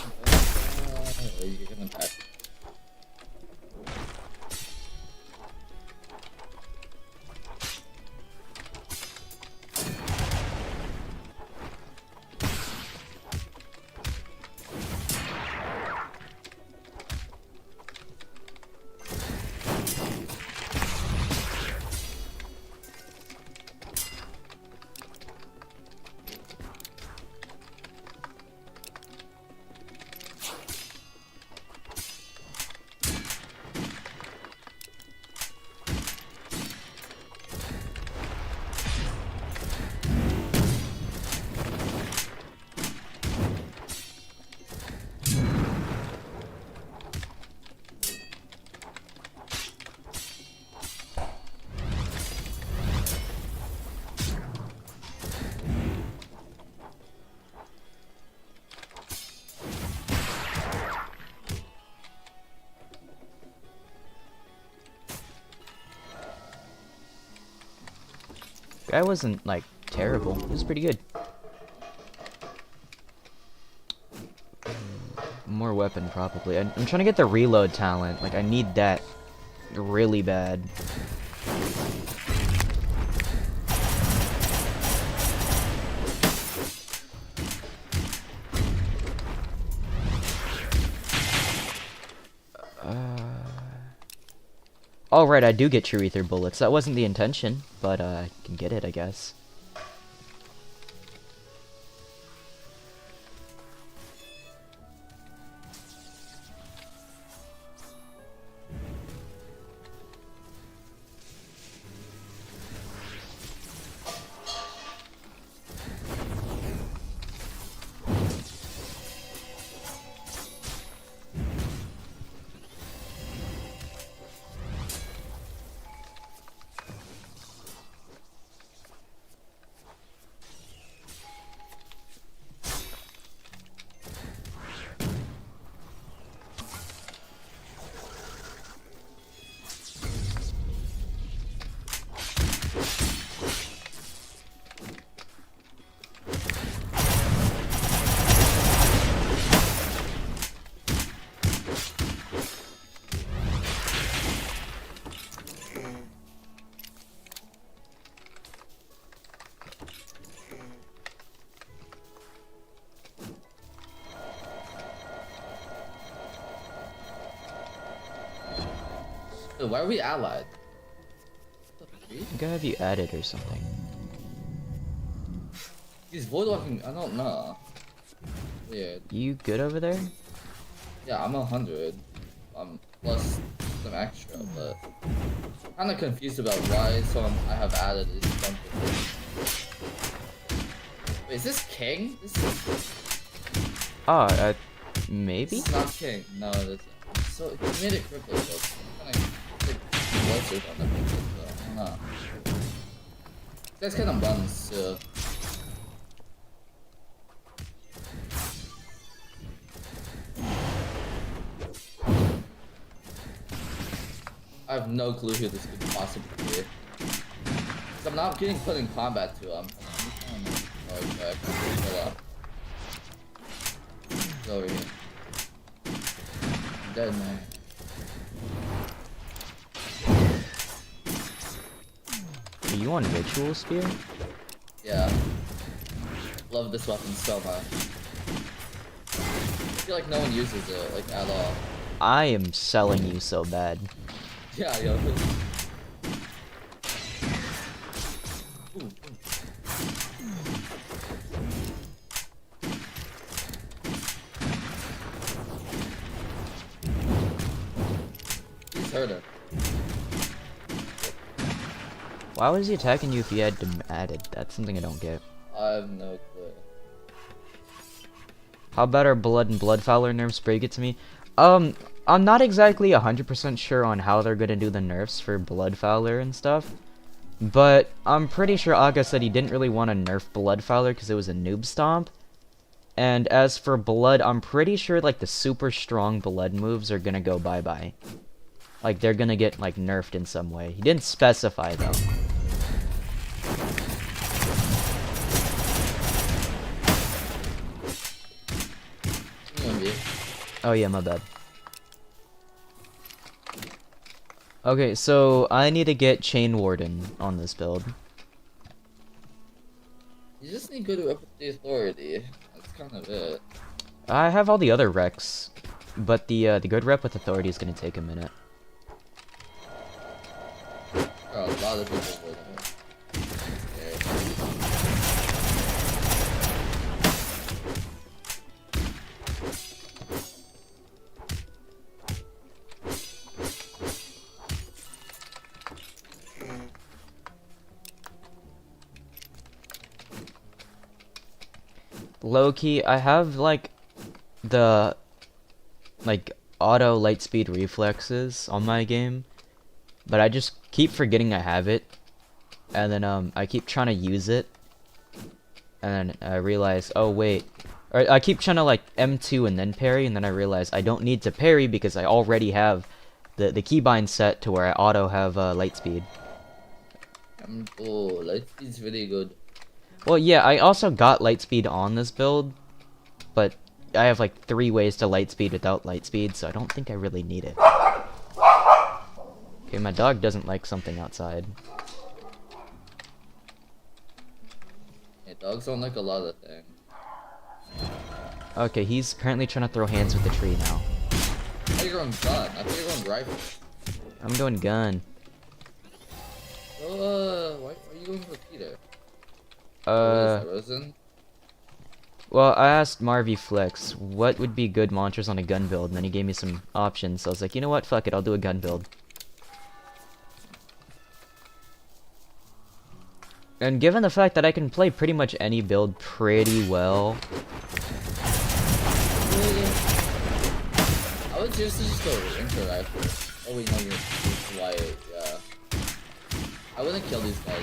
You're gonna back. Guy wasn't like terrible. He was pretty good. More weapon probably. I'm trying to get the reload talent. Like I need that really bad. Oh right, I do get true ether bullets. That wasn't the intention, but I can get it, I guess. Dude, why are we allied? I think I have you added or something. He's void walking. I don't know. Weird. You good over there? Yeah, I'm 100. Plus some extra, but I'm kind of confused about why someone I have added is something. Wait, is this king? This is Maybe? This is not king. No, it isn't. So you made it crippled, so I'm kind of closer on the crippled, so I don't know. This guy's kind of buns too. I have no clue who this could possibly be. 'Cause I'm not getting put in combat to him. Oh, okay. Hold up. He's over here. I'm dead, man. Are you on Ritual Spear? Yeah. Love this weapon so much. I feel like no one uses it, like, at all. I am selling you so bad. Yeah, yo. Ooh. He's hurt her. Why was he attacking you if he had them added? That's something I don't get. I have no clue. How about our Blood and Bloodfowler nerfs? Break it to me. I'm not exactly 100% sure on how they're gonna do the nerfs for Bloodfowler and stuff. But I'm pretty sure Aga said he didn't really want to nerf Bloodfowler because it was a noob stomp. And as for Blood, I'm pretty sure like the super strong Blood moves are gonna go bye-bye. Like they're gonna get like nerfed in some way. He didn't specify though. Oh yeah, my bad. Okay, so I need to get Chain Warden on this build. You just need good rep with the authority. That's kind of it. I have all the other recs, but the good rep with authority is gonna take a minute. Oh, a lot of people would. Low key, I have like the auto light speed reflexes on my game, but I just keep forgetting I have it, and then I keep trying to use it, and then I realize, oh wait, or I keep trying to like M2 and then parry, and then I realize I don't need to parry because I already have the keybind set to where I auto have light speed. Oh, light speed's really good. Well, yeah, I also got lightspeed on this build, but I have like 3 ways to lightspeed without lightspeed, so I don't think I really need it. Okay, my dog doesn't like something outside. Yeah, dogs don't like a lot of things. Okay, he's apparently trying to throw hands with the tree now. I thought you were going gun. I thought you were going rifle. I'm going gun. Why are you going for Peter? What is that, Rosen? Well, I asked Marvy Flex what would be good launchers on a gun build, and then he gave me some options, so I was like, you know what, fuck it, I'll do a gun build. And given the fact that I can play pretty much any build pretty well... I would seriously just go into rifle. Oh wait, no, you're white, yeah. I wouldn't kill these guys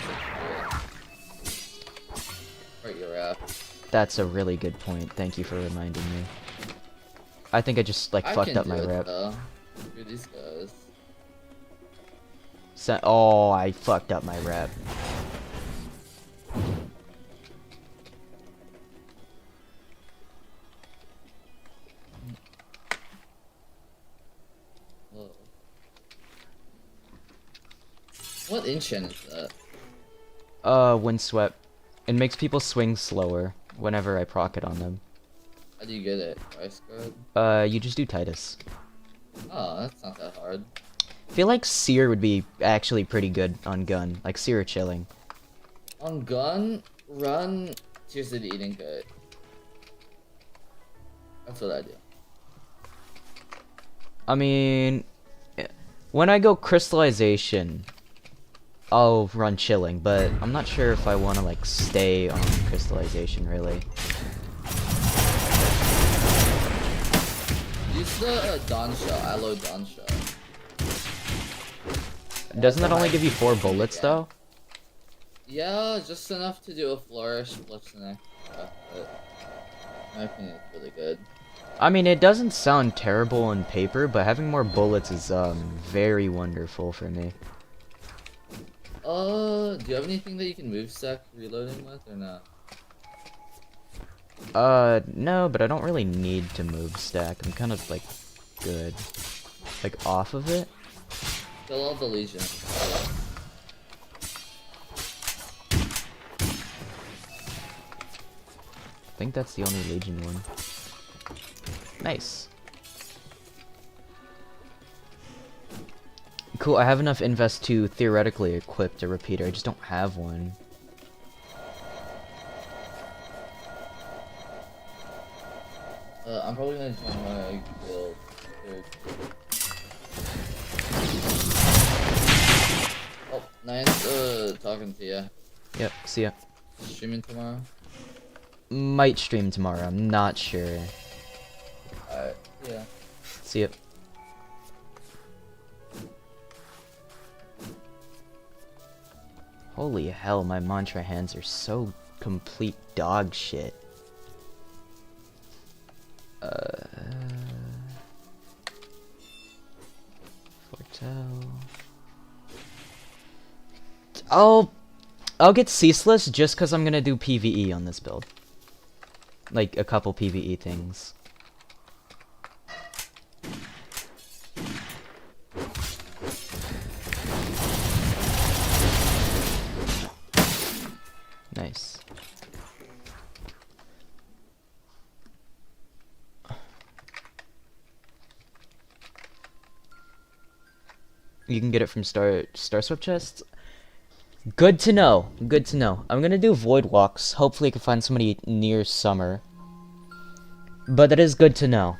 right your ass. That's a really good point, thank you for reminding me. I think I just, like, fucked up my rep. Screw these guys. Oh, I fucked up my rep. Whoa. What enchant is that? Windswept. It makes people swing slower whenever I proc it on them. How do you get it? Price card? You just do Titus. Oh, that's not that hard. I feel like Seer would be actually pretty good on gun, like Seer chilling. On gun, run Tear City Eating Good. That's what I do. I mean, when I go crystallization, I'll run chilling, but I'm not sure if I want to like stay on crystallization really. Use the Dawn Shot, Aloe Dawn Shot. Doesn't that only give you 4 bullets though? Yeah, just enough to do a flourish plus an extra, but in my opinion it's really good. I mean, it doesn't sound terrible on paper, but having more bullets is very wonderful for me. Do you have anything that you can move stack reloading with or not? No, but I don't really need to move stack. I'm kind of like good. Like off of it. Kill all the Legion. I think that's the only Legion one. Nice. Cool, I have enough invest to theoretically equip a repeater, I just don't have one. I'm probably gonna join my guild. Oh, nice talking to ya. Yep, see ya. Streaming tomorrow? Might stream tomorrow, I'm not sure. Alright, yeah. See ya. Holy hell, my mantra hands are so complete dog shit. Fortel. I'll get Ceaseless just because I'm gonna do PvE on this build. Like a couple PvE things. Nice. You can get it from Star Swap chests. Good to know. Good to know. I'm gonna do void walks. Hopefully I can find somebody near summer. But that is good to know.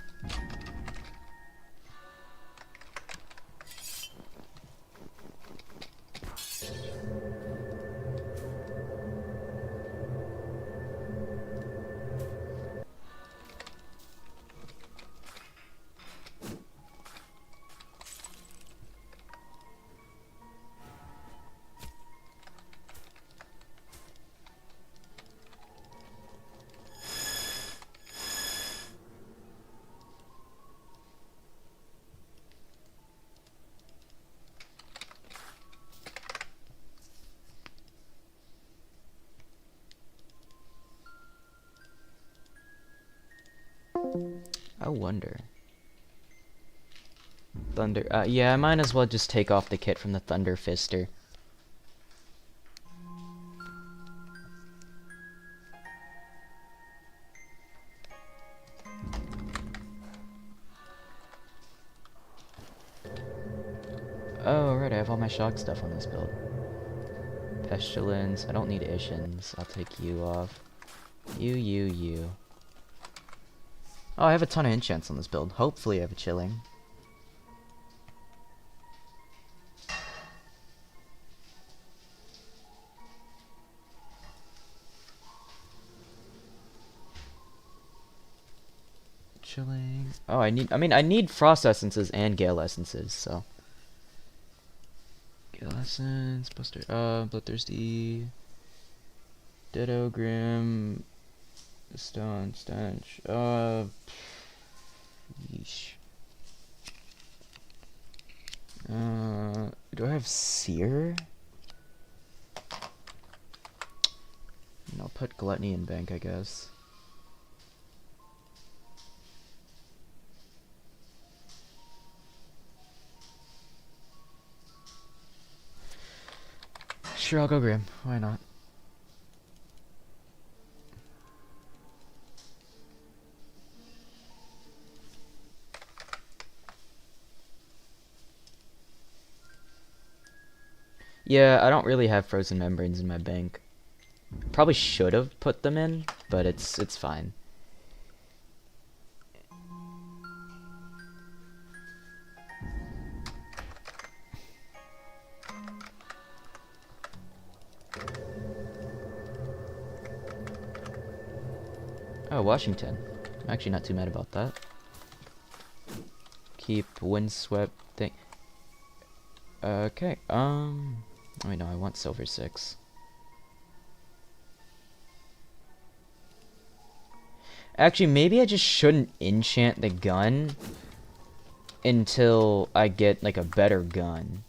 I wonder. Thunder. Yeah, I might as well just take off the kit from the Thunder Fister. Oh, right, I have all my shock stuff on this build. Pestilence. I don't need Ishins. I'll take you off. You. Oh, I have a ton of enchants on this build. Hopefully I have a chilling. Chilling. Oh, I need frost essences and gale essences, so. Gale essence, buster, bloodthirsty, Ditto, Grim, Stone, Stench, yeesh. Do I have Seer? And I'll put Gluttony in bank, I guess. Sure, I'll go Grim. Why not? Yeah, I don't really have frozen membranes in my bank. Probably should have put them in, but it's fine. Oh, Washington. I'm actually not too mad about that. Keep windswept thing. Okay, wait, no, I want silver 6. Actually, maybe I just shouldn't enchant the gun until I get, like, a better gun.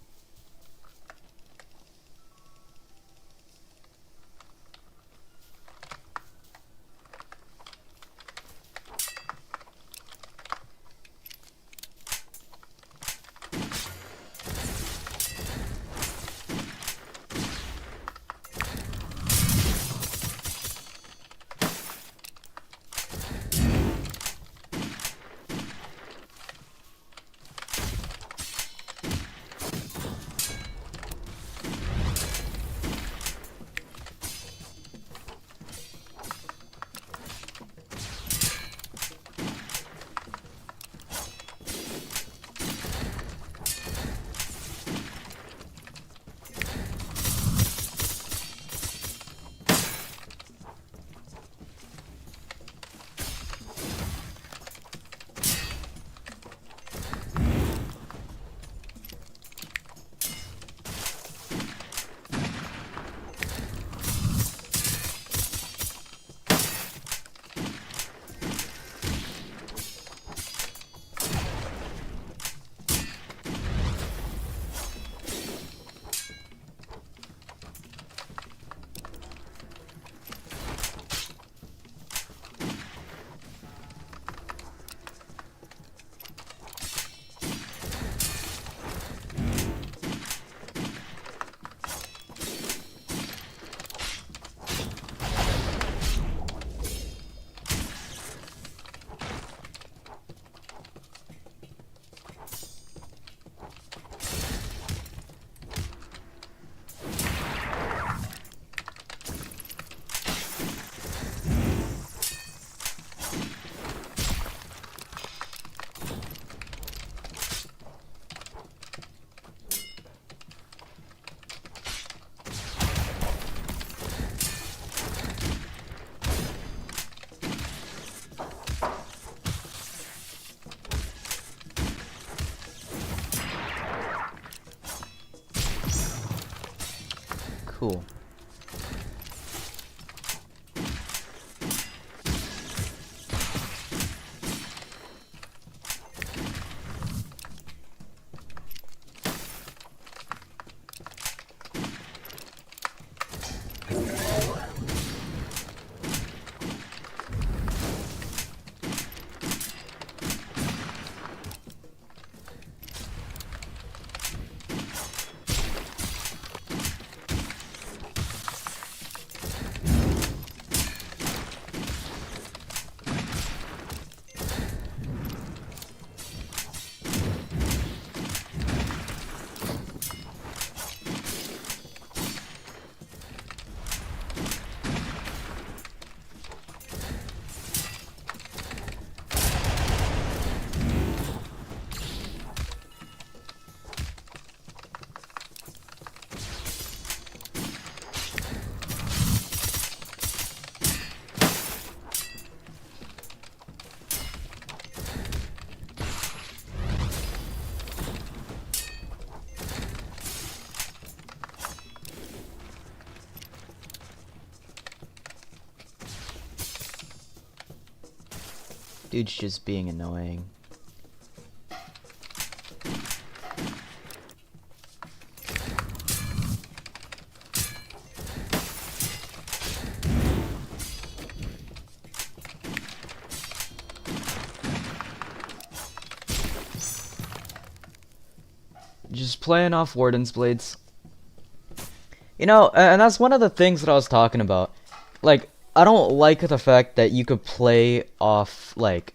Dude's just being annoying. Just playing off Warden's Blades. You know, and that's one of the things that I was talking about. Like, I don't like the fact that you could play off, like,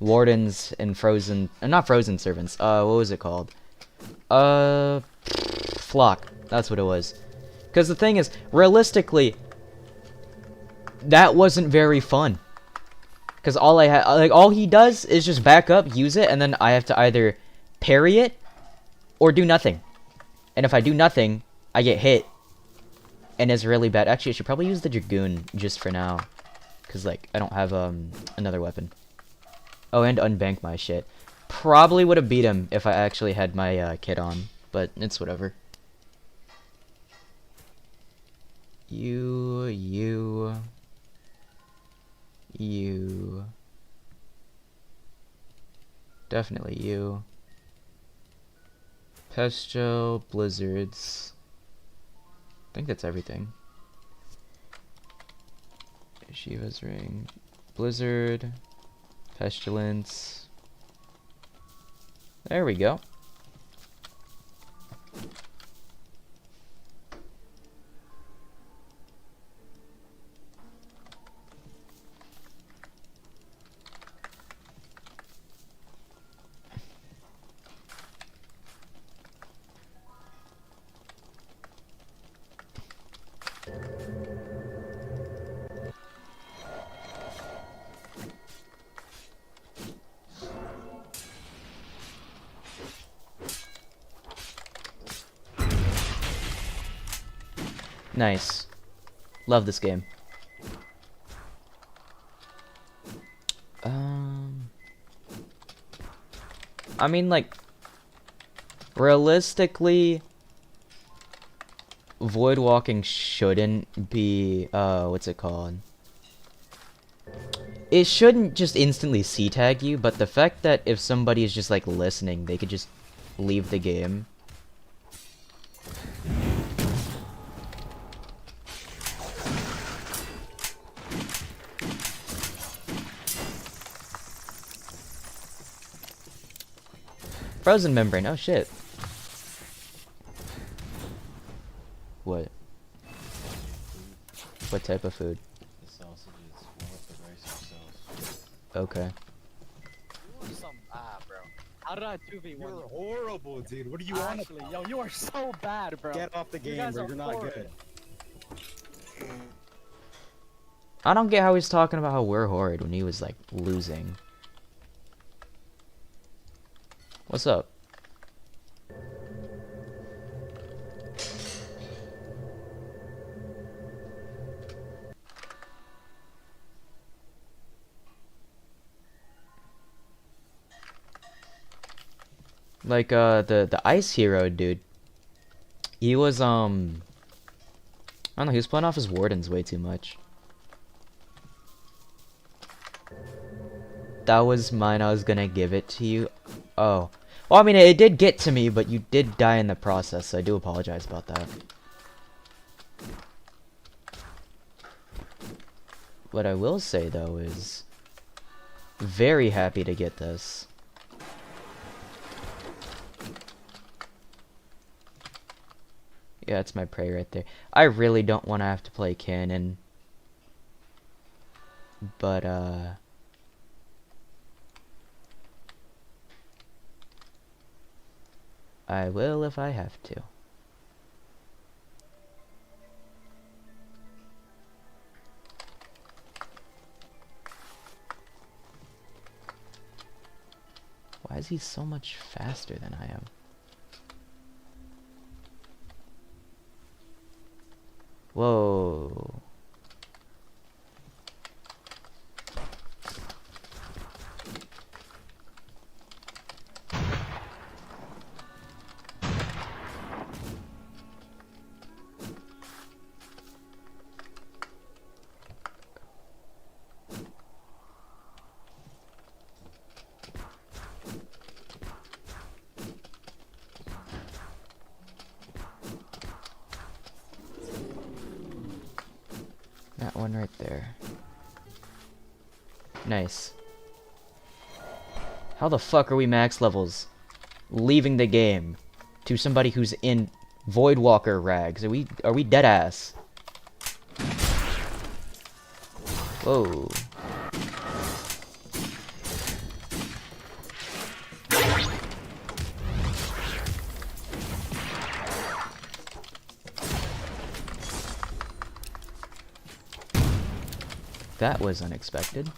Wardens and Frozen... not Frozen Servants. What was it called? Flock. That's what it was. Because the thing is, realistically, that wasn't very fun. Because all I had... like, all he does is just back up, use it, and then I have to either parry it or do nothing. And if I do nothing, I get hit. And it's really bad. Actually, I should probably use the Dragoon just for now. Because, like, I don't have, another weapon. Oh, and unbank my shit. Probably would have beat him if I actually had my, kit on. But it's whatever. You. Definitely you. Pestil, Blizzards. I think that's everything. Shiva's Ring. Blizzard. Pestilence. There we go. Nice. Love this game. I mean, like, realistically, void walking shouldn't be, what's it called? It shouldn't just instantly C-tag you, but the fact that if somebody is just, like, listening, they could just leave the game. Frozen membrane, oh shit. What? What type of food? The sausages, warm up the rice yourself. Okay. You are some bro. How did I 2v1? You're horrible, dude. What are you Actually, yo, you are so bad, bro. Get off the game, guys bro. are You're not horrid. good. I don't get how he's talking about how we're horrid when he was, like, losing. What's up? Like, the ice hero dude. He was, I don't know, he was playing off his wardens way too much. That was mine, I was gonna give it to you. Oh. Well, I mean, it did get to me, but you did die in the process, so I do apologize about that. What I will say, though, is... very happy to get this. Yeah, it's my prey right there. I really don't want to have to play cannon. But, I will if I have to. Why is he so much faster than I am? Whoa. one right there. Nice. How the fuck are we max levels leaving the game to somebody who's in Voidwalker rags? Are we dead ass? Whoa. That was unexpected.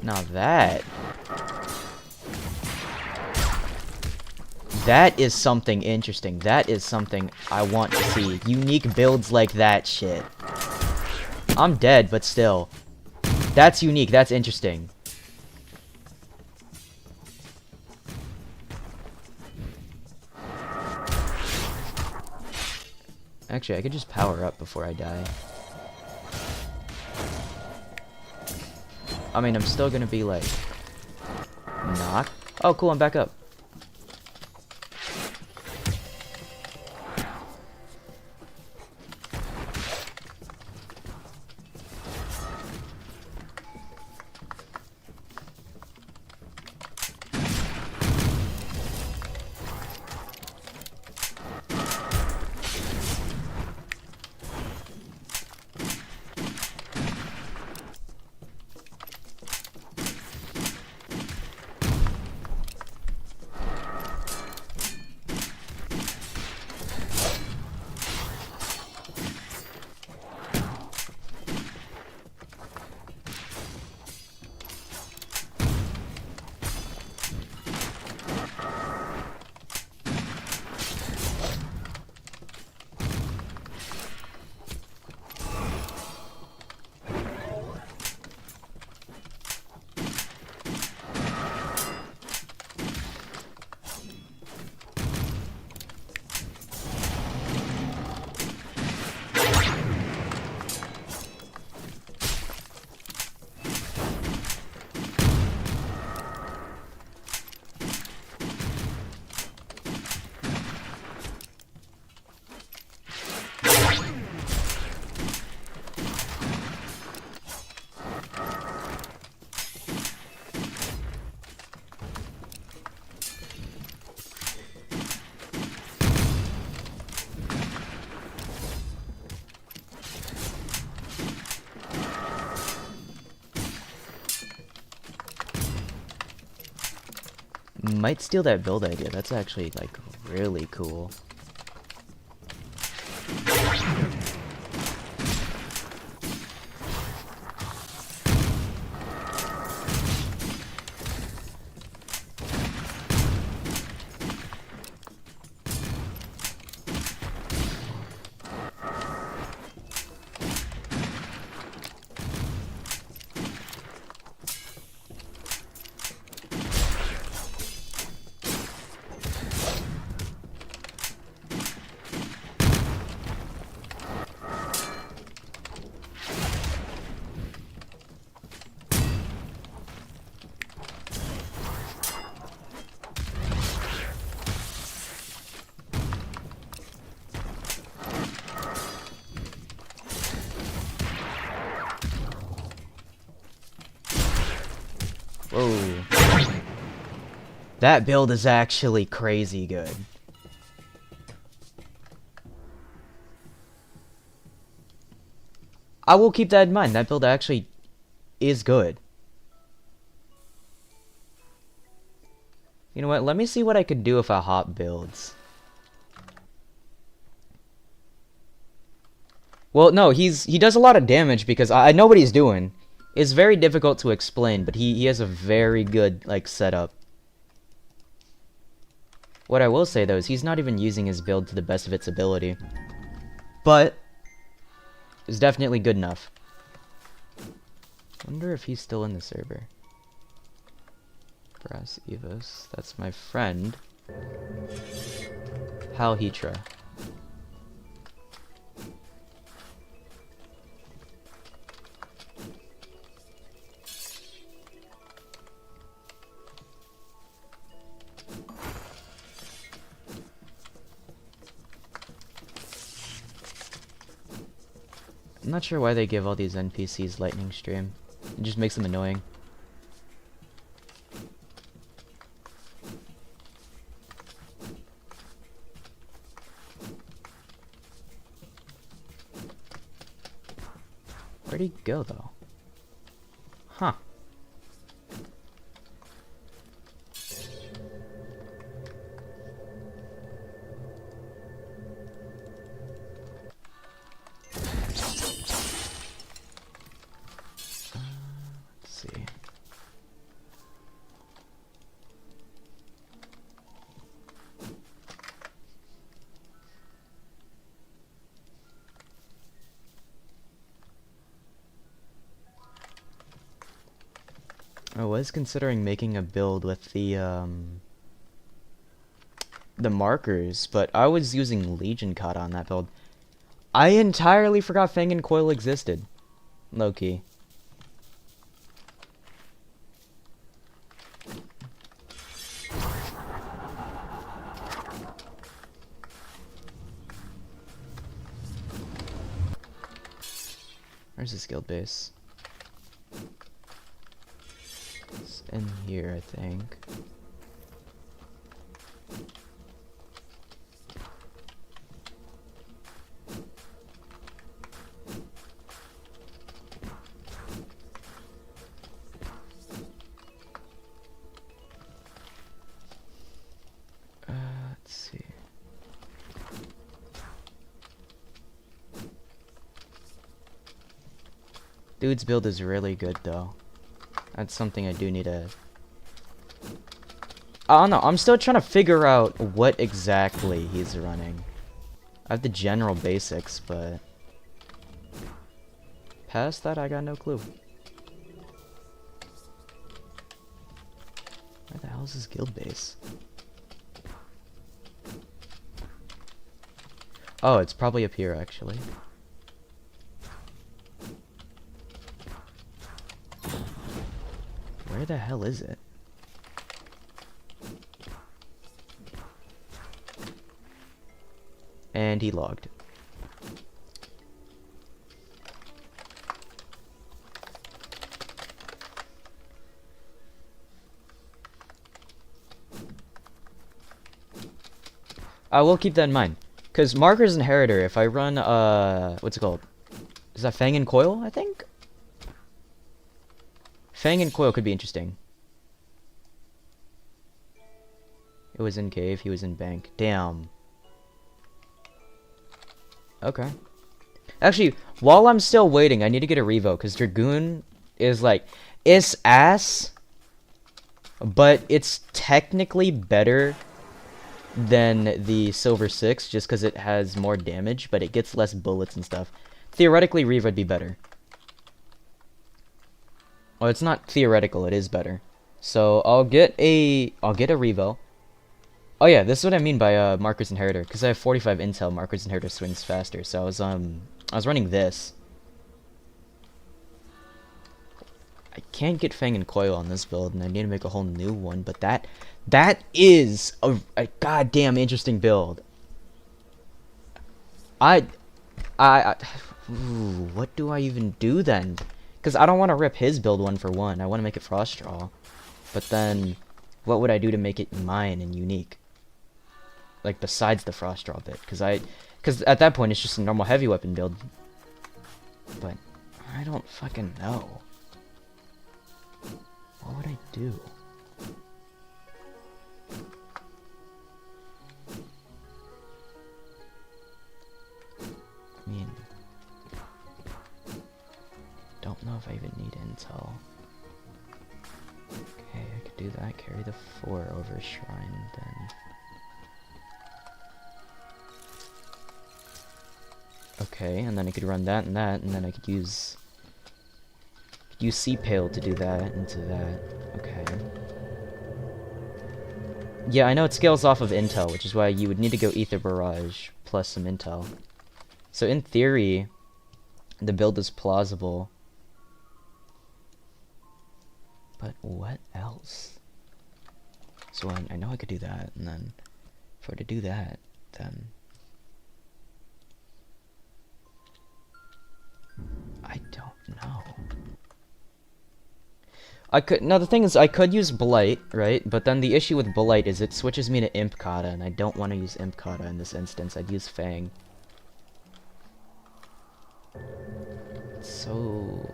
Now that is something interesting. That is something I want to see. Unique builds like that shit. I'm dead, but still. That's unique. That's interesting. Actually, I could just power up before I die. I mean, I'm still gonna be like... knocked. Oh, cool, I'm back up. Might steal that build idea. That's actually, like, really cool. Whoa. That build is actually crazy good. I will keep that in mind. That build actually is good. You know what? Let me see what I could do if I hop builds. Well, no, he does a lot of damage because I know what he's doing. It's very difficult to explain, but he has a very good, like, setup. What I will say, though, is he's not even using his build to the best of its ability. But it's definitely good enough. Wonder if he's still in the server. Brass Evos. That's my friend. Hal Hetra. I'm not sure why they give all these NPCs lightning stream. It just makes them annoying. Where'd he go though? Huh. Let's see. I was considering making a build with the markers, but I was using Legion Kata on that build. I entirely forgot Fang and Coil existed. Low-key. Where's his guild base? It's in here, I think. Let's see. Dude's build is really good though. That's something I do need to... I don't know, I'm still trying to figure out what exactly he's running. I have the general basics, but... past that, I got no clue. Where the hell is his guild base? Oh, it's probably up here, actually. Where the hell is it? And he logged. I will keep that in mind. Because Marker's Inheritor, if I run, what's it called? Is that Fang and Coil, I think? Fang and Coil could be interesting. It was in cave, he was in bank. Damn. Okay. Actually, while I'm still waiting, I need to get a revo, because Dragoon is like, it's ass, but it's technically better than the Silver 6, just because it has more damage, but it gets less bullets and stuff. Theoretically, Revo would be better. Well, it's not theoretical, it is better. So, I'll get a Revo. Oh yeah, this is what I mean by Marker's Inheritor, because I have 45 intel, Marker's Inheritor swings faster, so I was running this. I can't get Fang and Coil on this build, and I need to make a whole new one, but that is a goddamn interesting build. Ooh, what do I even do then? Because I don't want to rip his build one for one. I want to make it Frost Draw. But then, what would I do to make it mine and unique? Like, besides the Frost Draw bit. Because at that point, it's just a normal heavy weapon build. But, I don't fucking know. What would I do? I mean, don't know if I even need intel. Okay, I could do that. Carry the 4 over Shrine then. Okay, and then I could run that, and then I could use Sea Pale to do that into that. Okay. Yeah, I know it scales off of intel, which is why you would need to go Ether Barrage plus some intel. So in theory, the build is plausible. But what else? So I know I could do that, and then for to do that, then I don't know. I could no. The thing is, I could use Blight, right? But then the issue with Blight is it switches me to Imp Kata, and I don't want to use Imp Kata in this instance. I'd use Fang. So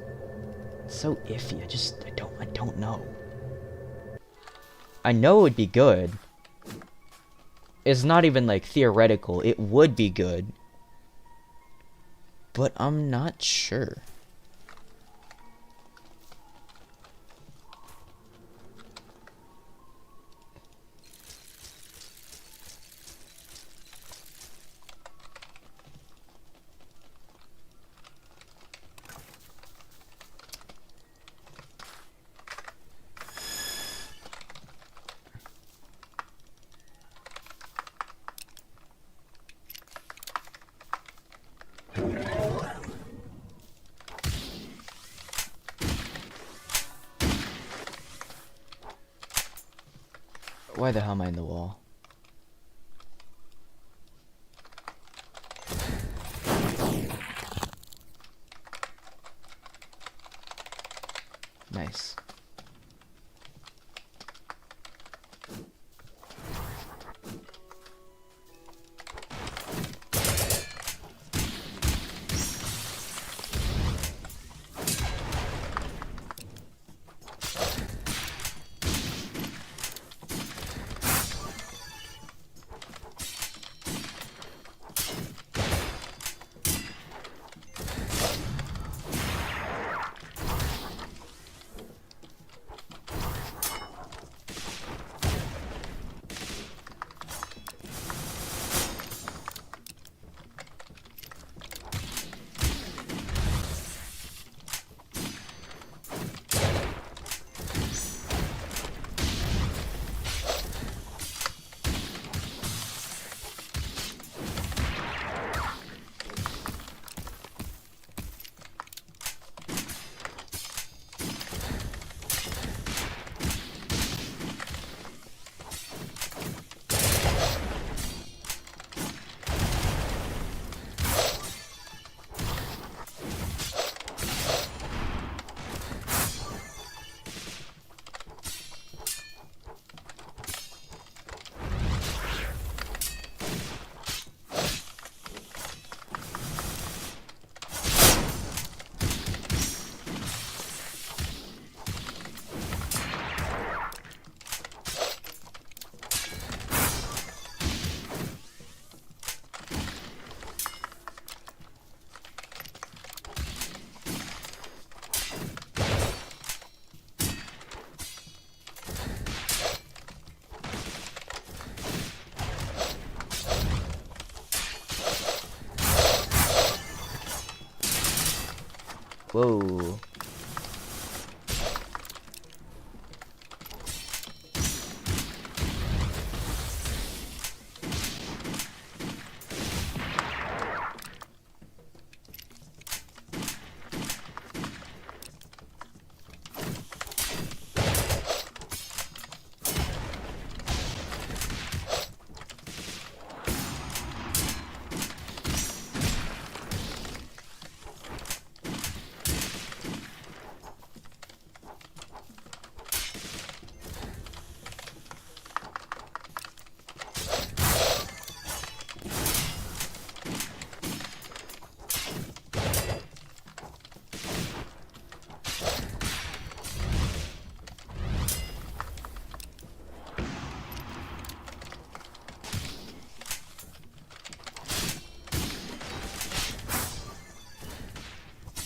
iffy. I don't know. I know it would be good. It's not even like theoretical. It would be good. But I'm not sure. Why the hell am I in the wall? Nice. Whoa.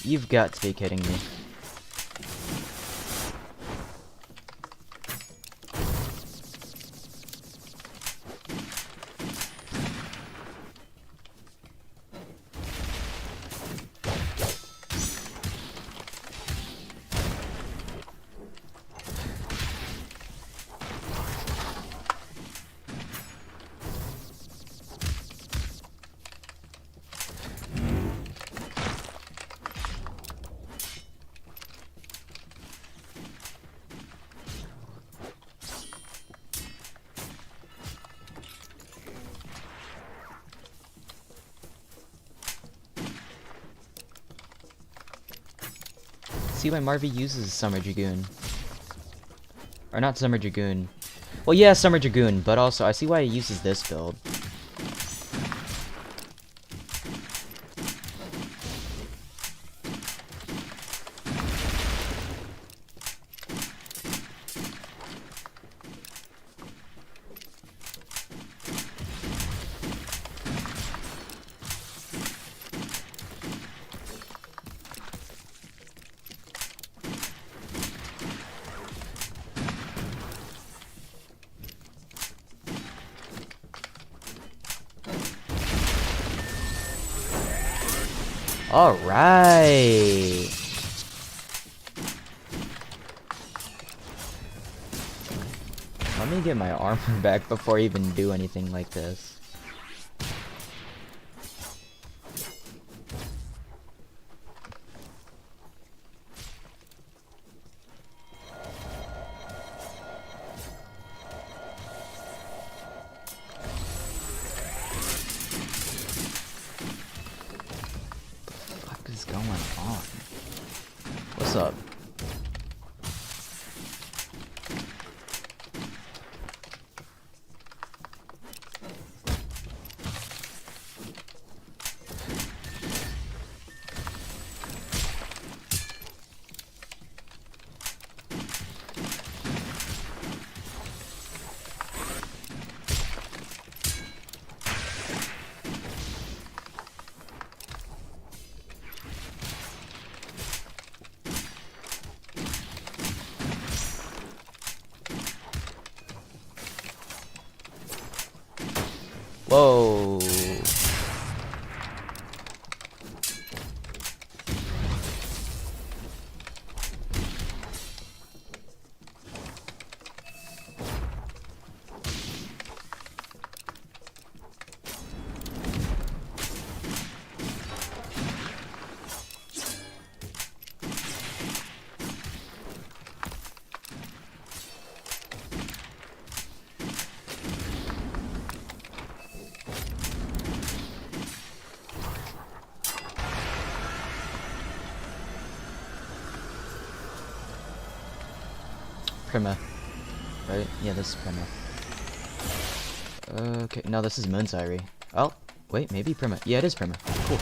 You've got to be kidding me. see why Marvy uses Summer Dragoon. Or not Summer Dragoon. Well, yeah, Summer Dragoon, but also I see why he uses this build. Alright. Let me get my armor back before I even do anything like this. What is going on? What's up? Whoa. Prima. Right? Yeah, this is Prima. Okay, no, this is Moonsirie. Oh, wait, maybe Prima. Yeah, it is Prima. Cool.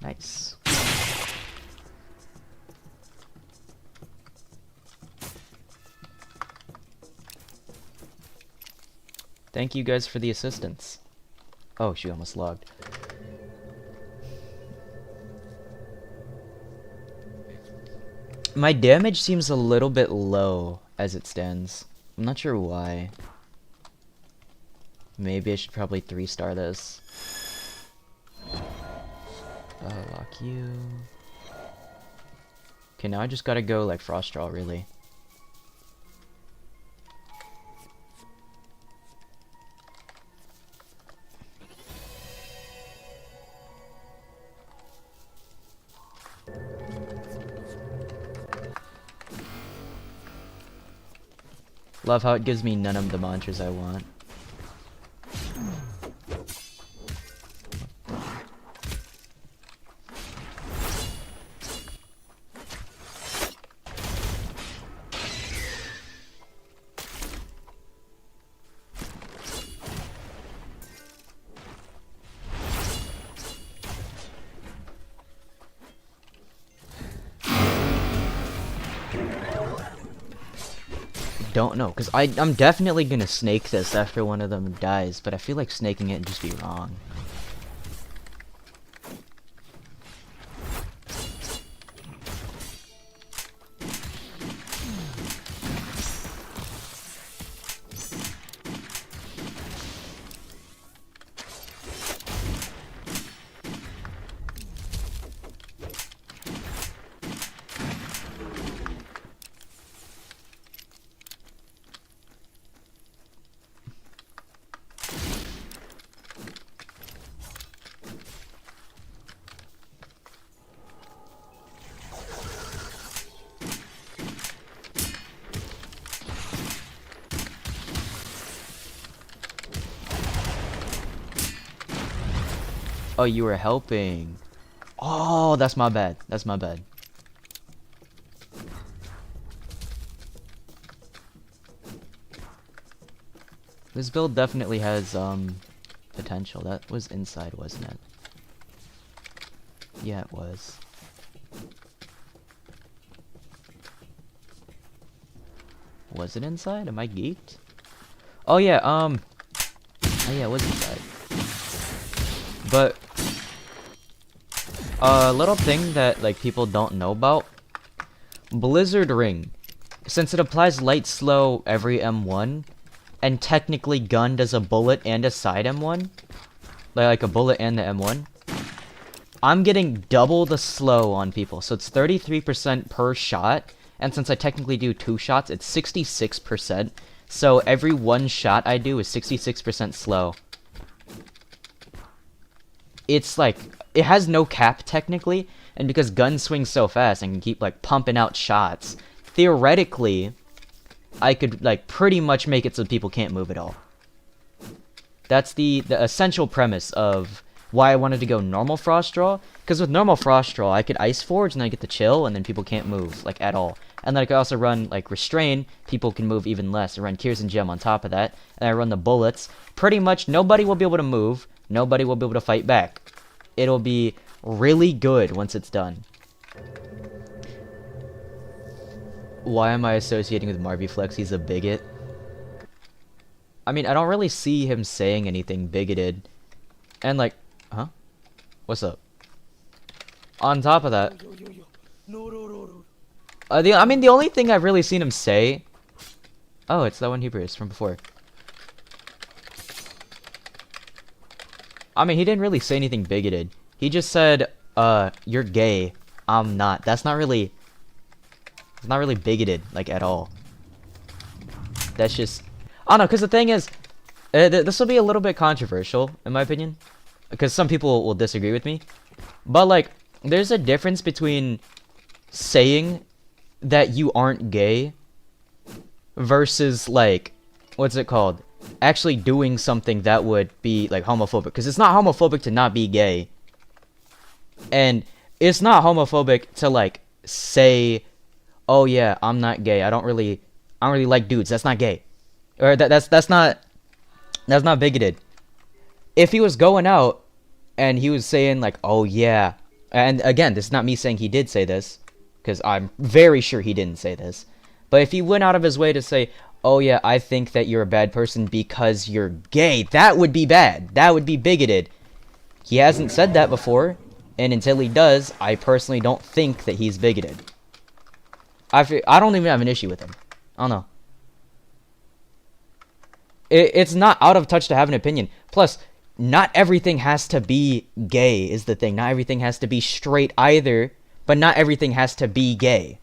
Nice. Thank you guys for the assistance. Oh, she almost logged. My damage seems a little bit low as it stands. I'm not sure why. Maybe I should probably 3-star this. Lock you. Okay, now I just gotta go like Frost Draw, really. Love how it gives me none of the mantras I want. Don't know, because I'm definitely gonna snake this after one of them dies, but I feel like snaking it would just be wrong. Oh, you were helping. Oh, that's my bad. That's my bad. This build definitely has potential. That was inside, wasn't it? Yeah, it was. Was it inside? Am I geeked? Oh yeah, oh yeah, it was inside. But a little thing that like people don't know about, Blizzard Ring, since it applies light slow every M1, and technically gun does a bullet and a side M1, like a bullet and the M1, I'm getting double the slow on people, so it's 33% per shot, and since I technically do 2 shots, it's 66%, so every 1 shot I do is 66% slow. It's like, it has no cap technically, and because guns swing so fast and can keep like pumping out shots, theoretically, I could like pretty much make it so people can't move at all. That's the essential premise of why I wanted to go normal frost draw, because with normal frost draw I could ice forge and I get to chill and then people can't move like at all. And then I could also run like restrain, people can move even less. I run Tears and Gem on top of that, and I run the bullets. Pretty much nobody will be able to move, nobody will be able to fight back. It'll be really good once it's done. Why am I associating with Marvy Flex? He's a bigot. I mean, I don't really see him saying anything bigoted. And like, huh? What's up? On top of that, I mean, the only thing I've really seen him say... Oh, it's that one Hebrews from before. I mean, he didn't really say anything bigoted. He just said, you're gay. I'm not. That's not really... It's not really bigoted, like, at all. That's just... I don't know, because the thing is... this will be a little bit controversial, in my opinion. Because some people will disagree with me. But, like, there's a difference between saying that you aren't gay versus, like, what's it called? Actually doing something that would be, like, homophobic. Because it's not homophobic to not be gay. And it's not homophobic to, like, say, oh, yeah, I'm not gay. I don't really like dudes. That's not gay. Or that's not bigoted. If he was going out and he was saying, like, oh, yeah. And, again, this is not me saying he did say this. Because I'm very sure he didn't say this. But if he went out of his way to say, oh yeah, I think that you're a bad person because you're gay, that would be bad. That would be bigoted. He hasn't said that before, and until he does, I personally don't think that he's bigoted. I don't even have an issue with him. I don't know. It's not out of touch to have an opinion. Plus, not everything has to be gay is the thing. Not everything has to be straight either. But not everything has to be gay.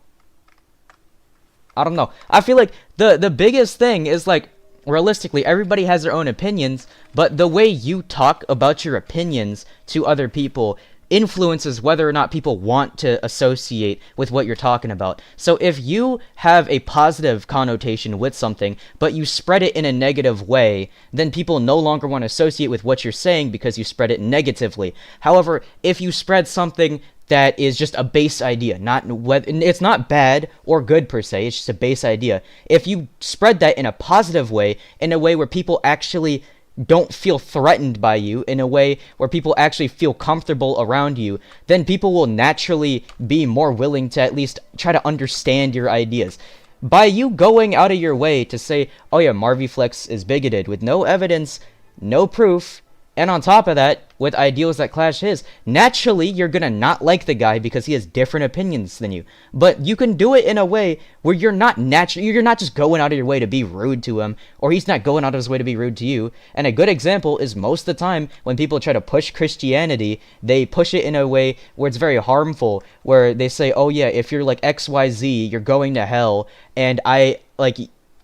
I don't know. I feel like the biggest thing is, like, realistically, everybody has their own opinions, but the way you talk about your opinions to other people influences whether or not people want to associate with what you're talking about. So if you have a positive connotation with something, but you spread it in a negative way, then people no longer want to associate with what you're saying because you spread it negatively. However, if you spread something that is just a base idea, it's not bad or good per se, it's just a base idea. If you spread that in a positive way, in a way where people actually don't feel threatened by you, in a way where people actually feel comfortable around you, then people will naturally be more willing to at least try to understand your ideas. By you going out of your way to say, oh yeah, Marvy Flex is bigoted, with no evidence, no proof, and on top of that, with ideals that clash his, naturally, you're gonna not like the guy because he has different opinions than you. But you can do it in a way where you're not just going out of your way to be rude to him, or he's not going out of his way to be rude to you. And a good example is most of the time, when people try to push Christianity, they push it in a way where it's very harmful, where they say, oh yeah, if you're like XYZ, you're going to hell, and I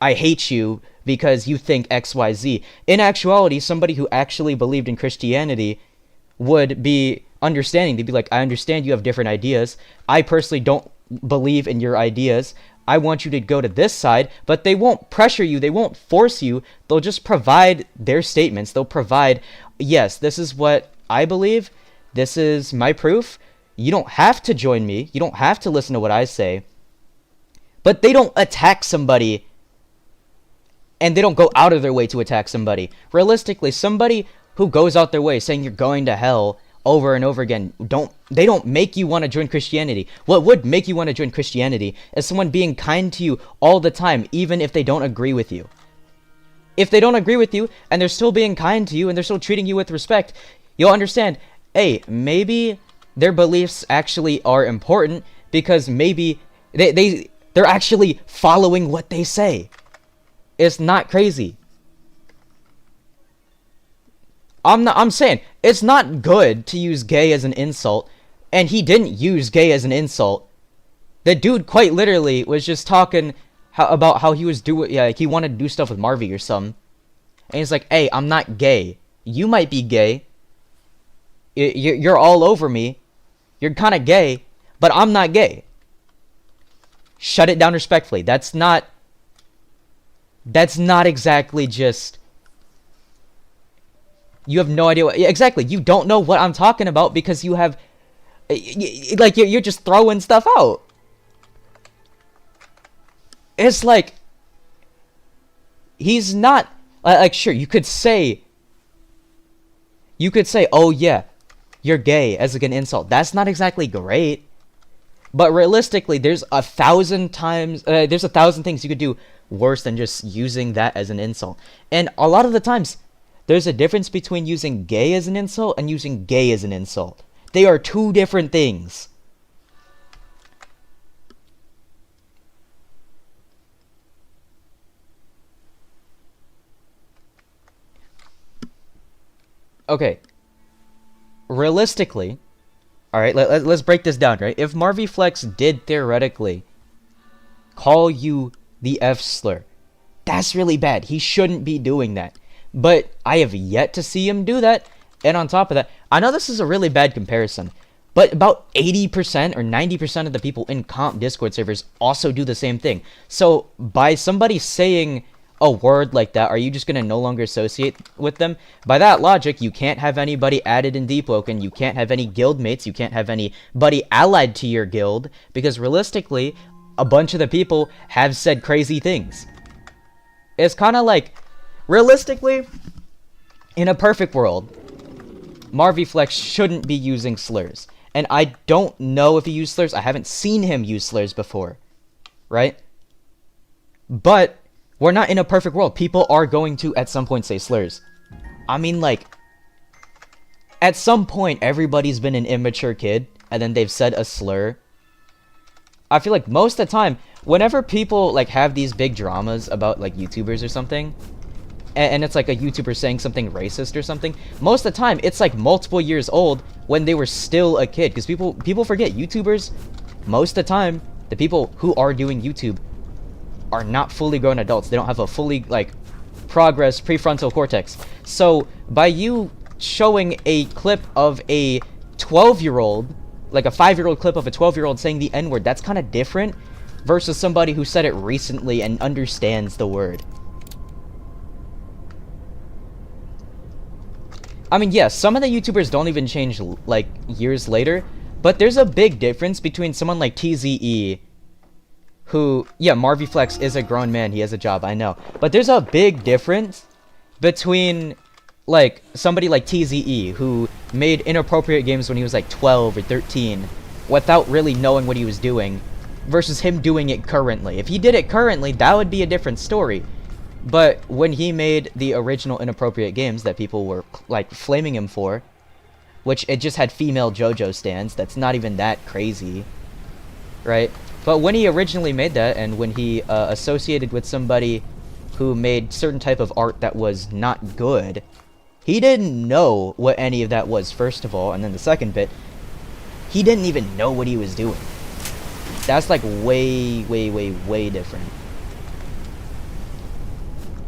hate you, because you think XYZ. In actuality, somebody who actually believed in Christianity would be understanding. They'd be like, I understand you have different ideas. I personally don't believe in your ideas. I want you to go to this side, but they won't pressure you. They won't force you. They'll just provide their statements. They'll provide, yes, this is what I believe, This is my proof. You don't have to join me. You don't have to listen to what I say. But they don't attack somebody, and they don't go out of their way to attack somebody. Realistically, somebody who goes out their way saying you're going to hell over and over again, they don't make you want to join Christianity. What would make you want to join Christianity is someone being kind to you all the time, even if they don't agree with you. If they don't agree with you, and they're still being kind to you, and they're still treating you with respect, you'll understand, hey, maybe their beliefs actually are important, because maybe they're actually following what they say. It's not crazy. I'm saying, it's not good to use gay as an insult, and he didn't use gay as an insult. The dude quite literally was just talking about how he was doing, like he wanted to do stuff with Marvy or something. And he's like, hey, I'm not gay. You might be gay. You're all over me. You're kind of gay, but I'm not gay. Shut it down respectfully. That's not exactly just... You have no idea what... Exactly, you don't know what I'm talking about because you have... Like, you're just throwing stuff out. It's like... He's not... Like, sure, you could say... oh yeah, you're gay as like an insult. That's not exactly great. But realistically, there's 1,000 times... there's 1,000 things you could do worse than just using that as an insult. And a lot of the times... There's a difference between using gay as an insult and using gay as an insult. They are two different things. Okay. Realistically, alright, let's break this down, right? If Marvy Flex did theoretically call you the F slur, that's really bad. He shouldn't be doing that. But I have yet to see him do that. And on top of that, I know this is a really bad comparison, but about 80% or 90% of the people in comp Discord servers also do the same thing. So by somebody saying a word like that, are you just going to no longer associate with them? By that logic, you can't have anybody added in Deepwoken, you can't have any guild mates, you can't have anybody allied to your guild, because realistically, a bunch of the people have said crazy things. It's kind of like... Realistically, in a perfect world, Marvy Flex shouldn't be using slurs. And I don't know if he used slurs. I haven't seen him use slurs before. Right? But we're not in a perfect world. People are going to, at some point, say slurs. I mean, like, at some point, everybody's been an immature kid, and then they've said a slur. I feel like most of the time, whenever people, like, have these big dramas about, like, YouTubers or something... And it's like a YouTuber saying something racist or something. Most of the time, it's like multiple years old when they were still a kid. Because people forget, YouTubers, most of the time, the people who are doing YouTube are not fully grown adults. They don't have a fully, like, progressed prefrontal cortex. So, by you showing a clip of a 12-year-old, like a 5-year-old clip of a 12-year-old saying the N-word, that's kind of different versus somebody who said it recently and understands the word. I mean, yes, some of the YouTubers don't even change, like, years later, but there's a big difference between someone like TZE, who, yeah, Marvy Flex is a grown man, he has a job, I know, but there's a big difference between, like, somebody like TZE, who made inappropriate games when he was, like, 12 or 13, without really knowing what he was doing, versus him doing it currently. If he did it currently, that would be a different story. But when he made the original inappropriate games that people were, like, flaming him for, which it just had female JoJo stands, that's not even that crazy, right? But when he originally made that, and when he associated with somebody who made certain type of art that was not good, he didn't know what any of that was, first of all, and then the second bit, he didn't even know what he was doing. That's, like, way, way, way, way different.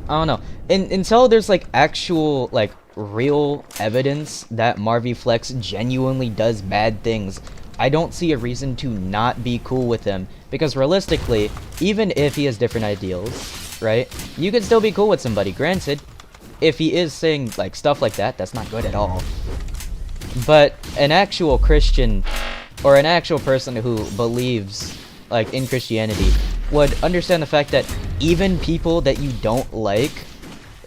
I don't know. Until there's, like, actual, like, real evidence that Marvy Flex genuinely does bad things, I don't see a reason to not be cool with him. Because realistically, even if he has different ideals, right, you can still be cool with somebody. Granted, if he is saying, like, stuff like that, that's not good at all. But an actual Christian or an actual person who believes like in Christianity would understand the fact that even people that you don't like,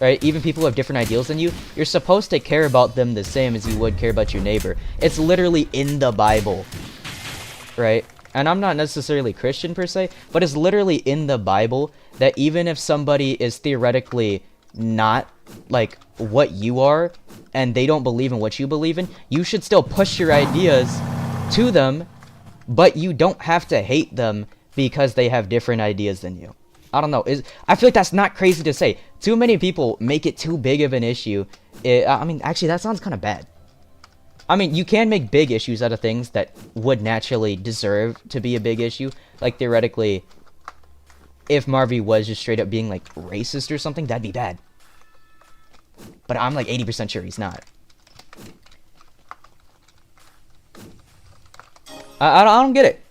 right, even people who have different ideals than you, you're supposed to care about them the same as you would care about your neighbor. It's literally in the Bible, right? And I'm not necessarily Christian per se, but it's literally in the Bible that even if somebody is theoretically not like what you are and they don't believe in what you believe in, you should still push your ideas to them, but you don't have to hate them because they have different ideas than you. I don't know. I feel like that's not crazy to say. Too many people make it too big of an issue. I mean, actually, that sounds kind of bad. I mean, you can make big issues out of things that would naturally deserve to be a big issue. Like, theoretically, if Marvy was just straight up being, like, racist or something, that'd be bad. But I'm, like, 80% sure he's not. I don't get it.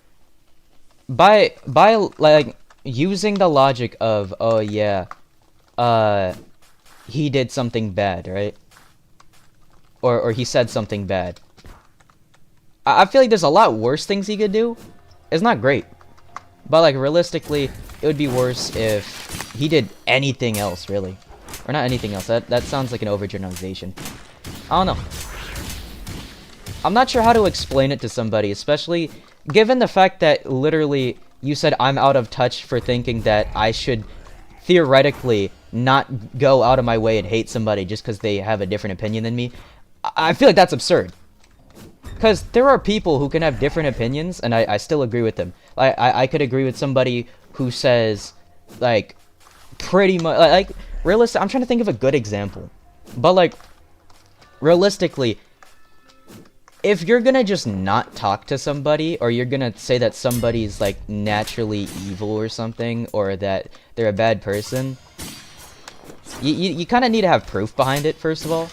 By, like, using the logic of, oh, yeah, he did something bad, right? Or he said something bad. I feel like there's a lot worse things he could do. It's not great. But, like, realistically, it would be worse if he did anything else, really. Or not anything else. That sounds like an overgeneralization. I don't know. I'm not sure how to explain it to somebody, especially given the fact that literally you said I'm out of touch for thinking that I should theoretically not go out of my way and hate somebody just because they have a different opinion than me. I feel like that's absurd. Because there are people who can have different opinions, and I still agree with them. I could agree with somebody who says, like, pretty much, like, realistic. I'm trying to think of a good example. But, like, realistically, if you're gonna just not talk to somebody, or you're gonna say that somebody's, like, naturally evil or something, or that they're a bad person, you kind of need to have proof behind it, first of all.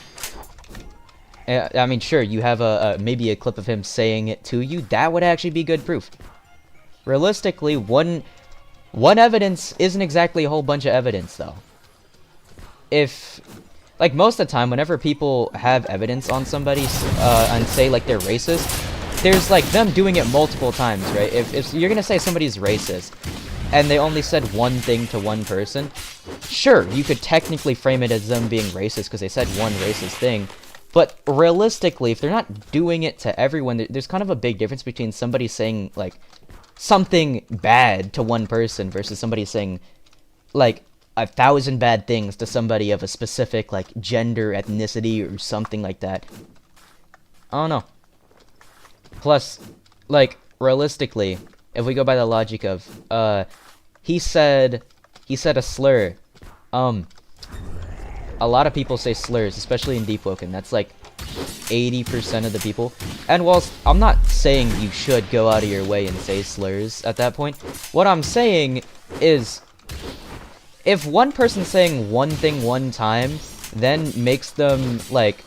I mean, sure, you have maybe a clip of him saying it to you. That would actually be good proof. Realistically, one evidence isn't exactly a whole bunch of evidence, though. If, like, most of the time, whenever people have evidence on somebody, and say, like, they're racist, there's, like, them doing it multiple times, right? If you're gonna say somebody's racist, and they only said one thing to one person, sure, you could technically frame it as them being racist because they said one racist thing. But realistically, if they're not doing it to everyone, there's kind of a big difference between somebody saying, like, something bad to one person versus somebody saying, like, 1,000 bad things to somebody of a specific, like, gender, ethnicity, or something like that. I don't know. Plus, like, realistically, if we go by the logic of, he said a slur, a lot of people say slurs, especially in Deepwoken. That's like 80% of the people. And whilst I'm not saying you should go out of your way and say slurs at that point, what I'm saying is, if one person saying one thing one time then makes them, like,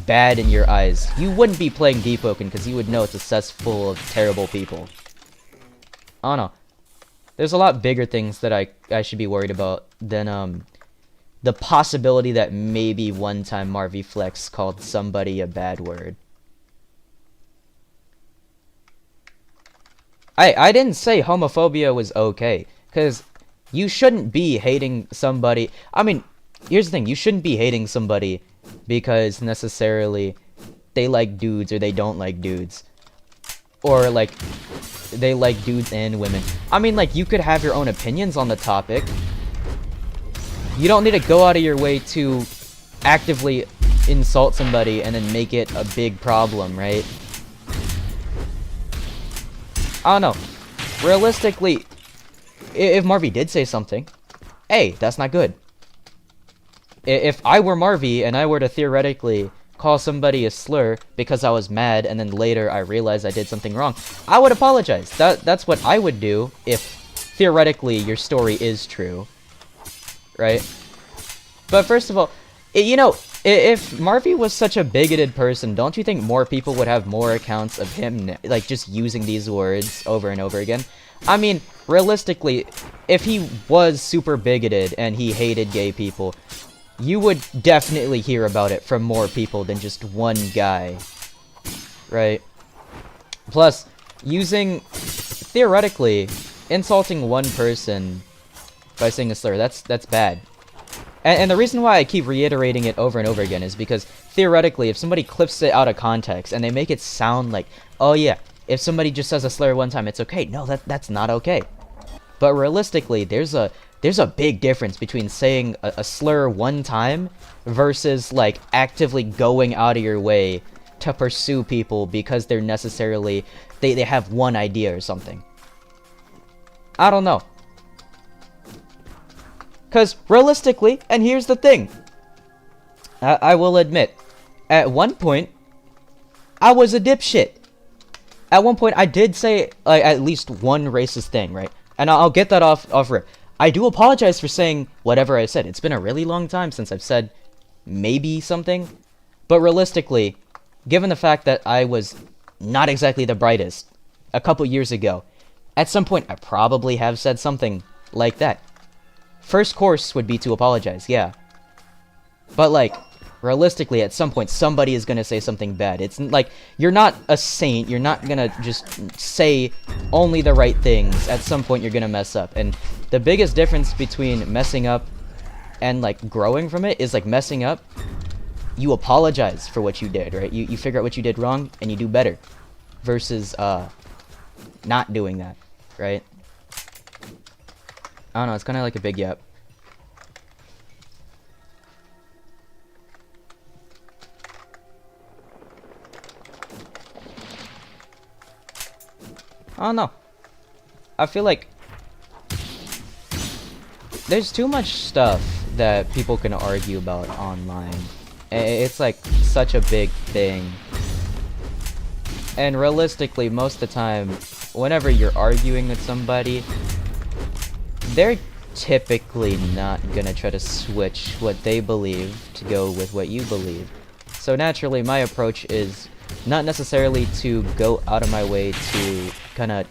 bad in your eyes, you wouldn't be playing Deepwoken because you would know it's a cesspool of terrible people. I don't know. There's a lot bigger things that I should be worried about than, the possibility that maybe one time Marvy Flex called somebody a bad word. I didn't say homophobia was okay, because you shouldn't be hating somebody. I mean, here's the thing, you shouldn't be hating somebody because necessarily they like dudes or they don't like dudes. Or, like, they like dudes and women. I mean, like, you could have your own opinions on the topic. You don't need to go out of your way to actively insult somebody and then make it a big problem, right? I don't know. Realistically, if Marvy did say something, hey, that's not good. If I were Marvy and I were to theoretically call somebody a slur because I was mad and then later I realized I did something wrong, I would apologize. That's what I would do if theoretically your story is true. Right? But first of all, you know, if Marvy was such a bigoted person, don't you think more people would have more accounts of him, like, just using these words over and over again? I mean, realistically, if he was super bigoted and he hated gay people, you would definitely hear about it from more people than just one guy. right? Plus, theoretically, insulting one person by saying a slur, that's bad. And the reason why I keep reiterating it over and over again is because, theoretically, if somebody clips it out of context and they make it sound like, oh yeah, if somebody just says a slur one time, it's okay. No, that's not okay. But realistically, there's a big difference between saying a slur one time versus, like, actively going out of your way to pursue people because they're necessarily, they have one idea or something. I don't know. Because realistically, and here's the thing, I will admit, at one point, I was a dipshit. At one point, I did say, like, at least one racist thing, right? And I'll get that off rip. I do apologize for saying whatever I said. It's been a really long time since I've said maybe something. But realistically, given the fact that I was not exactly the brightest a couple years ago, at some point I probably have said something like that. First course would be to apologize, yeah. But, like, realistically, at some point, somebody is gonna say something bad. It's like, you're not a saint, you're not gonna just say only the right things. At some point, you're gonna mess up. And the biggest difference between messing up and, like, growing from it is, like, messing up, you apologize for what you did, right? You figure out what you did wrong, and you do better. Versus, not doing that, right? I don't know, it's kind of like a big yap. I don't know. I feel like there's too much stuff that people can argue about online. It's like such a big thing. And realistically, most of the time, whenever you're arguing with somebody, they're typically not gonna try to switch what they believe to go with what you believe. So naturally, my approach is not necessarily to go out of my way to kind of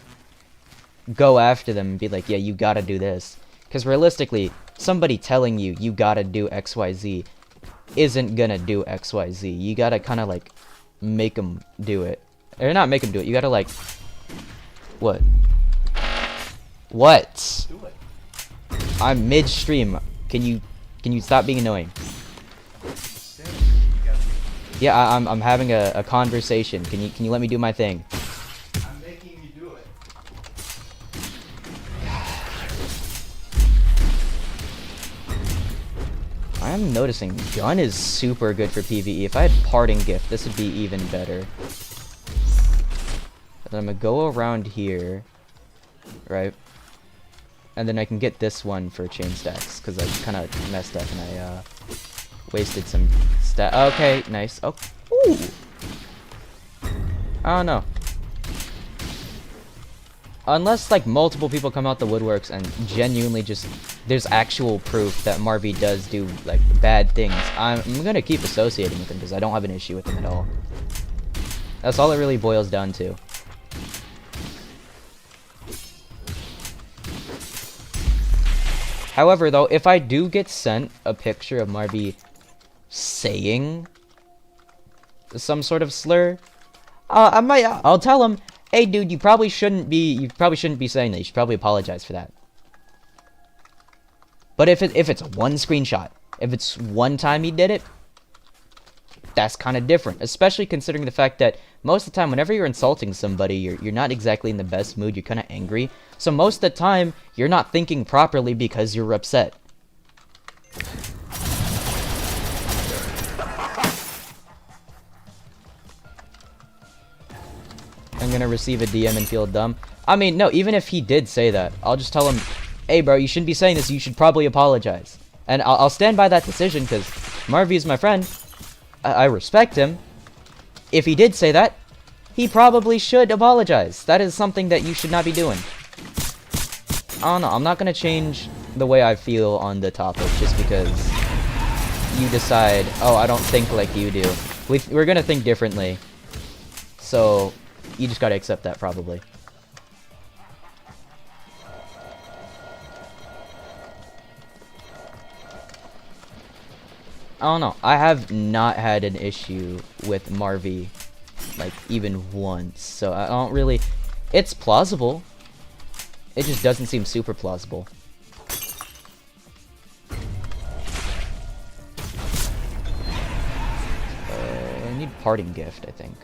go after them and be like, yeah, you gotta do this. Because realistically, somebody telling you gotta do XYZ isn't gonna do XYZ. You gotta kind of like make them do it. Or not make them do it, you gotta like... What? What? I'm mid-stream. Can you stop being annoying? Yeah, I'm having a conversation. Can you let me do my thing? I'm making you do it. I am noticing gun is super good for PvE. If I had parting gift, this would be even better. And I'm gonna go around here, right? And then I can get this one for chain stacks because I kind of messed up and I wasted some stat. Okay, nice. Oh, ooh. I don't know. Unless like multiple people come out the woodworks and genuinely just there's actual proof that Marvy does do like bad things, I'm gonna keep associating with him because I don't have an issue with him at all. That's all it really boils down to. However, though, if I do get sent a picture of Marvy saying some sort of slur, I'll tell him, hey dude, you probably shouldn't be saying that. You should probably apologize for that. But if it's one screenshot, if it's one time he did it, that's kind of different, especially considering the fact that most of the time whenever you're insulting somebody, you're not exactly in the best mood, you're kind of angry. So most of the time, you're not thinking properly because you're upset. I'm gonna receive a DM and feel dumb. I mean, no, even if he did say that, I'll just tell him, hey bro, you shouldn't be saying this, you should probably apologize. And I'll stand by that decision because Marvy is my friend. I respect him. If he did say that, he probably should apologize. That is something that you should not be doing. I don't know, I'm not gonna change the way I feel on the topic just because you decide, oh, I don't think like you do. We're gonna think differently. So, you just gotta accept that, probably. I don't know. I have not had an issue with Marvy like even once. So I don't really. It's plausible. It just doesn't seem super plausible. I need parting gift, I think.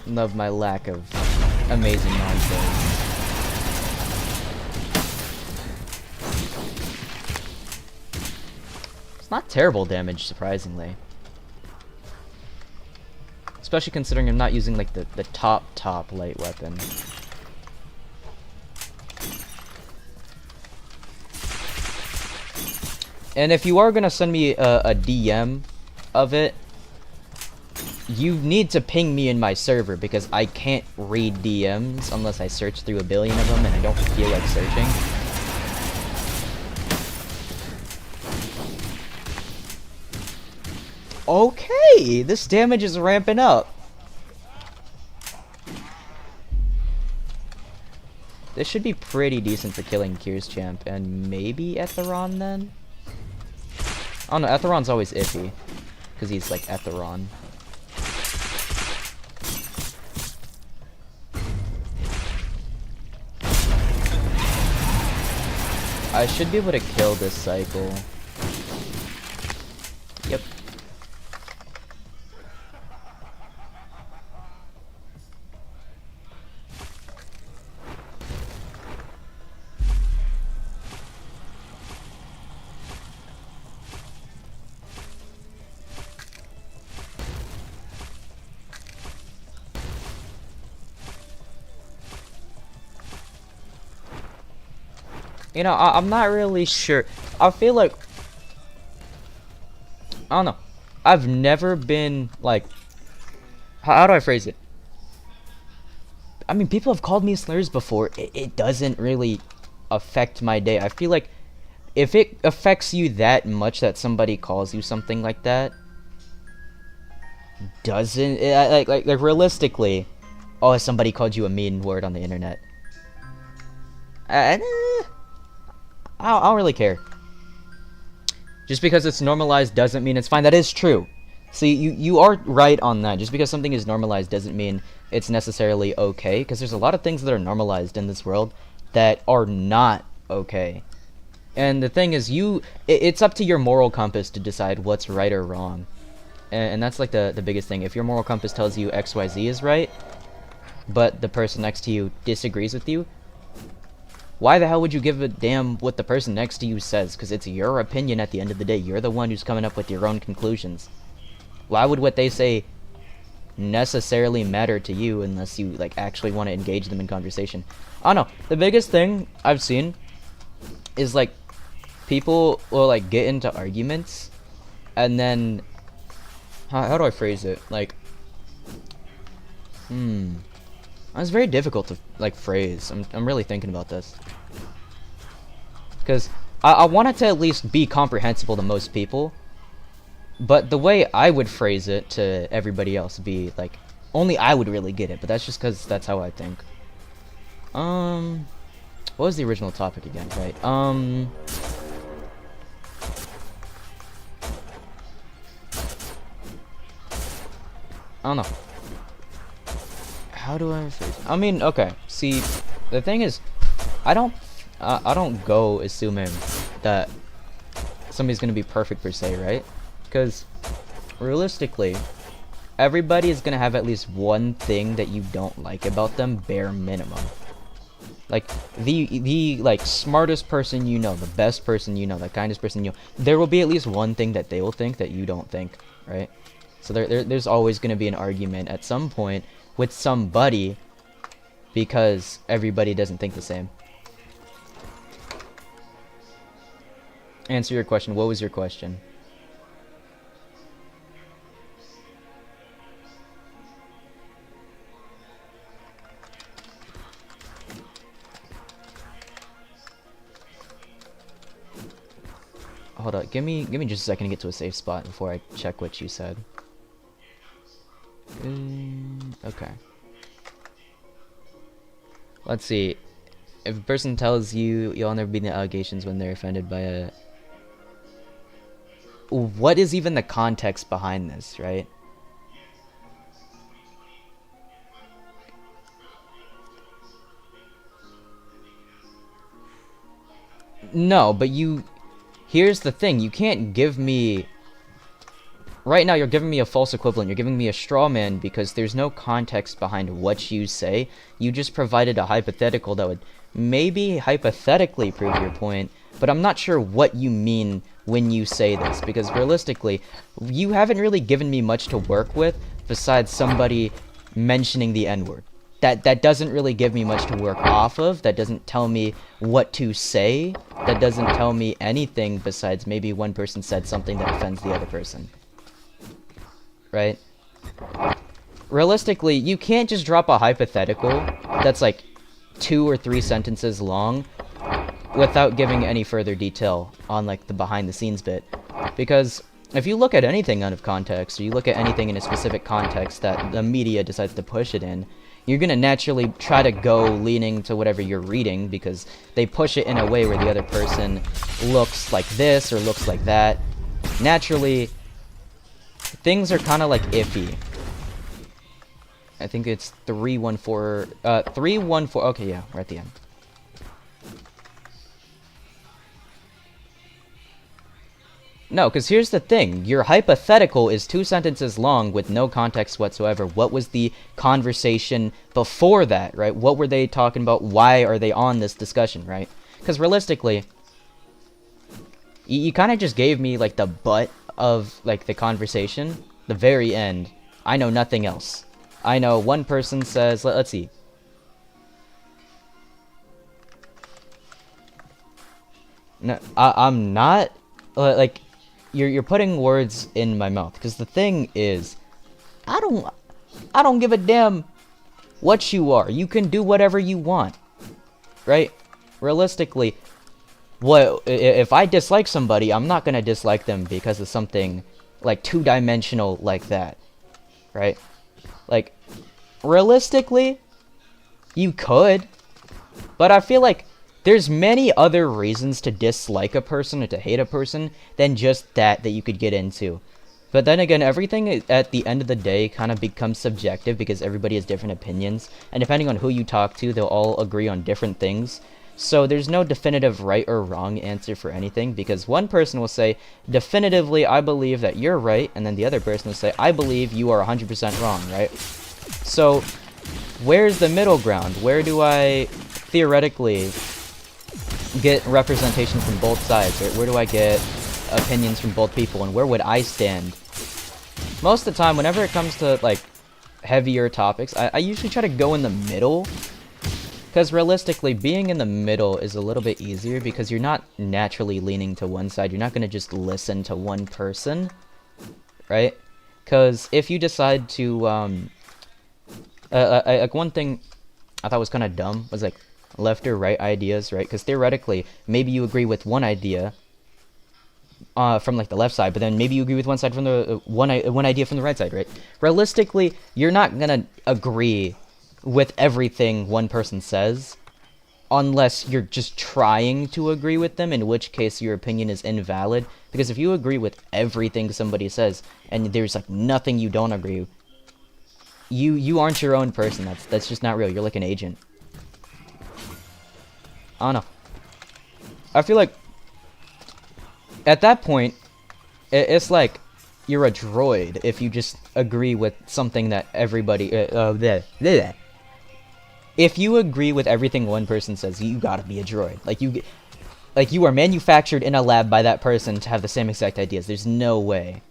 Love my lack of amazing non-kills. It's not terrible damage, surprisingly. Especially considering I'm not using like the top light weapon. And if you are gonna send me a DM of it, you need to ping me in my server because I can't read DMs unless I search through a billion of them and I don't feel like searching. Okay, this damage is ramping up. This should be pretty decent for killing Kyr's champ and maybe Etheron then? Oh no, Etheron's always iffy because he's like Etheron. I should be able to kill this cycle. Yep. You know, I'm not really sure. I feel like... I don't know. I've never been, like... How do I phrase it? I mean, people have called me slurs before. It doesn't really affect my day. I feel like if it affects you that much that somebody calls you something like that... Doesn't... Like realistically... Oh, somebody called you a mean word on the internet. I don't really care. Just because it's normalized doesn't mean it's fine. That is true. See, you are right on that. Just because something is normalized doesn't mean it's necessarily okay. Because there's a lot of things that are normalized in this world that are not okay. And the thing is, it's up to your moral compass to decide what's right or wrong. And that's like the biggest thing. If your moral compass tells you XYZ is right, but the person next to you disagrees with you, why the hell would you give a damn what the person next to you says? Because it's your opinion at the end of the day. You're the one who's coming up with your own conclusions. Why would what they say necessarily matter to you unless you like actually want to engage them in conversation? I don't know. The biggest thing I've seen is like people will like get into arguments and then how do I phrase it? Like It's very difficult to like phrase. I'm really thinking about this. Because I want it to at least be comprehensible to most people. But the way I would phrase it to everybody else would be like only I would really get it, but that's just because that's how I think. What was the original topic again, right? I don't know. How do I phrase it? I mean, okay. See, the thing is, I don't go assuming that somebody's gonna be perfect per se, right? Because realistically, everybody is gonna have at least one thing that you don't like about them, bare minimum. Like the like smartest person you know, the best person you know, the kindest person you know, there will be at least one thing that they will think that you don't think, right? So there's always gonna be an argument at some point with somebody because everybody doesn't think the same. Answer your question. What was your question? hold up. Give me just a second to get to a safe spot before I check what you said. Okay. Let's see. If a person tells you you'll never be in the allegations when they're offended by a... What is even the context behind this, right? No, but you... Here's the thing. You can't give me... Right now, you're giving me a false equivalent. You're giving me a straw man because there's no context behind what you say. You just provided a hypothetical that would maybe hypothetically prove your point, but I'm not sure what you mean when you say this, because realistically, you haven't really given me much to work with besides somebody mentioning the N-word. That doesn't really give me much to work off of. That doesn't tell me what to say. That doesn't tell me anything besides maybe one person said something that offends the other person. Right? Realistically, you can't just drop a hypothetical that's like 2 or 3 sentences long without giving any further detail on like the behind the scenes bit. Because if you look at anything out of context, or you look at anything in a specific context that the media decides to push it in, you're gonna naturally try to go leaning to whatever you're reading because they push it in a way where the other person looks like this or looks like that. Naturally, things are kind of like iffy. I think it's 314, 314, okay, yeah, we're at the end. No, because here's the thing. Your hypothetical is 2 sentences long with no context whatsoever. What was the conversation before that, right? What were they talking about? Why are they on this discussion, right? Because realistically, you kind of just gave me, like, the butt of, like, the conversation. The very end. I know nothing else. I know one person says... Let's see. No, I'm not... like... You're putting words in my mouth, because the thing is, I don't give a damn what you are. You can do whatever you want, right? Realistically, if I dislike somebody, I'm not gonna dislike them because of something like 2-dimensional like that, right? Like, realistically, you could, but I feel like there's many other reasons to dislike a person or to hate a person than just that you could get into. But then again, everything at the end of the day kind of becomes subjective because everybody has different opinions. And depending on who you talk to, they'll all agree on different things. So there's no definitive right or wrong answer for anything because one person will say, definitively, I believe that you're right. And then the other person will say, I believe you are 100% wrong, right? So where's the middle ground? Where do I theoretically get representation from both sides, right? Where do I get opinions from both people, and where would I stand? Most of the time, whenever it comes to, like, heavier topics, I usually try to go in the middle, because realistically, being in the middle is a little bit easier, because you're not naturally leaning to one side. You're not going to just listen to one person, right? Because if you decide to, like, one thing I thought was kind of dumb was, like, left or right ideas, right? Because theoretically, maybe you agree with one idea from like the left side, but then maybe you agree with one side from the one idea from the right side, right? Realistically, you're not gonna agree with everything one person says unless you're just trying to agree with them, in which case your opinion is invalid. Because if you agree with everything somebody says and there's like nothing you don't agree with, you aren't your own person. That's just not real. You're like an agent. I don't know. I feel like at that point, it's like you're a droid if you just agree with something that everybody... If you agree with everything one person says, you gotta be a droid. Like you are manufactured in a lab by that person to have the same exact ideas. There's no way.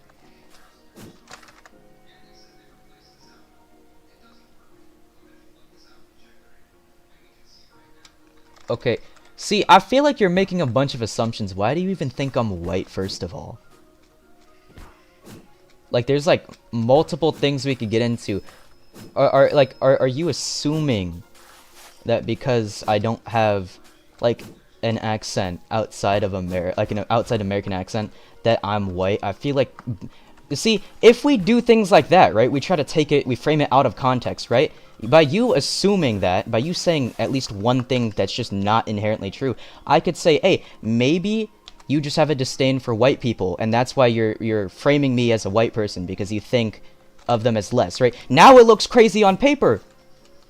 Okay, see, I feel like you're making a bunch of assumptions. Why do you even think I'm white, first of all? Like, there's, like, multiple things we could get into. Are you assuming that because I don't have, like, an accent outside of like an outside American accent that I'm white, I feel like, you see, if we do things like that, right, we try to we frame it out of context, right? By you assuming that, by you saying at least one thing that's just not inherently true, I could say, hey, maybe you just have a disdain for white people, and that's why you're framing me as a white person, because you think of them as less, right? Now it looks crazy on paper.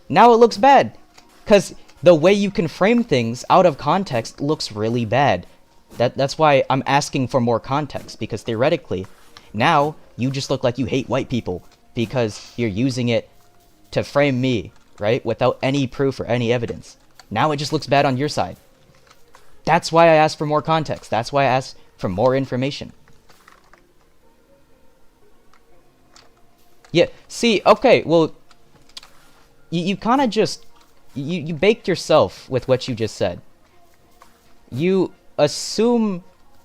Now it looks bad. Because the way you can frame things out of context looks really bad. That's why I'm asking for more context, because theoretically, now you just look like you hate white people, because you're using it to frame me, right? Without any proof or any evidence. Now it just looks bad on your side. That's why I asked for more context. That's why I asked for more information. Yeah, see, okay, well, you kind of just, you baked yourself with what you just said. You assume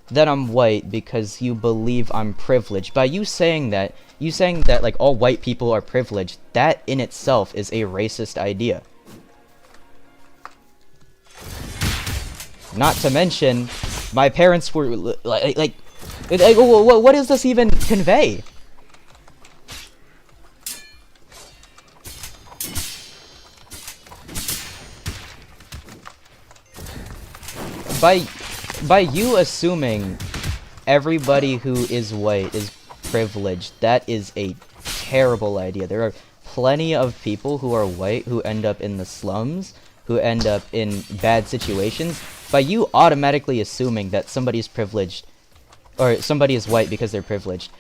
that I'm white because you believe I'm privileged. By you saying that like all white people are privileged, that in itself is a racist idea. Not to mention, my parents were like what does this even convey? By you assuming everybody who is white is privileged, that is a terrible idea. There are plenty of people who are white who end up in the slums, who end up in bad situations. By you automatically assuming that somebody's privileged, or somebody is white because they're privileged,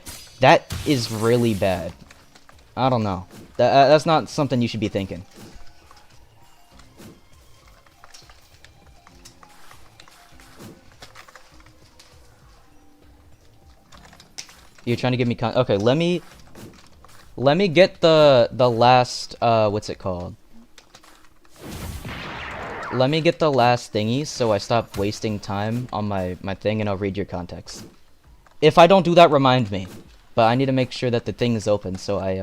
that is really bad. I don't know. That's not something you should be thinking. You're trying to give me okay, let me get the last what's it called? Let me get the last thingies so I stop wasting time on my thing, and I'll read your context. If I don't do that, remind me. But I need to make sure that the thing is open so I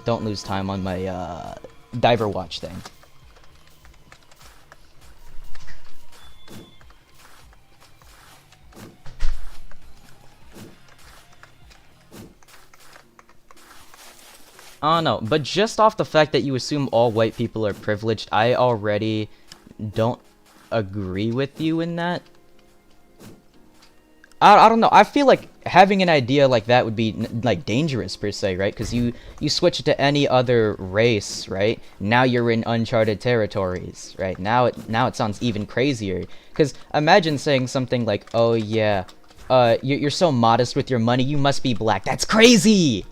don't lose time on my diver watch thing. I don't know, but just off the fact that you assume all white people are privileged, I already don't agree with you in that. I don't know, I feel like having an idea like that would be like dangerous per se, right? Because you switch it to any other race, right? Now you're in uncharted territories, right? Now it sounds even crazier. Because imagine saying something like, oh yeah, you're so modest with your money, you must be black. That's crazy!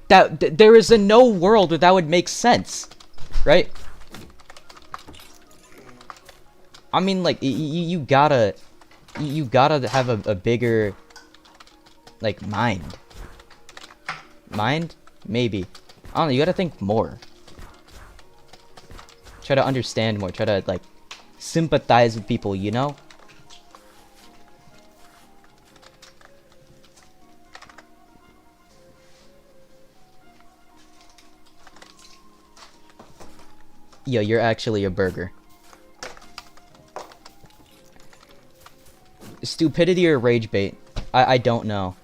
There is no world where that would make sense, right? I mean, like, you gotta have a bigger, like, mind. Mind? Maybe. I don't know, you gotta think more. Try to understand more, try to, like, sympathize with people, you know? Yo, you're actually a burger. Stupidity or rage bait? I don't know.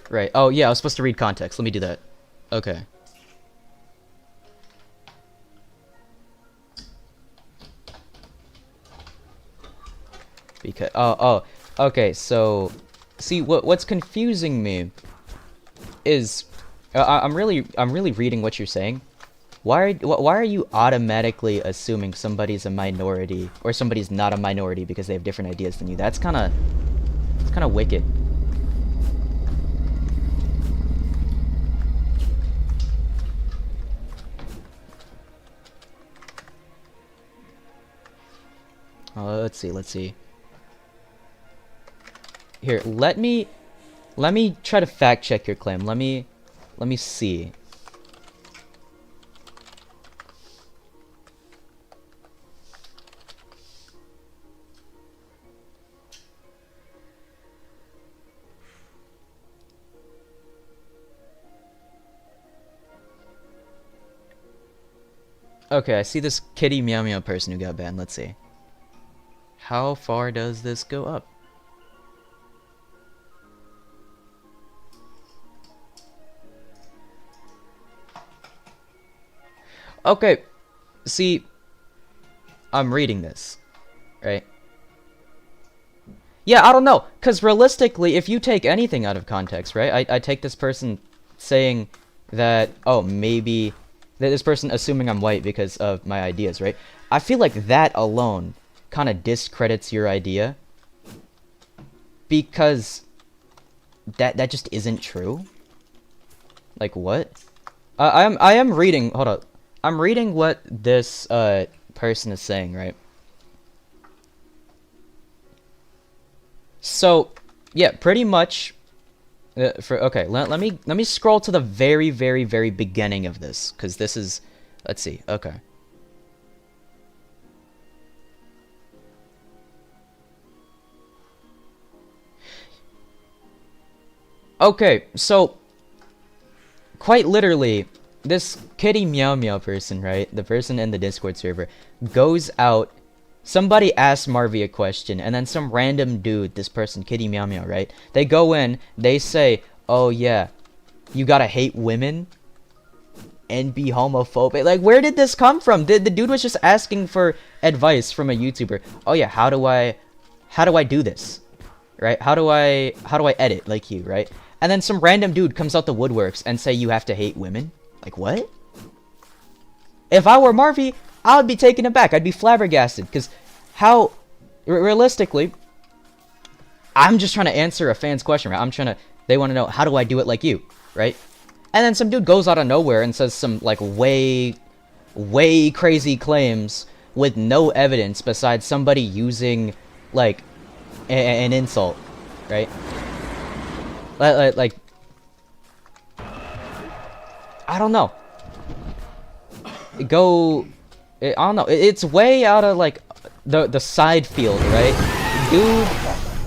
Right. Oh, yeah, I was supposed to read context. Let me do that. Okay. Because okay, so see what's confusing me is I'm really reading what you're saying. Why are you automatically assuming somebody's a minority or somebody's not a minority because they have different ideas than you? It's kind of wicked. Let's see. Here, let me try to fact check your claim. Let me see. Okay, I see this kitty meow meow person who got banned. Let's see. How far does this go up? Okay, see, I'm reading this, right? Yeah, I don't know, because realistically, if you take anything out of context, right? I take this person saying that, oh, maybe, that this person assuming I'm white because of my ideas, right? I feel like that alone kind of discredits your idea, because that just isn't true. Like, what? I am reading, hold up. I'm reading what this person is saying, right? So, yeah, pretty much. Okay, let me scroll to the very beginning of this, because this is. Let's see. Okay. Okay, so quite literally, this kitty meow meow person, right? The person in the Discord server goes out. Somebody asks Marvy a question, and then some random dude, this person, kitty meow meow, right? They go in, they say, "Oh yeah, you gotta hate women and be homophobic." Like, where did this come from? The dude was just asking for advice from a YouTuber. Oh yeah, how do I do this, right? How do I edit like you, right? And then some random dude comes out the woodworks and say you have to hate women. Like, what? If I were Marvy, I would be taken aback. I'd be flabbergasted, because how, realistically, I'm just trying to answer a fan's question, right? They want to know, how do I do it like you, right? And then some dude goes out of nowhere and says some, like, way crazy claims with no evidence besides somebody using, like, an insult, right? Like, I don't know. I don't know. It's way out of, like, the side field, right?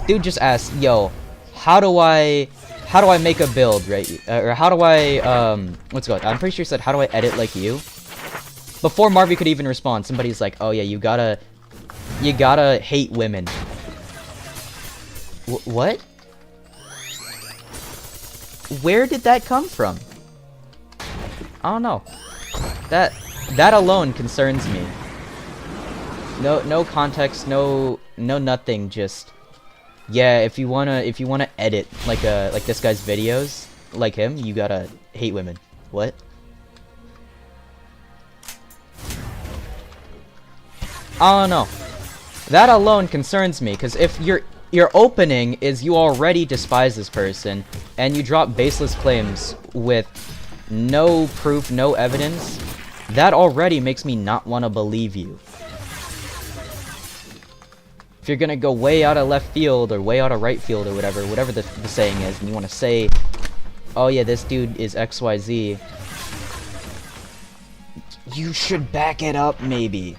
Dude just asked, yo, how do I make a build, right? Or how do I, what's it called? I'm pretty sure he said, how do I edit like you? Before Marvy could even respond, somebody's like, oh yeah, you gotta hate women. What? Where did that come from? I don't know. That alone concerns me. No context, no nothing, just yeah, if you wanna edit like this guy's videos, like him, you gotta hate women. What? I don't know. That alone concerns me, because if your opening is you already despise this person, and you drop baseless claims with no proof, no evidence, that already makes me not want to believe you. If you're gonna go way out of left field, or way out of right field, or whatever the saying is, and you want to say, oh yeah, this dude is XYZ, you should back it up, maybe.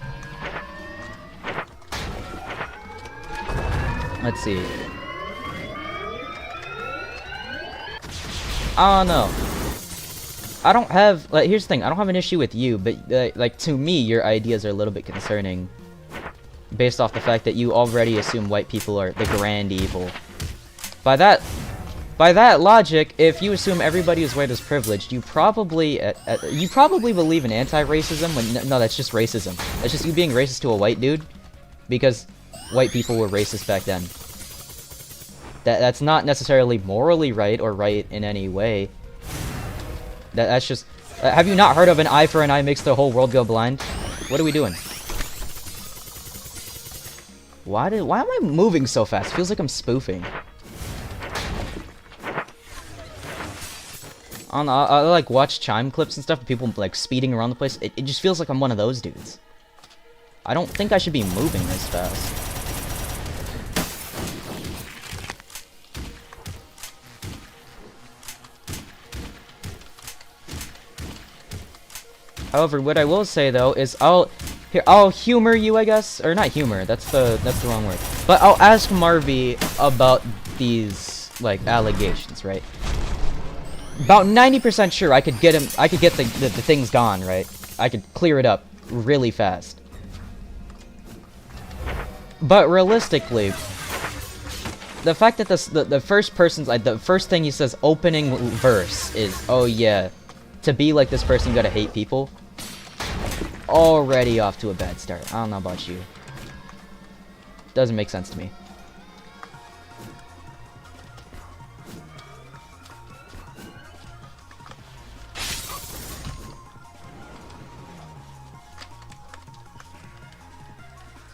Let's see. I don't know. I don't have, like, here's the thing, I don't have an issue with you, but, like, to me, your ideas are a little bit concerning. Based off the fact that you already assume white people are the grand evil. By that logic, if you assume everybody who's white is privileged, you probably believe in anti-racism, when, no, that's just racism. That's just you being racist to a white dude, because white people were racist back then. That's not necessarily morally right, or right in any way. That's just... have you not heard of an eye for an eye makes the whole world go blind? What are we doing? Why am I moving so fast? Feels like I'm spoofing. I don't know, I like watch chime clips and stuff, people like speeding around the place. It just feels like I'm one of those dudes. I don't think I should be moving this fast. However, what I will say though is I'll humor you, I guess, or not humor. That's the wrong word. But I'll ask Marvy about these like allegations, right? About 90% sure I could get the things gone, right? I could clear it up. really fast. But realistically, the fact that the first person's like the first thing he says opening verse is, oh yeah, to be like this person you gotta hate people. Already off to a bad start. I don't know about you. Doesn't make sense to me.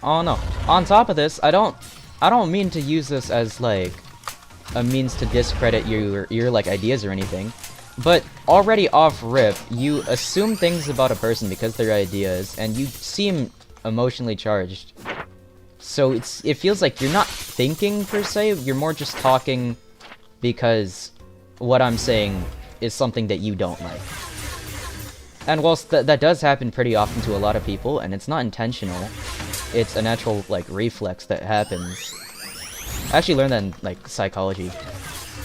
Oh no. On top of this, I don't mean to use this as like a means to discredit your like ideas or anything. But already off rip, you assume things about a person because of their ideas, and you seem emotionally charged. So it feels like you're not thinking per se, you're more just talking because what I'm saying is something that you don't like. And whilst that does happen pretty often to a lot of people, and it's not intentional, it's a natural like reflex that happens. I actually learned that in like psychology.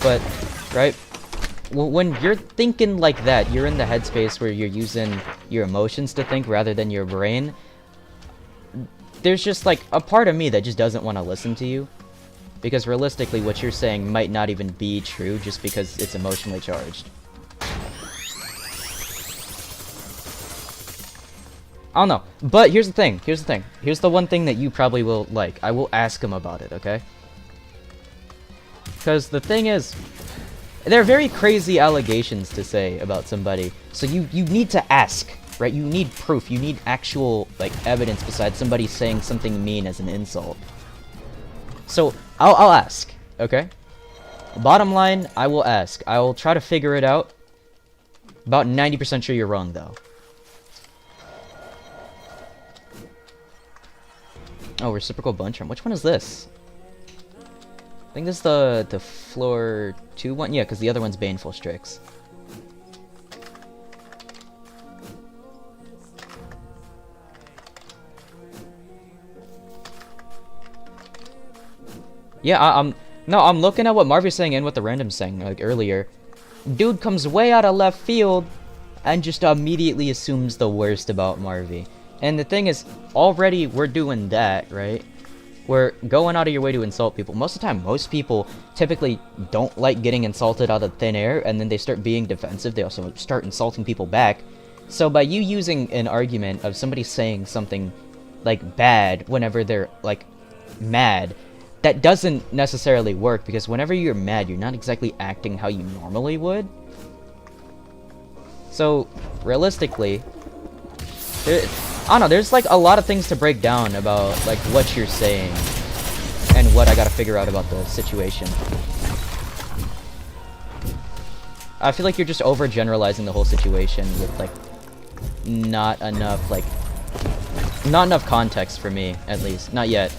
But, right? When you're thinking like that, you're in the headspace where you're using your emotions to think rather than your brain. There's just like a part of me that just doesn't want to listen to you. Because realistically, what you're saying might not even be true just because it's emotionally charged. I don't know. But here's the thing. Here's the one thing that you probably will like. I will ask him about it, okay? Because the thing is, they're very crazy allegations to say about somebody. So you need to ask, right? You need proof. You need actual, like, evidence besides somebody saying something mean as an insult. So, I'll ask, okay? Bottom line, I will ask. I will try to figure it out. About 90% sure you're wrong, though. Oh, reciprocal bunch charm. Which one is this? I think this is the floor 2 one. Yeah, because the other one's Baneful Strix. Yeah, no, I'm looking at what Marvy's saying and what the random's saying, like, earlier. Dude comes way out of left field and just immediately assumes the worst about Marvy. And the thing is, already we're doing that, right? We're going out of your way to insult people. Most of the time, most people typically don't like getting insulted out of thin air, and then they start being defensive. They also start insulting people back. So by you using an argument of somebody saying something, like, bad whenever they're, like, mad, that doesn't necessarily work, because whenever you're mad, you're not exactly acting how you normally would. So, realistically, I don't know, there's like a lot of things to break down about like what you're saying and what I gotta figure out about the situation. I feel like you're just overgeneralizing the whole situation with like not enough context for me, at least. Not yet.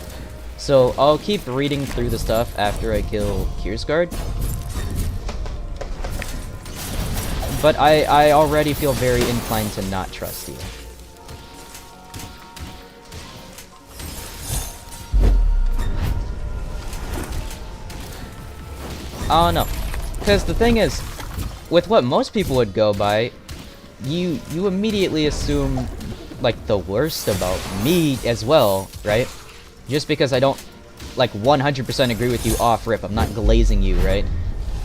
So I'll keep reading through the stuff after I kill Kiersguard. But I already feel very inclined to not trust you. I don't know, because the thing is, with what most people would go by, you immediately assume like the worst about me as well, right? Just because I don't like 100% agree with you off rip, I'm not glazing you, right?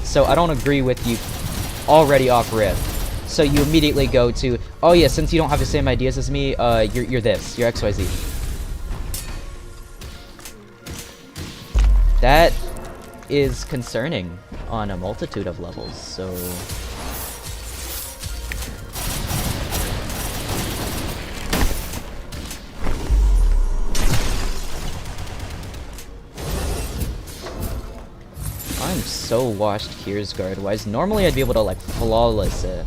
So I don't agree with you already off rip. So you immediately go to, oh yeah, since you don't have the same ideas as me, you're this, you're XYZ. That is concerning on a multitude of levels, so... I'm so washed Kiersguard wise. Normally I'd be able to like flawless it.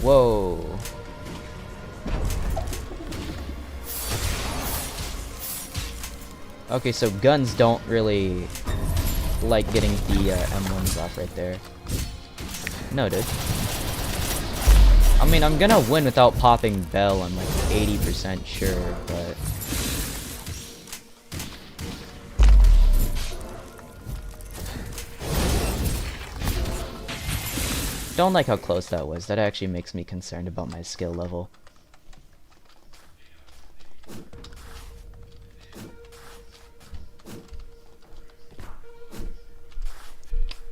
Whoa. Okay, so guns don't really like getting the M1s off right there. Noted. I mean, I'm gonna win without popping Bell, I'm like 80% sure, but... Don't like how close that was. That actually makes me concerned about my skill level.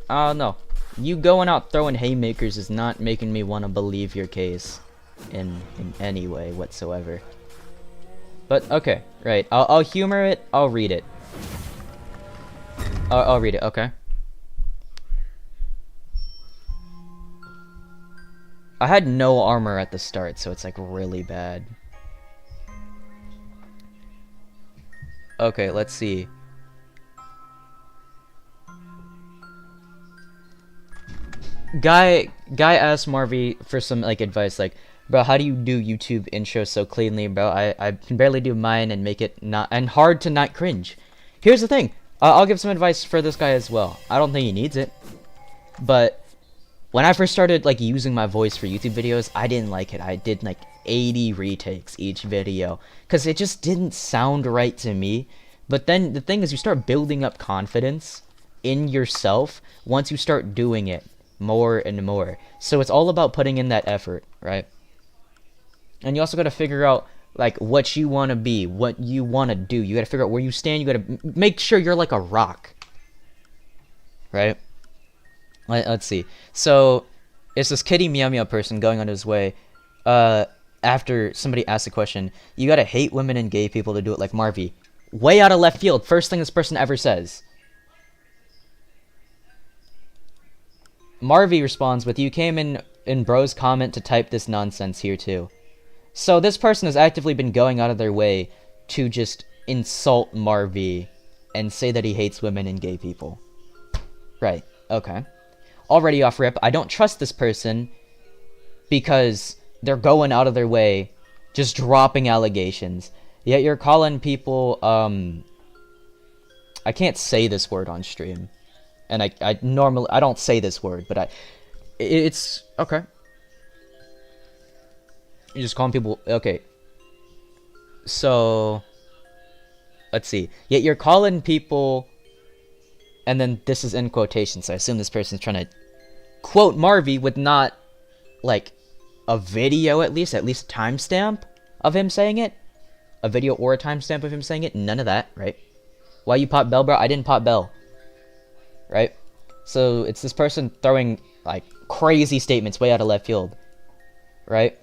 No. You going out throwing haymakers is not making me want to believe your case in any way whatsoever. But okay, right. I'll humor it. I'll read it. I'll read it. Okay. I had no armor at the start, so it's like really bad. Okay, let's see. Guy asked Marvy for some like advice, like, bro, how do you do YouTube intros so cleanly, bro? I can barely do mine and make it not and hard to not cringe. Here's the thing. I'll give some advice for this guy as well. I don't think he needs it, but when I first started like using my voice for YouTube videos, I didn't like it. I did like 80 retakes each video because it just didn't sound right to me. But then the thing is, you start building up confidence in yourself once you start doing it more and more. So it's all about putting in that effort, right? And you also got to figure out like what you want to be, what you want to do. You got to figure out where you stand. You got to make sure you're like a rock, right? Let's see. So it's this kitty meow meow person going on his way. After somebody asks a question, you gotta hate women and gay people to do it like Marvy. Way out of left field. First thing this person ever says. Marvy responds with, you came in bro's comment to type this nonsense here too. So this person has actively been going out of their way to just insult Marvy and say that he hates women and gay people. Right. Okay. Already off rip, I don't trust this person because they're going out of their way, just dropping allegations. Yet you're calling people, I can't say this word on stream. And I normally, I don't say this word, but it's, okay. You're just calling people, okay. So, let's see. Yet you're calling people, and then this is in quotations, so I assume this person's trying to quote Marvy with not, like, a video at least timestamp of him saying it. A video or a timestamp of him saying it. None of that, right? Why you pop bell, bro? I didn't pop bell. Right? So it's this person throwing, like, crazy statements way out of left field. Right?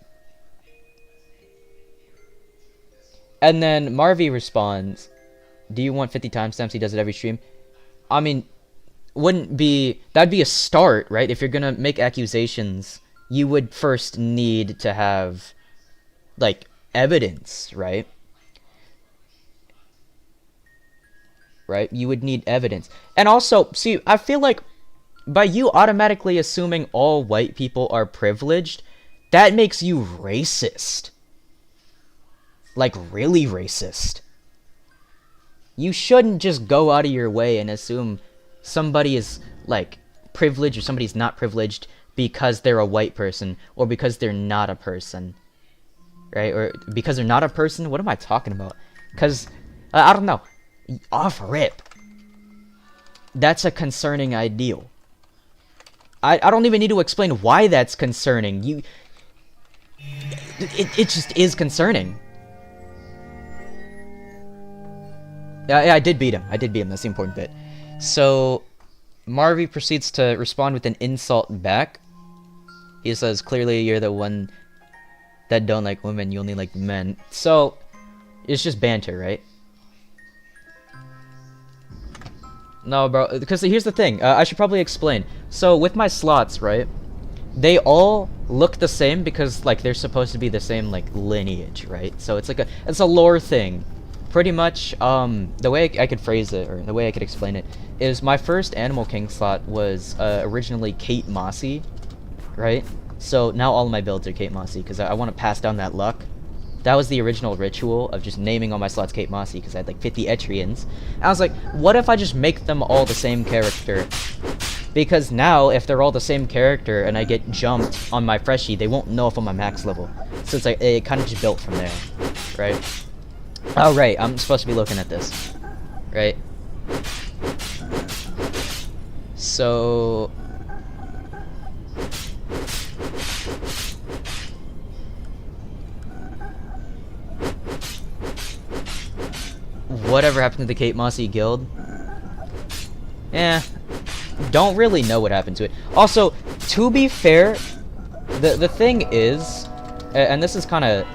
And then Marvy responds, do you want 50 timestamps? He does it every stream. I mean, that'd be a start, right? If you're gonna make accusations, you would first need to have, like, evidence, right? Right? You would need evidence. And also, see, I feel like by you automatically assuming all white people are privileged, that makes you racist. Like, really racist. You shouldn't just go out of your way and assume somebody is, like, privileged or somebody's not privileged because they're a white person or because they're not a person. Right? Or because they're not a person? What am I talking about? Because, I don't know. Off rip. That's a concerning ideal. I don't even need to explain why that's concerning. It just is concerning. Yeah, I did beat him. That's the important bit. So, Marvy proceeds to respond with an insult back. He says, clearly you're the one that don't like women, you only like men. So, it's just banter, right? No, bro, because here's the thing. I should probably explain. So, with my slots, right? They all look the same because, like, they're supposed to be the same, like, lineage, right? So, it's like it's a lore thing. Pretty much, the way I could phrase it, or the way I could explain it, is my first Animal King slot was originally Kate Mossy, right? So now all of my builds are Kate Mossy, because I want to pass down that luck. That was the original ritual of just naming all my slots Kate Mossy, because I had like 50 Etrians. I was like, what if I just make them all the same character? Because now, if they're all the same character, and I get jumped on my freshie, they won't know if I'm a max level. So it's like, it kind of just built from there, right? Oh, right, I'm supposed to be looking at this, right? So, Whatever happened to the Kate Mossy guild? Don't really know what happened to it. Also, to be fair, the thing is, and this is kind of,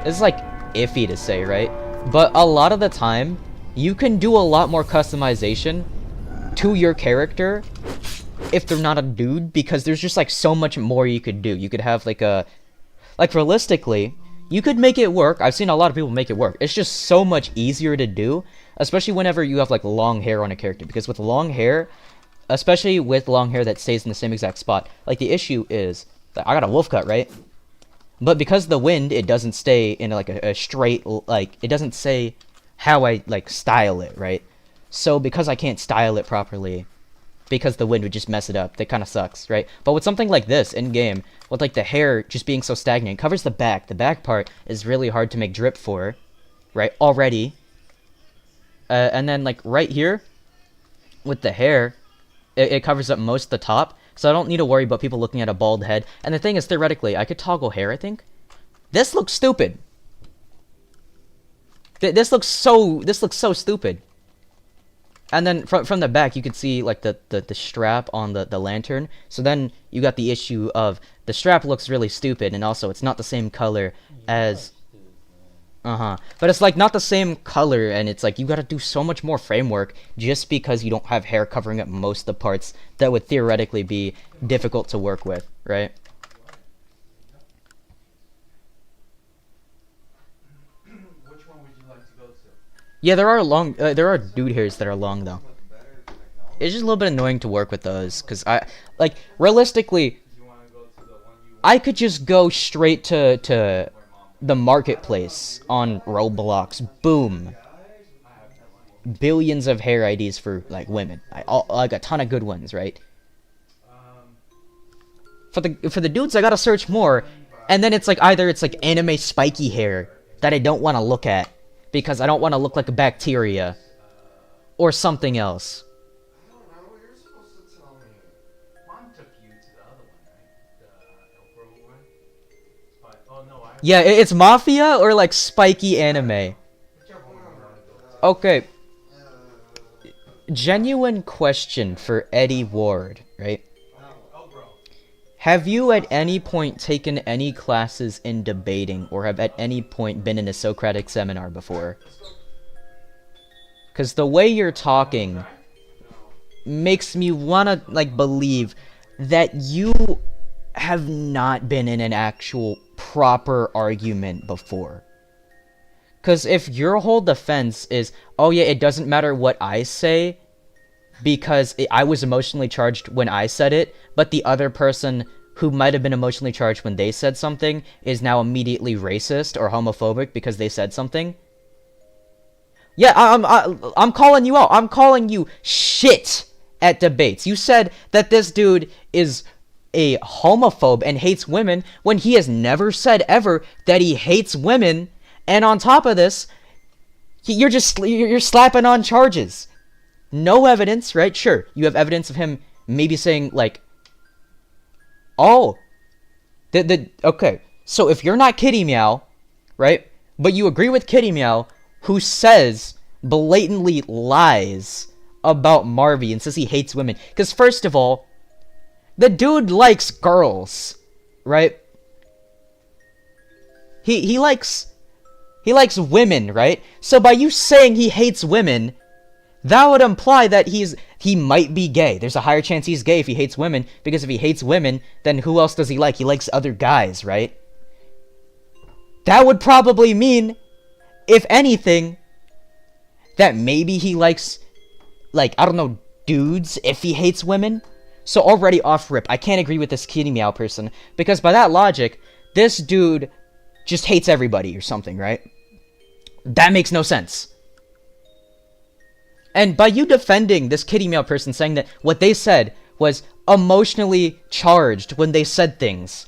it's like iffy to say, right? But a lot of the time, you can do a lot more customization to your character if they're not a dude, because there's just like so much more you could do. You could have like realistically, you could make it work. I've seen a lot of people make it work. It's just so much easier to do, especially whenever you have like long hair on a character, because with long hair, especially with long hair that stays in the same exact spot, like the issue is that I got a wolf cut, right? But because the wind, it doesn't stay in like a straight, like, it doesn't say how I like style it, right? So because I can't style it properly, because the wind would just mess it up, that kind of sucks, right? But with something like this in game, with like the hair just being so stagnant, it covers the back part is really hard to make drip for, right? Already. And then like right here with the hair, it covers up most of the top, so I don't need to worry about people looking at a bald head. And the thing is, theoretically, I could toggle hair, I think. This looks stupid. This looks so stupid. And then from the back, you could see like the strap on the lantern. So then you got the issue of the strap looks really stupid, and also it's not the same color as but it's like not the same color, and it's like you gotta do so much more framework just because you don't have hair covering up most of the parts that would theoretically be difficult to work with, right? Which one would you like to go to? Yeah, there are dude hairs that are long though. It's just a little bit annoying to work with those, cause realistically, I could just go straight to the marketplace on Roblox. Boom. Billions of hair IDs for like women. Like a ton of good ones, right? For the dudes, I gotta search more, and then it's like either it's like anime spiky hair that I don't want to look at because I don't want to look like a bacteria, or something else. I don't know. You're supposed to tell me. Mom took you to the other one, right? The Elk Grove one. But oh no, Yeah, it's Mafia or like spiky anime. whichever one you want to go to. Okay. Genuine question for Eddie Ward, right? Elk Grove. Have you at any point taken any classes in debating, or have at any point been in a Socratic seminar before? Because the way you're talking makes me wanna like believe that you have not been in an actual proper argument before. Because if your whole defense is, oh yeah, it doesn't matter what I say because I was emotionally charged when I said it, but the other person who might have been emotionally charged when they said something is now immediately racist or homophobic because they said something. Yeah, I'm calling you out. I'm calling you shit at debates. You said that this dude is a homophobe and hates women when he has never said ever that he hates women. And on top of this, you're slapping on charges. No evidence, right? Sure, you have evidence of him maybe saying like, oh, okay. So if you're not Kitty Meow, right? But you agree with Kitty Meow, who says blatantly lies about Marvy and says he hates women. Because first of all, the dude likes girls, right? He likes women, right? So by you saying he hates women, that would imply that he might be gay. There's a higher chance he's gay if he hates women, because if he hates women, then who else does he like? He likes other guys, right? That would probably mean, if anything, that maybe he likes, like, I don't know, dudes if he hates women. So already off rip, I can't agree with this Kitty Meow person, because by that logic, this dude just hates everybody or something, right? That makes no sense. And by you defending this Kitty Meow person, saying that what they said was emotionally charged when they said things,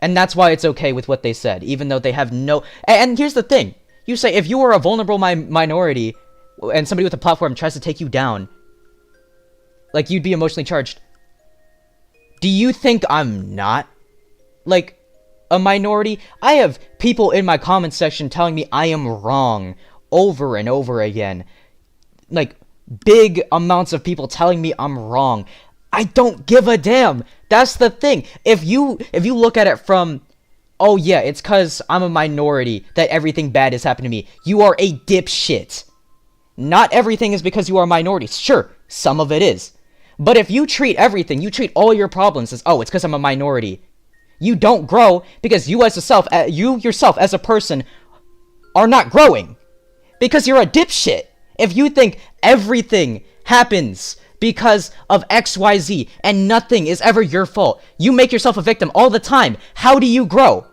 and that's why it's okay with what they said, even though they have no... And here's the thing. You say, if you are a vulnerable minority, and somebody with a platform tries to take you down, like, you'd be emotionally charged. Do you think I'm not, like, a minority? I have people in my comment section telling me I am wrong over and over again. Like, big amounts of people telling me I'm wrong. I don't give a damn. That's the thing. If you look at it from, oh yeah, it's cause I'm a minority that everything bad has happened to me, you are a dipshit. Not everything is because you are a minority. Sure, some of it is. But if you treat everything, you treat all your problems as, oh, it's because I'm a minority, you don't grow, because you yourself as a person are not growing. Because you're a dipshit. If you think everything happens because of XYZ and nothing is ever your fault, you make yourself a victim all the time. How do you grow?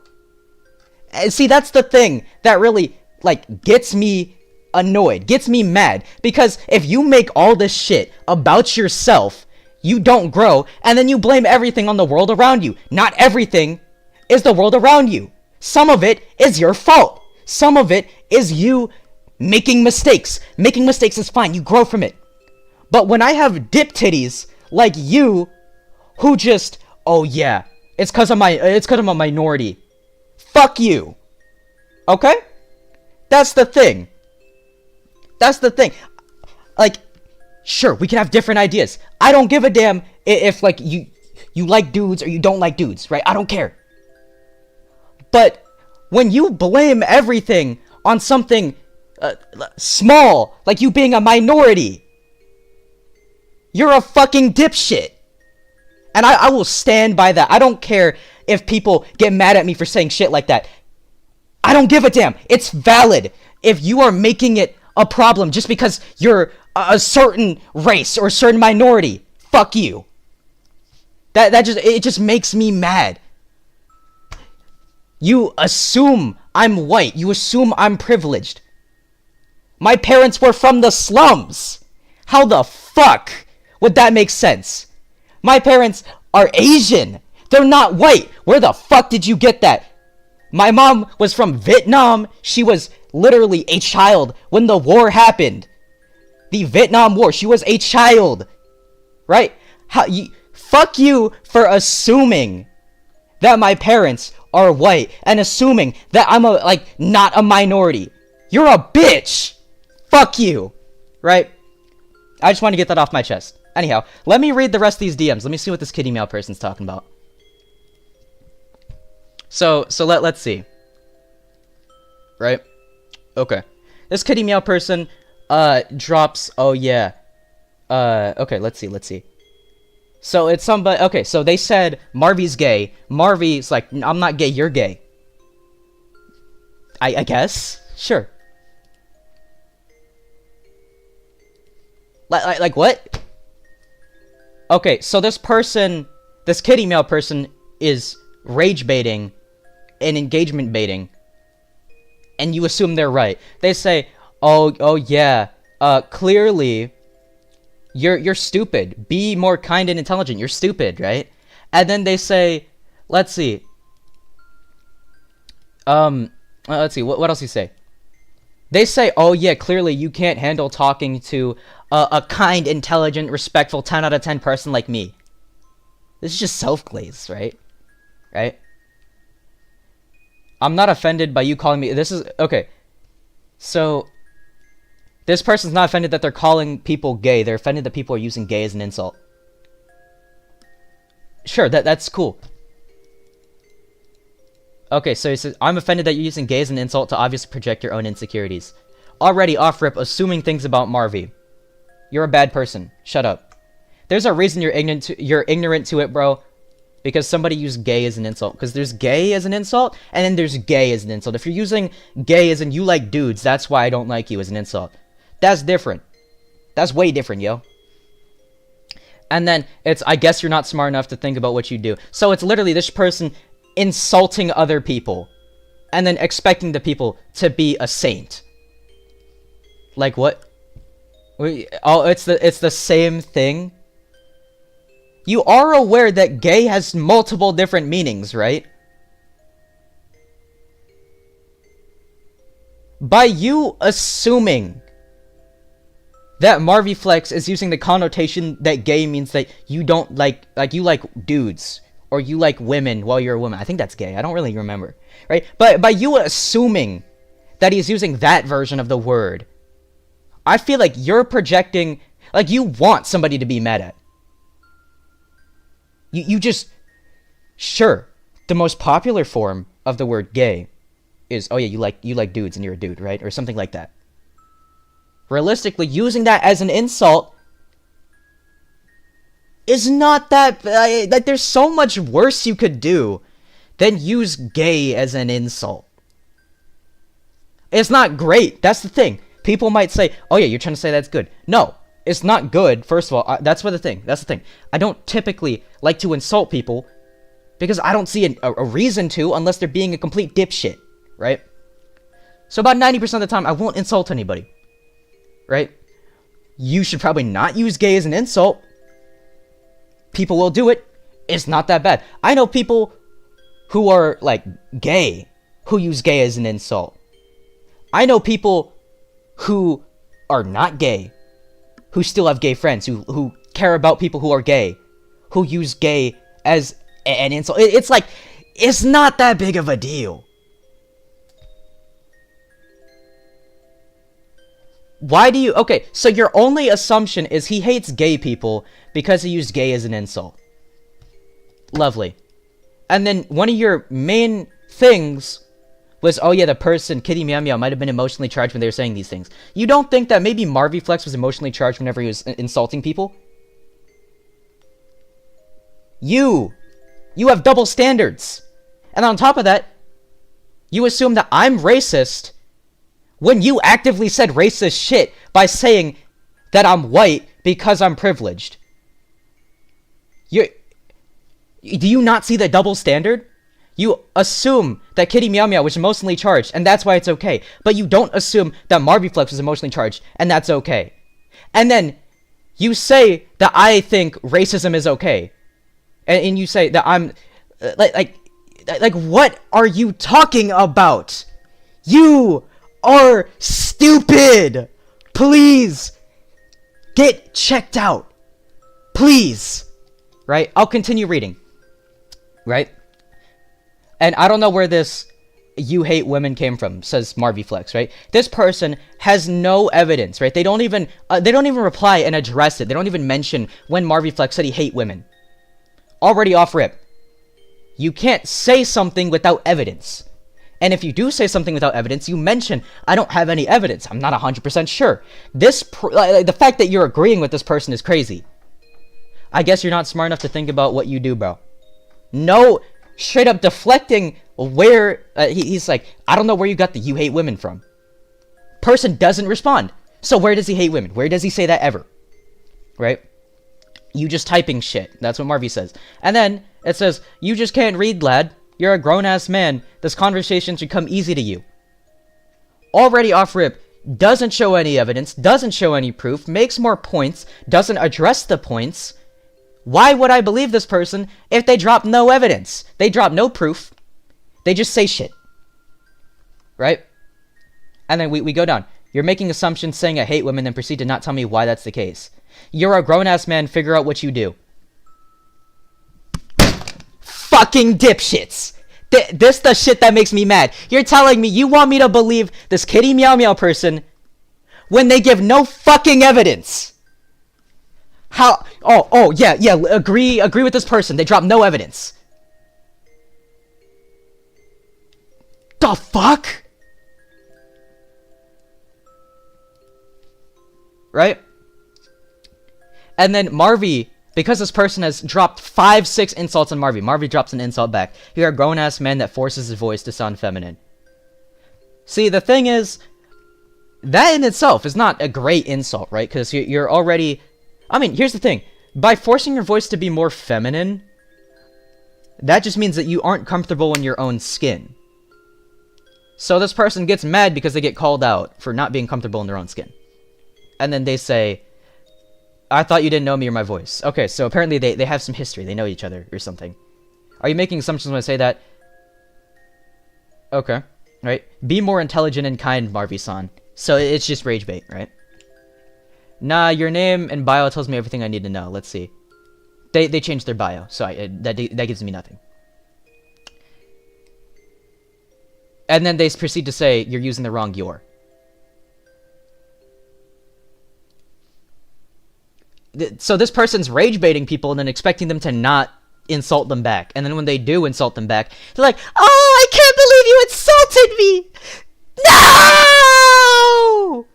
See, that's the thing that really, like, gets me annoyed, gets me mad. Because if you make all this shit about yourself, you don't grow, and then you blame everything on the world around you. Not everything is the world around you. Some of it is your fault. Some of it is you making mistakes. Making mistakes is fine, you grow from it. But when I have dip titties like you, who just, oh yeah, it's cause I'm a minority. Fuck you. Okay? That's the thing. That's the thing. Like, sure, we can have different ideas. I don't give a damn if like you like dudes or you don't like dudes, right? I don't care. But when you blame everything on something small, like you being a minority, you're a fucking dipshit. And I will stand by that. I don't care if people get mad at me for saying shit like that. I don't give a damn. It's valid. If you are making it a problem just because you're a certain race or a certain minority, fuck you. It just makes me mad. You assume I'm white. You assume I'm privileged. My parents were from the slums. How the fuck would that make sense? My parents are Asian. They're not white. Where the fuck did you get that? My mom was from Vietnam. She was literally a child when the war happened. The Vietnam War. She was a child. Right? Fuck you for assuming that my parents are white and assuming that I'm not a minority. You're a bitch. Fuck you. Right? I just want to get that off my chest. Anyhow, let me read the rest of these DMs. Let me see what this kid email person's talking about. So let's see. Right? Okay. This kid email person drops, oh yeah. Okay, let's see. So it's somebody, okay, so they said Marvy's gay. Marvy's like, I'm not gay, you're gay. I guess? Sure. Like what? Okay, so this kid email person is rage baiting and engagement baiting, and you assume they're right. They say, oh yeah, clearly you're stupid. Be more kind and intelligent. You're stupid, right? And then they say, let's see. Let's see. What else do you say? They say, oh yeah, clearly you can't handle talking to a kind, intelligent, respectful 10 out of 10 person like me. This is just self-glaze, right? Right? I'm not offended by you calling me... This is... Okay. So... This person's not offended that they're calling people gay. They're offended that people are using gay as an insult. Sure, that's cool. Okay, so he says, I'm offended that you're using gay as an insult to obviously project your own insecurities. Already off-rip, assuming things about Marvy. You're a bad person. Shut up. There's a reason you're ignorant to it, bro. Because somebody used gay as an insult. Because there's gay as an insult, and then there's gay as an insult. If you're using gay as in you like dudes, that's why I don't like you as an insult. That's different. That's way different, yo. And then it's, I guess you're not smart enough to think about what you do. So it's literally this person insulting other people. And then expecting the people to be a saint. Like what? Oh, it's the same thing? You are aware that gay has multiple different meanings, right? By you assuming that Marvy Flex is using the connotation that gay means that you don't like you like dudes, or you like women while you're a woman. I think that's gay. I don't really remember, right? But by you assuming that he's using that version of the word, I feel like you're projecting, like you want somebody to be mad at. You just, sure, the most popular form of the word gay is, oh yeah, you like dudes and you're a dude, right? Or something like that. Realistically, using that as an insult is not that, like there's so much worse you could do than use gay as an insult. It's not great. That's the thing. People might say, oh yeah, you're trying to say that's good. No, it's not good. First of all, that's the thing. I don't typically like to insult people because I don't see a reason to unless they're being a complete dipshit, right? So about 90% of the time, I won't insult anybody, right? You should probably not use gay as an insult. People will do it. It's not that bad. I know people who are, like, gay, who use gay as an insult. I know people who are not gay, who still have gay friends, who care about people who are gay, who use gay as an insult. It's like, it's not that big of a deal. Why do you... Okay, so your only assumption is he hates gay people because he used gay as an insult. Lovely. And then one of your main things was, oh yeah, the person, Kitty Meow Meow, might have been emotionally charged when they were saying these things. You don't think that maybe Marvy Flex was emotionally charged whenever he was insulting people? You have double standards. And on top of that, you assume that I'm racist when you actively said racist shit by saying that I'm white because I'm privileged. Do you not see the double standard? You assume that Kitty Meow Meow was emotionally charged, and that's why it's okay. But you don't assume that Marvy Flex was emotionally charged, and that's okay. And then you say that I think racism is okay. And you say that I'm... Like, what are you talking about? You are stupid! Please! Get checked out! Please! Right? I'll continue reading. Right? And I don't know where this "you hate women" came from, says Marvy Flex, right? This person has no evidence, right? They don't even reply and address it. They don't even mention when Marvy Flex said he hate women. Already off rip. You can't say something without evidence. And if you do say something without evidence, you mention, I don't have any evidence. I'm not 100% sure. The fact that you're agreeing with this person is crazy. I guess you're not smart enough to think about what you do, bro. No, straight up deflecting where... he's like, I don't know where you got the "you hate women" from. Person doesn't respond. So where does he hate women? Where does he say that ever? Right? You just typing shit. That's what Marvy says. And then it says, you just can't read, lad. You're a grown-ass man. This conversation should come easy to you. Already off rip. Doesn't show any evidence. Doesn't show any proof. Makes more points. Doesn't address the points. Why would I believe this person if they drop no evidence? They drop no proof. They just say shit. Right? And then we go down. You're making assumptions saying I hate women, then proceed to not tell me why that's the case. You're a grown-ass man. Figure out what you do. Fucking dipshits. This the shit that makes me mad. You're telling me you want me to believe this Kitty Meow Meow person when they give no fucking evidence. How? Oh, yeah, agree with this person. They drop no evidence. The fuck? Right? And then Marvy, because this person has dropped 5-6 insults on Marvy. Marvy drops an insult back. You're a grown-ass man that forces his voice to sound feminine. See, the thing is, that in itself is not a great insult, right? Because you're already... I mean, here's the thing. By forcing your voice to be more feminine, that just means that you aren't comfortable in your own skin. So this person gets mad because they get called out for not being comfortable in their own skin. And then they say, I thought you didn't know me or my voice. Okay, so apparently they have some history. They know each other or something. Are you making assumptions when I say that? Okay, right? Be more intelligent and kind, Marvy-san. So it's just rage bait, right? Nah, your name and bio tells me everything I need to know. Let's see. They changed their bio, so that gives me nothing. And then they proceed to say, you're using the wrong your. So this person's rage baiting people and then expecting them to not insult them back. And then when they do insult them back, they're like, oh, I can't believe you insulted me! No!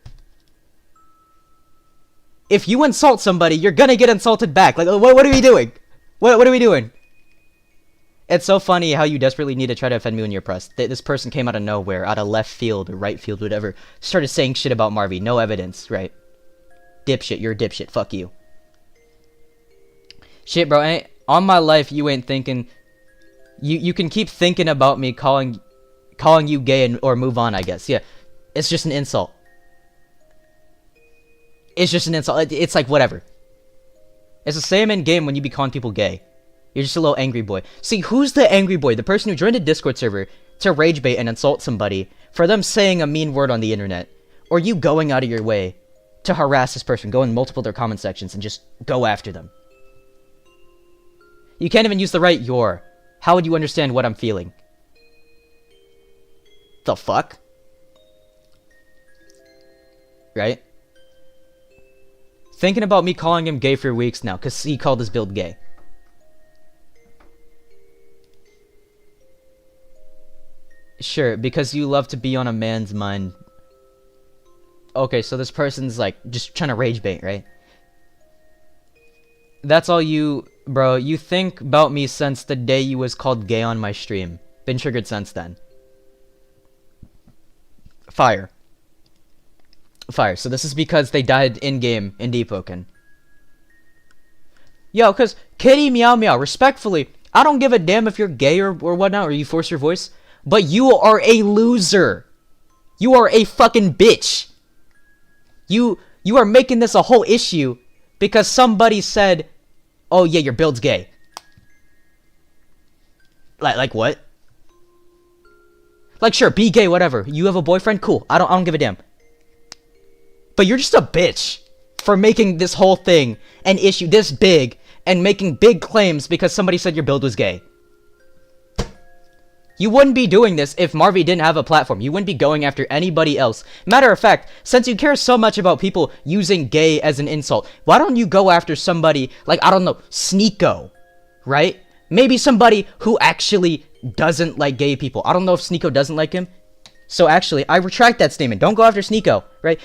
If you insult somebody, you're gonna get insulted back. Like, what are we doing? What are we doing? It's so funny how you desperately need to try to offend me when you're pressed. This person came out of nowhere, out of left field or right field, whatever, started saying shit about Marvy. No evidence, right? Dipshit, you're a dipshit. Fuck you. Shit, bro, on my life, you ain't thinking... You can keep thinking about me calling you gay or move on, I guess. Yeah, it's just an insult. It's just an insult. It's like, whatever. It's the same in game when you be calling people gay. You're just a little angry boy. See, who's the angry boy? The person who joined a Discord server to rage bait and insult somebody for them saying a mean word on the internet. Or you going out of your way to harass this person, go in multiple of their comment sections and just go after them. You can't even use the right your. How would you understand what I'm feeling? The fuck? Right? Thinking about me calling him gay for weeks now, because he called his build gay. Sure, because you love to be on a man's mind. Okay, so this person's like, just trying to rage bait, right? That's all you... Bro, you think about me since the day you was called gay on my stream. Been triggered since then. Fire. Fire. So this is because they died in-game in Deepwoken. Yo, cause Kitty Meow Meow, respectfully, I don't give a damn if you're gay or whatnot, or you force your voice, but you are a loser. You are a fucking bitch. You are making this a whole issue because somebody said, oh yeah, your build's gay. Like what? Like, sure, be gay, whatever. You have a boyfriend? Cool. I don't give a damn. But you're just a bitch for making this whole thing an issue this big and making big claims because somebody said your build was gay. You wouldn't be doing this if Marvy didn't have a platform. You wouldn't be going after anybody else. Matter of fact, since you care so much about people using gay as an insult, why don't you go after somebody like, I don't know, Sneeko, right? Maybe somebody who actually doesn't like gay people. I don't know if Sneeko doesn't like him. So actually, I retract that statement. Don't go after Sneeko, right?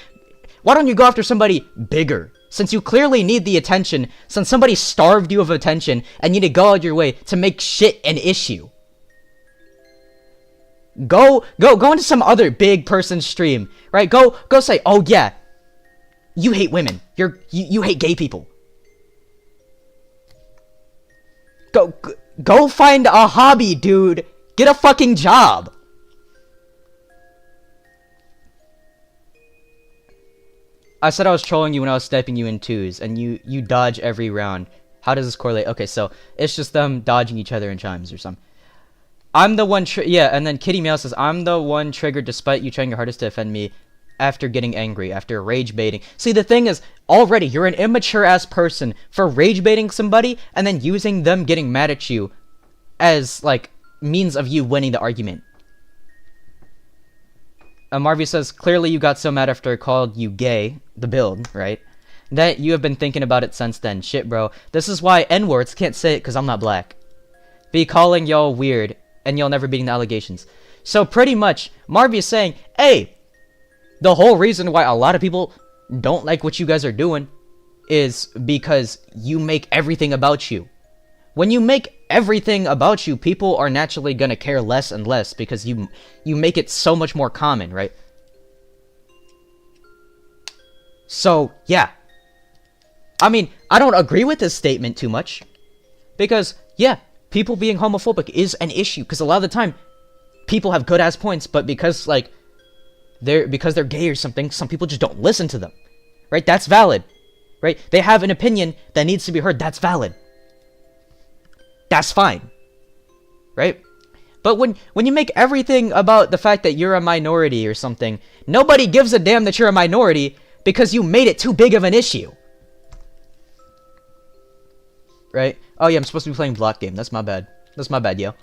Why don't you go after somebody bigger? Since you clearly need the attention, since somebody starved you of attention, and you need to go out your way to make shit an issue. Go into some other big person's stream, right? Go say, oh yeah, you hate women. You hate gay people. Go find a hobby, dude. Get a fucking job. I said I was trolling you when I was sniping you in twos, and you dodge every round. How does this correlate? Okay, so it's just them dodging each other in chimes or something. I'm the one, yeah, and then Kitty Meow says, I'm the one triggered despite you trying your hardest to offend me after getting angry, after rage baiting. See, the thing is, already, you're an immature-ass person for rage baiting somebody and then using them getting mad at you as, like, means of you winning the argument. Marvy says, clearly you got so mad after I called you gay, the build, right? That you have been thinking about it since then. Shit, bro. This is why N-words can't say it because I'm not black. Be calling y'all weird, and y'all never beating the allegations. So pretty much, Marvy is saying, hey, the whole reason why a lot of people don't like what you guys are doing is because you make everything about you. When you make everything about you, people are naturally gonna care less and less because you make it so much more common, right? So, yeah. I mean, I don't agree with this statement too much. Because, yeah, people being homophobic is an issue. Because a lot of the time, people have good-ass points, but because, like, they're gay or something, some people just don't listen to them. Right? That's valid. Right? They have an opinion that needs to be heard. That's valid. That's fine. Right? But when you make everything about the fact that you're a minority or something, nobody gives a damn that you're a minority because you made it too big of an issue. Right? Oh yeah, I'm supposed to be playing block game. That's my bad. That's my bad, yo.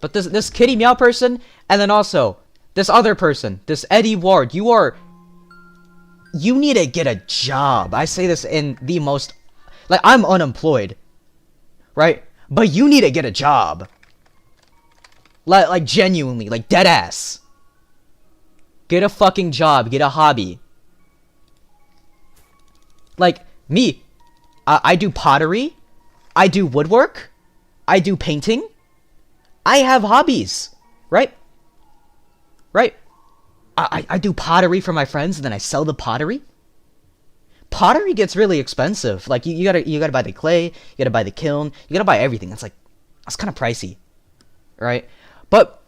But this Kitty Meow person, and then also this other person, this Eddie Ward, you need to get a job. I say this in the most, like, I'm unemployed, right? But you need to get a job. Like genuinely, like dead ass. Get a fucking job, get a hobby. Like, me, I do pottery, I do woodwork, I do painting. I have hobbies, right? Right? I do pottery for my friends, and then I sell the pottery. Pottery gets really expensive. Like, you gotta buy the clay, you gotta buy the kiln, you gotta buy everything. That's kind of pricey, right? But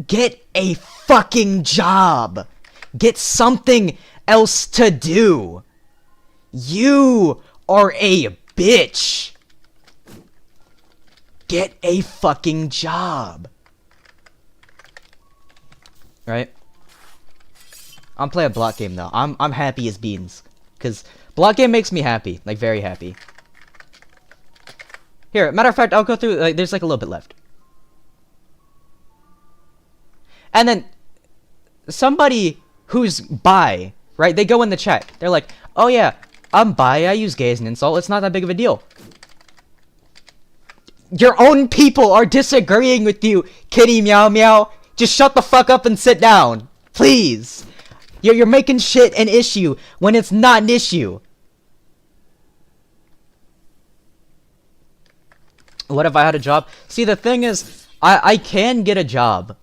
get a fucking job. Get something else to do. You are a bitch. Get a fucking job. Right? I'm playing a block game though. I'm happy as beans. Cause block game makes me happy. Like, very happy. Here, matter of fact, I'll go through, like, there's like a little bit left. And then somebody who's bi, right? They go in the chat. They're like, oh yeah, I'm bi, I use gay as an insult. It's not that big of a deal. Your own people are disagreeing with you, Kitty Meow Meow. Just shut the fuck up and sit down. Please. You're making shit an issue when it's not an issue. What if I had a job? See, the thing is, I can get a job.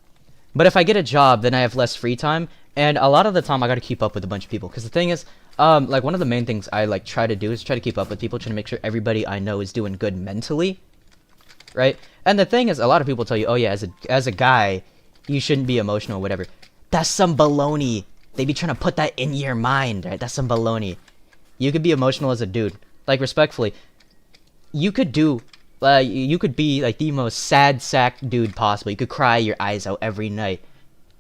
But if I get a job, then I have less free time. And a lot of the time, I gotta keep up with a bunch of people. Because the thing is, like, one of the main things I, like, try to do is try to keep up with people. Trying to make sure everybody I know is doing good mentally. Right? And the thing is, a lot of people tell you, oh yeah, as a guy, you shouldn't be emotional or whatever. That's some baloney. They be trying to put that in your mind, right? That's some baloney. You could be emotional as a dude. Like, respectfully, you could be, like, the most sad sack dude possible. You could cry your eyes out every night.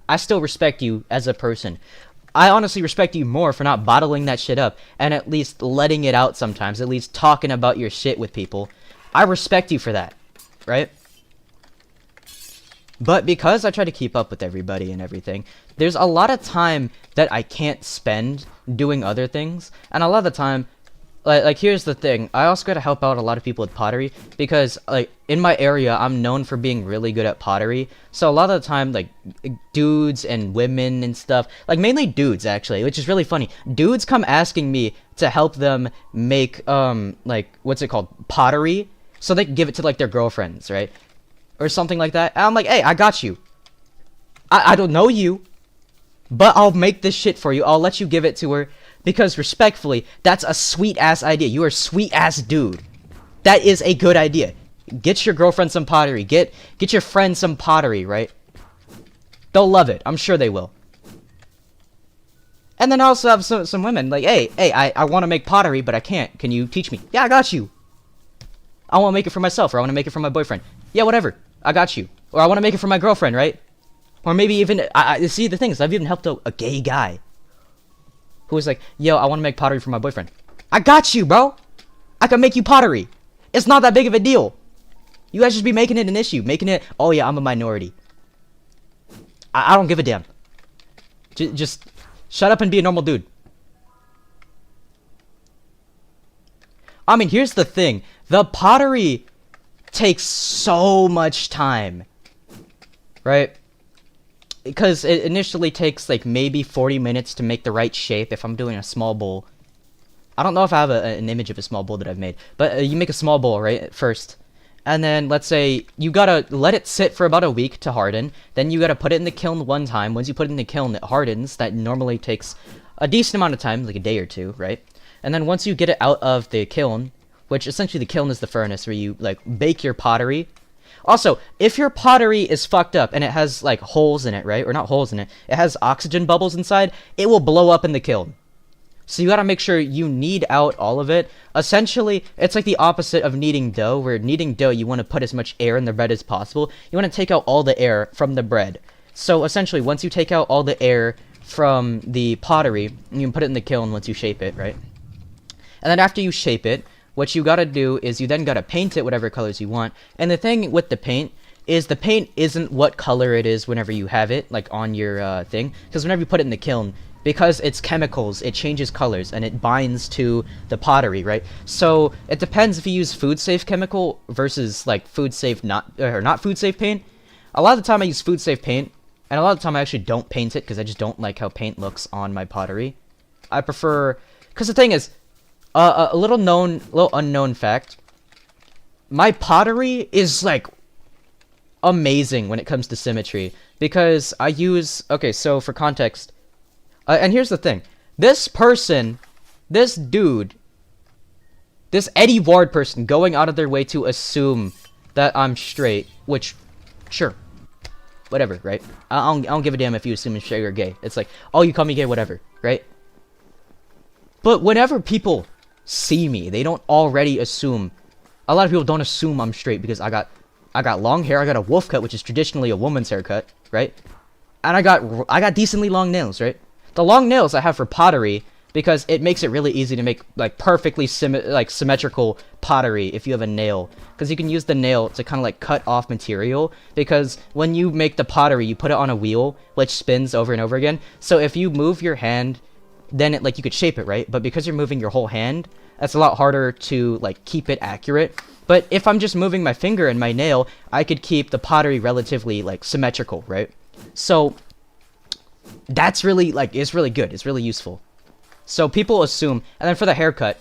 I still respect you as a person. I honestly respect you more for not bottling that shit up and at least letting it out sometimes. At least talking about your shit with people. I respect you for that, right? But because I try to keep up with everybody and everything, there's a lot of time that I can't spend doing other things. And a lot of the time, like here's the thing, I also gotta help out a lot of people with pottery. Because, like, in my area, I'm known for being really good at pottery. So a lot of the time, like, dudes and women and stuff, like, mainly dudes, actually, which is really funny. Dudes come asking me to help them make, like, what's it called? Pottery. So they can give it to, like, their girlfriends, right? Or something like that. And I'm like, hey, I got you. I don't know you, but I'll make this shit for you. I'll let you give it to her. Because, respectfully, that's a sweet-ass idea. You are a sweet-ass dude. That is a good idea. Get your girlfriend some pottery. Get your friend some pottery, right? They'll love it. I'm sure they will. And then I also have some women, like, hey, I want to make pottery, but I can't. Can you teach me? Yeah, I got you. I want to make it for myself, or I want to make it for my boyfriend. Yeah, whatever. I got you. Or I want to make it for my girlfriend, right? Or maybe even, see, the thing is, I've even helped a gay guy who was like, yo, I want to make pottery for my boyfriend. I got you, bro. I can make you pottery. It's not that big of a deal. You guys just be making it an issue. Making it, oh yeah, I'm a minority. I don't give a damn. Just shut up and be a normal dude. I mean, here's the thing. The pottery takes so much time. Right? Because it initially takes, like, maybe 40 minutes to make the right shape if I'm doing a small bowl. I don't know if I have an image of a small bowl that I've made. But you make a small bowl, right, at first. And then, let's say, you gotta let it sit for about a week to harden. Then you gotta put it in the kiln one time. Once you put it in the kiln, it hardens. That normally takes a decent amount of time, like a day or two, right? And then once you get it out of the kiln, which essentially the kiln is the furnace where you, like, bake your pottery. Also, if your pottery is fucked up and it has, like, holes in it, right? Or not holes in it. It has oxygen bubbles inside. It will blow up in the kiln. So you gotta make sure you knead out all of it. Essentially, it's like the opposite of kneading dough, where kneading dough, you want to put as much air in the bread as possible. You want to take out all the air from the bread. So essentially, once you take out all the air from the pottery, you can put it in the kiln once you shape it, right? And then after you shape it, what you gotta do is you then gotta paint it whatever colors you want. And the thing with the paint, is the paint isn't what color it is whenever you have it, like, on your thing. Because whenever you put it in the kiln, because it's chemicals, it changes colors, and it binds to the pottery, right? So, it depends if you use food-safe chemical versus, like, food-safe or not food-safe paint. A lot of the time I use food-safe paint, and a lot of the time I actually don't paint it, because I just don't like how paint looks on my pottery. I prefer... Because the thing is, a little unknown fact, my pottery is, like, amazing when it comes to symmetry, because I use... Okay, so for context... and here's the thing. This person, this dude, this Eddie Ward person going out of their way to assume that I'm straight, which, sure, whatever, right? I don't give a damn if you assume I'm straight or gay. It's like, oh, you call me gay, whatever, right? But whenever people see me, they don't already assume. A lot of people don't assume I'm straight because I got long hair. I got a wolf cut, which is traditionally a woman's haircut, right? And I got decently long nails, right? The long nails I have for pottery because it makes it really easy to make like perfectly symmetrical pottery if you have a nail, because you can use the nail to kind of like cut off material, because when you make the pottery you put it on a wheel which spins over and over again, so if you move your hand then it like you could shape it, right? But because you're moving your whole hand, that's a lot harder to like keep it accurate. But if I'm just moving my finger and my nail, I could keep the pottery relatively like symmetrical, right? So that's really, like, it's really good. It's really useful. So people assume, and then for the haircut,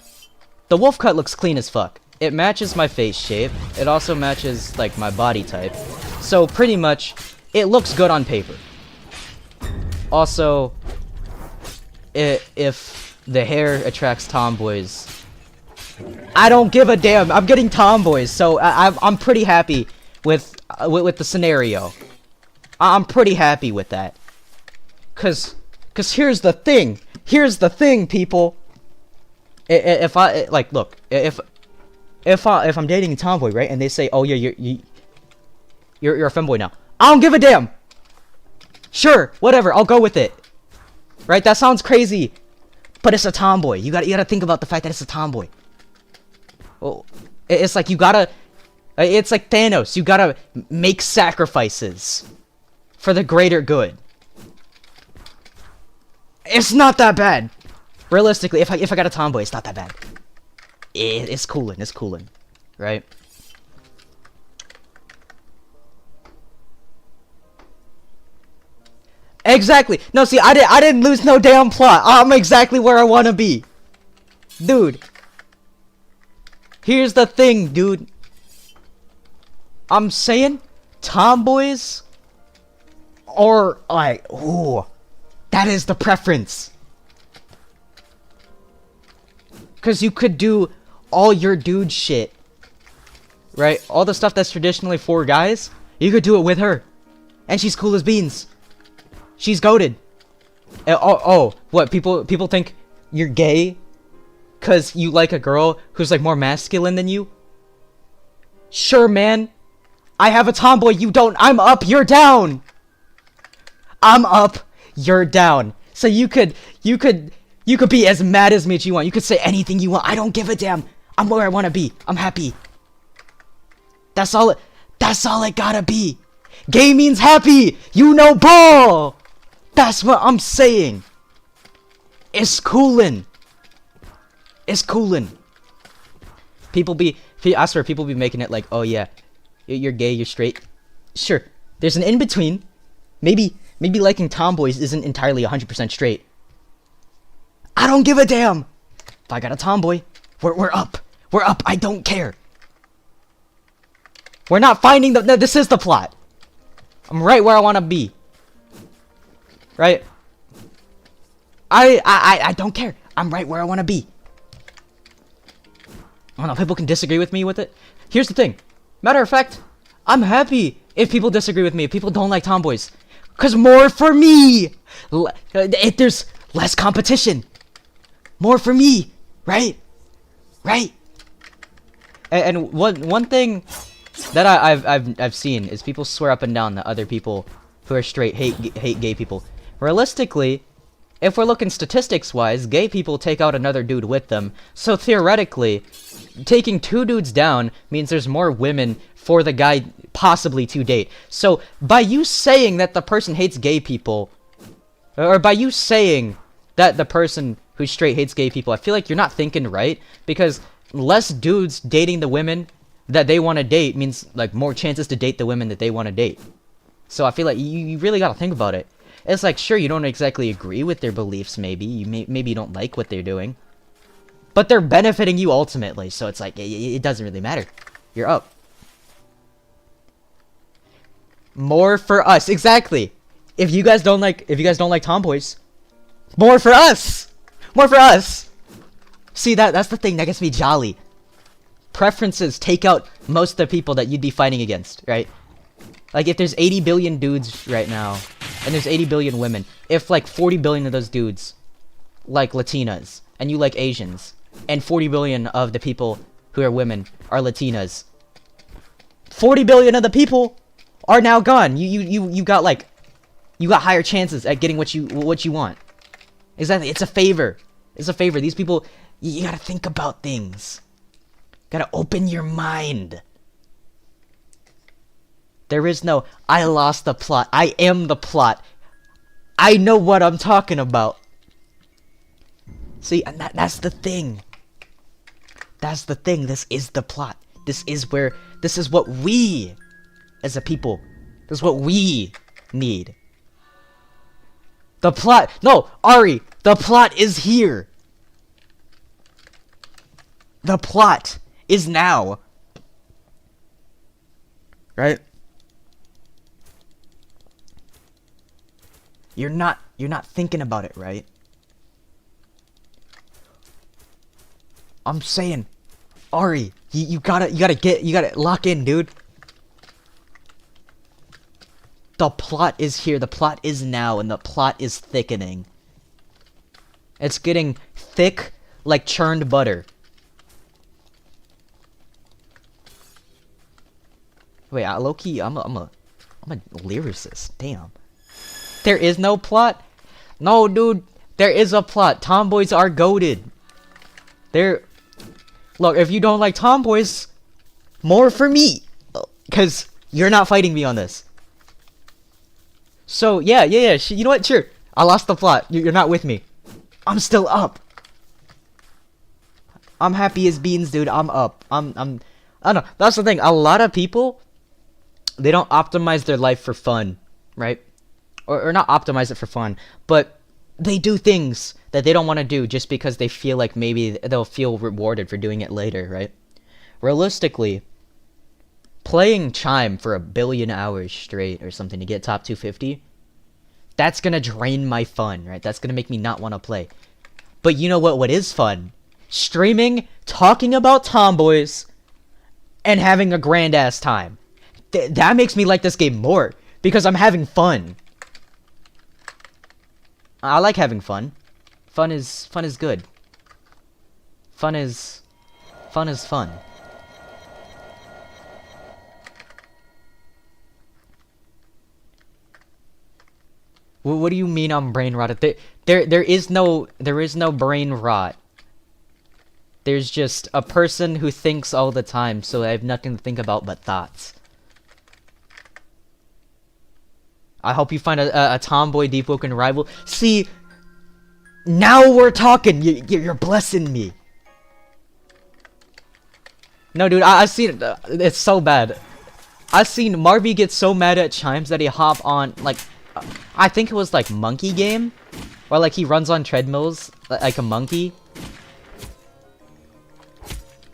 the wolf cut looks clean as fuck. It matches my face shape. It also matches, like, my body type. So pretty much, it looks good on paper. Also, if the hair attracts tomboys, I don't give a damn. I'm getting tomboys, so I'm pretty happy with the scenario. I'm pretty happy with that. Cause here's the thing. Here's the thing, people. If I like, look, if I'm dating a tomboy, right, and they say, "Oh yeah, you're a femboy now," I don't give a damn. Sure, whatever, I'll go with it. Right? That sounds crazy, but it's a tomboy. You gotta think about the fact that it's a tomboy. Well, it's like you gotta. It's like Thanos. You gotta make sacrifices for the greater good. It's not that bad. Realistically, if I got a tomboy, it's not that bad. It's coolin', it's coolin'. Right? Exactly. No, see, I didn't lose no damn plot. I'm exactly where I wanna be. Dude. Here's the thing, dude. I'm saying tomboys are like, ooh. That is the preference. Because you could do all your dude shit. Right? All the stuff that's traditionally for guys, you could do it with her. And she's cool as beans. She's goated. What? People think you're gay? Because you like a girl who's like more masculine than you? Sure, man. I have a tomboy, you don't. I'm up, you're down. I'm up. You're down. So you could be as mad as me as you want. You could say anything you want. I don't give a damn. I'm where I want to be. I'm happy. That's all it gotta be. Gay means happy. You know ball. That's what I'm saying. It's coolin'. It's coolin'. I swear, people be making it like, oh yeah, you're gay, you're straight. Sure, there's an in-between. Maybe liking tomboys isn't entirely 100% straight. I don't give a damn. If I got a tomboy, we're up. We're up. I don't care. We're not finding this is the plot. I'm right where I want to be. Right? I don't care. I'm right where I want to be. I don't know, people can disagree with me with it. Here's the thing. Matter of fact, I'm happy if people disagree with me, if people don't like tomboys. Cause more for me! If there's less competition. More for me, right? Right? And one thing that I've seen is people swear up and down that other people who are straight hate gay people. Realistically, if we're looking statistics-wise, gay people take out another dude with them. So theoretically, taking two dudes down means there's more women for the guy possibly to date. So by you saying that the person hates gay people, or by you saying that the person who's straight hates gay people, I feel like you're not thinking right, because less dudes dating the women that they want to date means like more chances to date the women that they want to date. So I feel like you really gotta think about it. It's like, sure, you don't exactly agree with their beliefs, maybe maybe you don't like what they're doing, but they're benefiting you ultimately, so it's like it doesn't really matter. You're up. More for us, exactly. If you guys don't like tomboys, more for us. More for us. See, that's the thing that gets me jolly. Preferences take out most of the people that you'd be fighting against, right? Like, if there's 80 billion dudes right now, and there's 80 billion women, if like 40 billion of those dudes like Latinas, and you like Asians, and 40 billion of the people who are women are Latinas, 40 billion of the people are now gone. You got like, you got higher chances at getting what you want. Exactly, it's a favor. It's a favor. These people, you gotta think about things. Gotta open your mind. There is no, I lost the plot. I am the plot. I know what I'm talking about. See, and that's the thing. That's the thing. This is the plot. This is what we, as a people, this is what we need. The plot, no, Ari, the plot is here. The plot is now. Right? You're not thinking about it, right? I'm saying, Ari, you gotta lock in, dude. The plot is here, the plot is now, and the plot is thickening. It's getting thick like churned butter. Wait, low-key, I'm a lyricist, damn. There is no plot? No, dude, there is a plot. Tomboys are goated. Look, if you don't like tomboys, more for me. Because you're not fighting me on this. So, yeah, you know what, sure. I lost the plot. You're not with me. I'm still up. I'm happy as beans, dude. I'm up. I don't know. That's the thing. A lot of people, they don't optimize their life for fun, right? Or not optimize it for fun, but they do things that they don't want to do just because they feel like maybe they'll feel rewarded for doing it later, right? Realistically, playing Chime for 1 billion hours straight or something to get top 250, that's gonna drain my fun, right? That's gonna make me not want to play. But you know what is fun? Streaming, talking about tomboys, and having a grand ass time. That makes me like this game more, because I'm having fun. I like having fun. Fun is good. Fun is fun. What do you mean I'm brain rotted? There is no brain rot. There's just a person who thinks all the time, so I have nothing to think about but thoughts. I hope you find a tomboy Deepwoken rival. See, now we're talking. You're blessing me. No, dude, I've seen it. It's so bad. I've seen Marvy get so mad at Chimes that he hop on, like, I think it was like Monkey Game, or like he runs on treadmills like a monkey.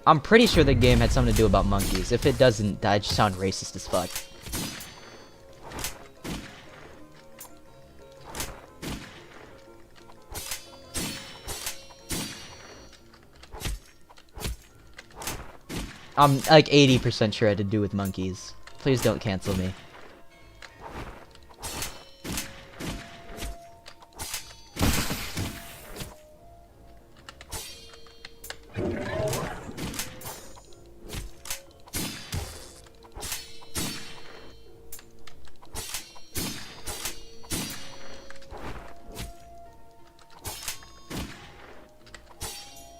I'm pretty sure the game had something to do about monkeys. If it doesn't, I just sound racist as fuck. I'm like 80% sure it had to do with monkeys. Please don't cancel me.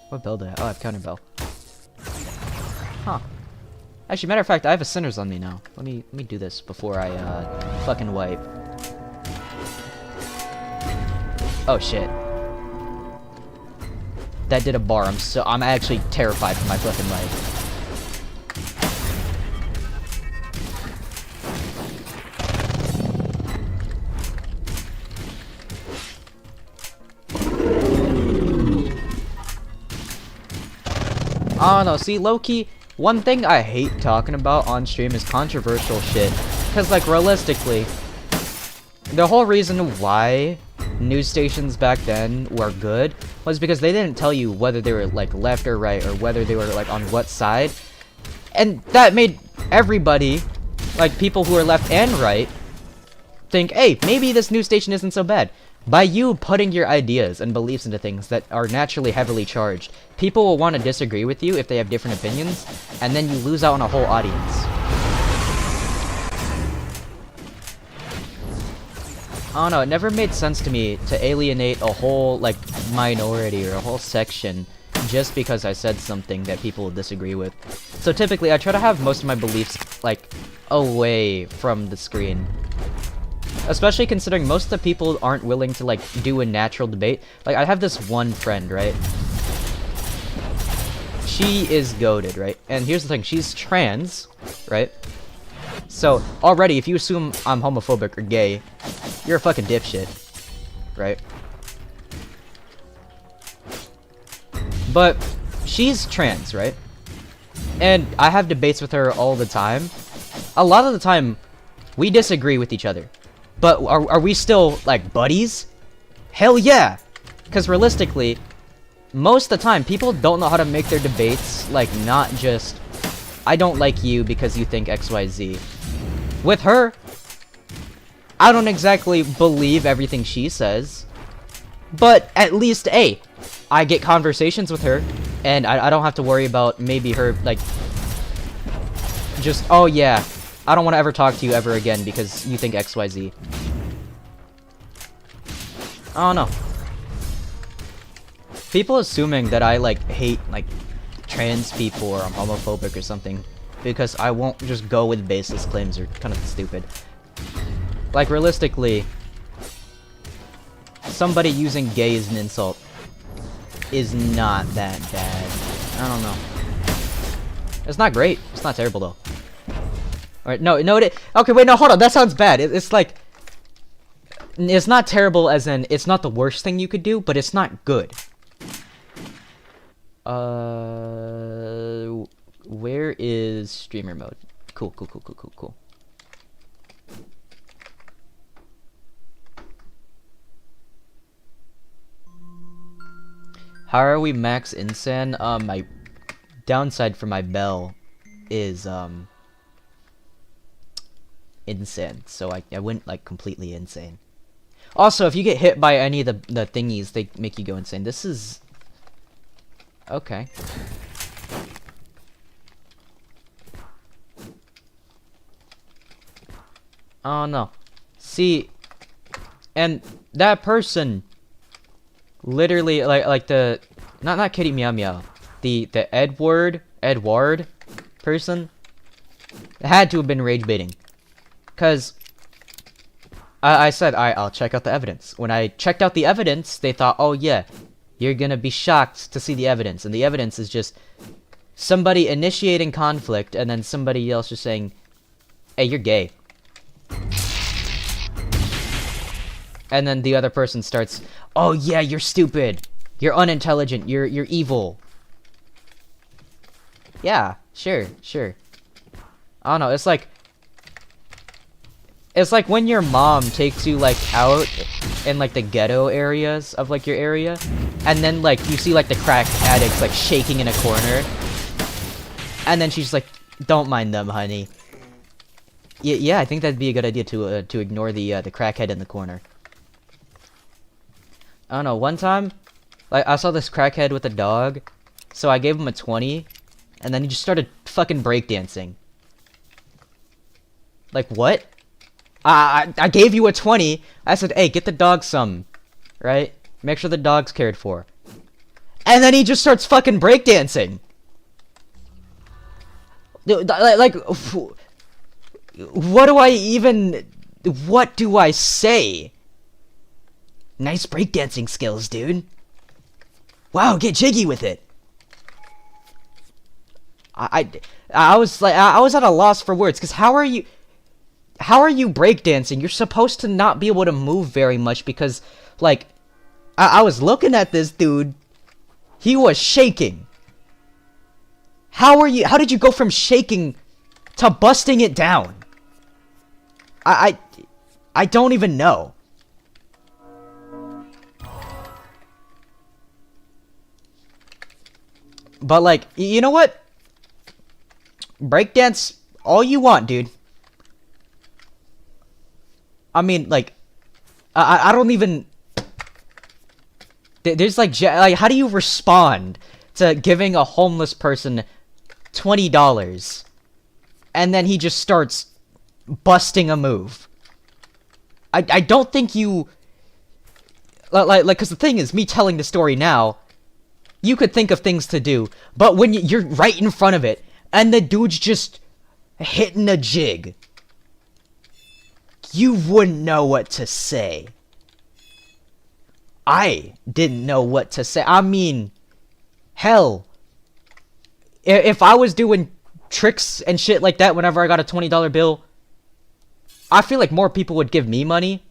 What bell do I have? Oh, I have counter bell. Huh. Actually, matter of fact, I have a sinners on me now. Let me do this before I fucking wipe. Oh shit. That did a bar. I'm actually terrified for my fucking life. I don't know, see, low-key, one thing I hate talking about on stream is controversial shit. Because, like, realistically, the whole reason why news stations back then were good was because they didn't tell you whether they were, like, left or right, or whether they were, like, on what side. And that made everybody, like, people who are left and right, think, hey, maybe this news station isn't so bad. By you putting your ideas and beliefs into things that are naturally heavily charged, people will want to disagree with you if they have different opinions, and then you lose out on a whole audience. I don't know, it never made sense to me to alienate a whole, like, minority or a whole section just because I said something that people will disagree with. So typically, I try to have most of my beliefs, like, away from the screen. Especially considering most of the people aren't willing to, like, do a natural debate. Like, I have this one friend, right? She is goated, right? And here's the thing, she's trans, right? So, already, if you assume I'm homophobic or gay, you're a fucking dipshit, right? But, she's trans, right? And I have debates with her all the time. A lot of the time, we disagree with each other. But are we still, like, buddies? Hell yeah! Because realistically, most of the time, people don't know how to make their debates, like, not just, I don't like you because you think XYZ. With her, I don't exactly believe everything she says. But at least, A, I get conversations with her, and I don't have to worry about maybe her, like, just, oh yeah, I don't want to ever talk to you ever again because you think XYZ. I don't know. People assuming that I, like, hate, like, trans people or I'm homophobic or something because I won't just go with baseless claims are kind of stupid. Like, realistically, somebody using gay as an insult is not that bad. I don't know. It's not great. It's not terrible, though. Alright, no, okay, wait, no, hold on, that sounds bad. It's like, it's not terrible as in, it's not the worst thing you could do, but it's not good. Where is streamer mode? Cool. How are we max insane? My downside for my bell is, insane, so I went, like, completely insane. Also, if you get hit by any of the thingies, they make you go insane. This is... okay. Oh no. See, and that person literally, like the not Kitty Meow Meow, the Edward person had to have been rage baiting. Cause I said, I'll check out the evidence. When I checked out the evidence, they thought, oh yeah, you're gonna be shocked to see the evidence. And the evidence is just somebody initiating conflict and then somebody else just saying, hey, you're gay. And then the other person starts, oh yeah, you're stupid. You're unintelligent. You're evil. Yeah, sure. I don't know, it's like when your mom takes you, like, out in, like, the ghetto areas of, like, your area, and then, like, you see, like, the crack addicts, like, shaking in a corner, and then she's like, don't mind them, honey. Yeah, I think that'd be a good idea to ignore the crackhead in the corner. I don't know, one time, like, I saw this crackhead with a dog, so I gave him a 20, and then he just started fucking breakdancing. Like, what? I gave you a 20. I said, hey, get the dog some. Right? Make sure the dog's cared for. And then he just starts fucking breakdancing. Like, what do I say? Nice breakdancing skills, dude. Wow, get jiggy with it. I was at a loss for words, because how are you breakdancing? You're supposed to not be able to move very much because, like, I was looking at this dude. He was shaking. How did you go from shaking to busting it down? I don't even know. But, like, you know what? Breakdance all you want, dude. I mean, like, I don't even... There's, like, how do you respond to giving a homeless person $20 and then he just starts busting a move? I don't think you... Like, because the thing is, me telling the story now, you could think of things to do, but when you're right in front of it, and the dude's just hitting a jig, you wouldn't know what to say. I didn't know what to say. I mean, hell, if I was doing tricks and shit like that whenever I got a $20 bill, I feel like more people would give me money.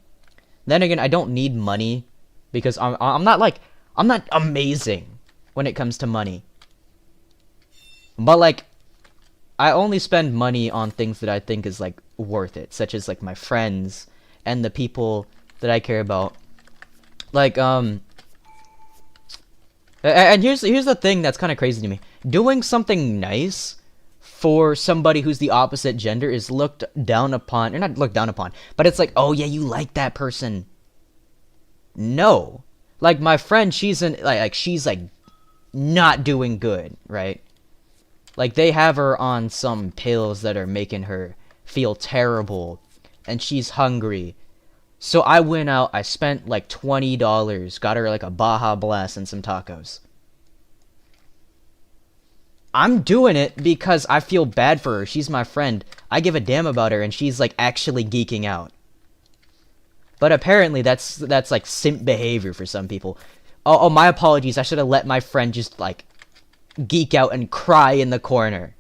Then again, I don't need money because I'm not amazing when it comes to money. But, like, I only spend money on things that I think is, like, worth it, such as, like, my friends and the people that I care about. Like, and here's the thing that's kind of crazy to me. Doing something nice for somebody who's the opposite gender is looked down upon, or not looked down upon, but it's like, oh yeah, you like that person. No. Like, my friend, she's not doing good, right? Like, they have her on some pills that are making her feel terrible, and she's hungry. So I went out, I spent like $20, got her like a Baja Blast and some tacos. I'm doing it because I feel bad for her. She's my friend. I give a damn about her, and she's like actually geeking out. But apparently that's like simp behavior for some people. Oh, my apologies. I should have let my friend just like geek out and cry in the corner.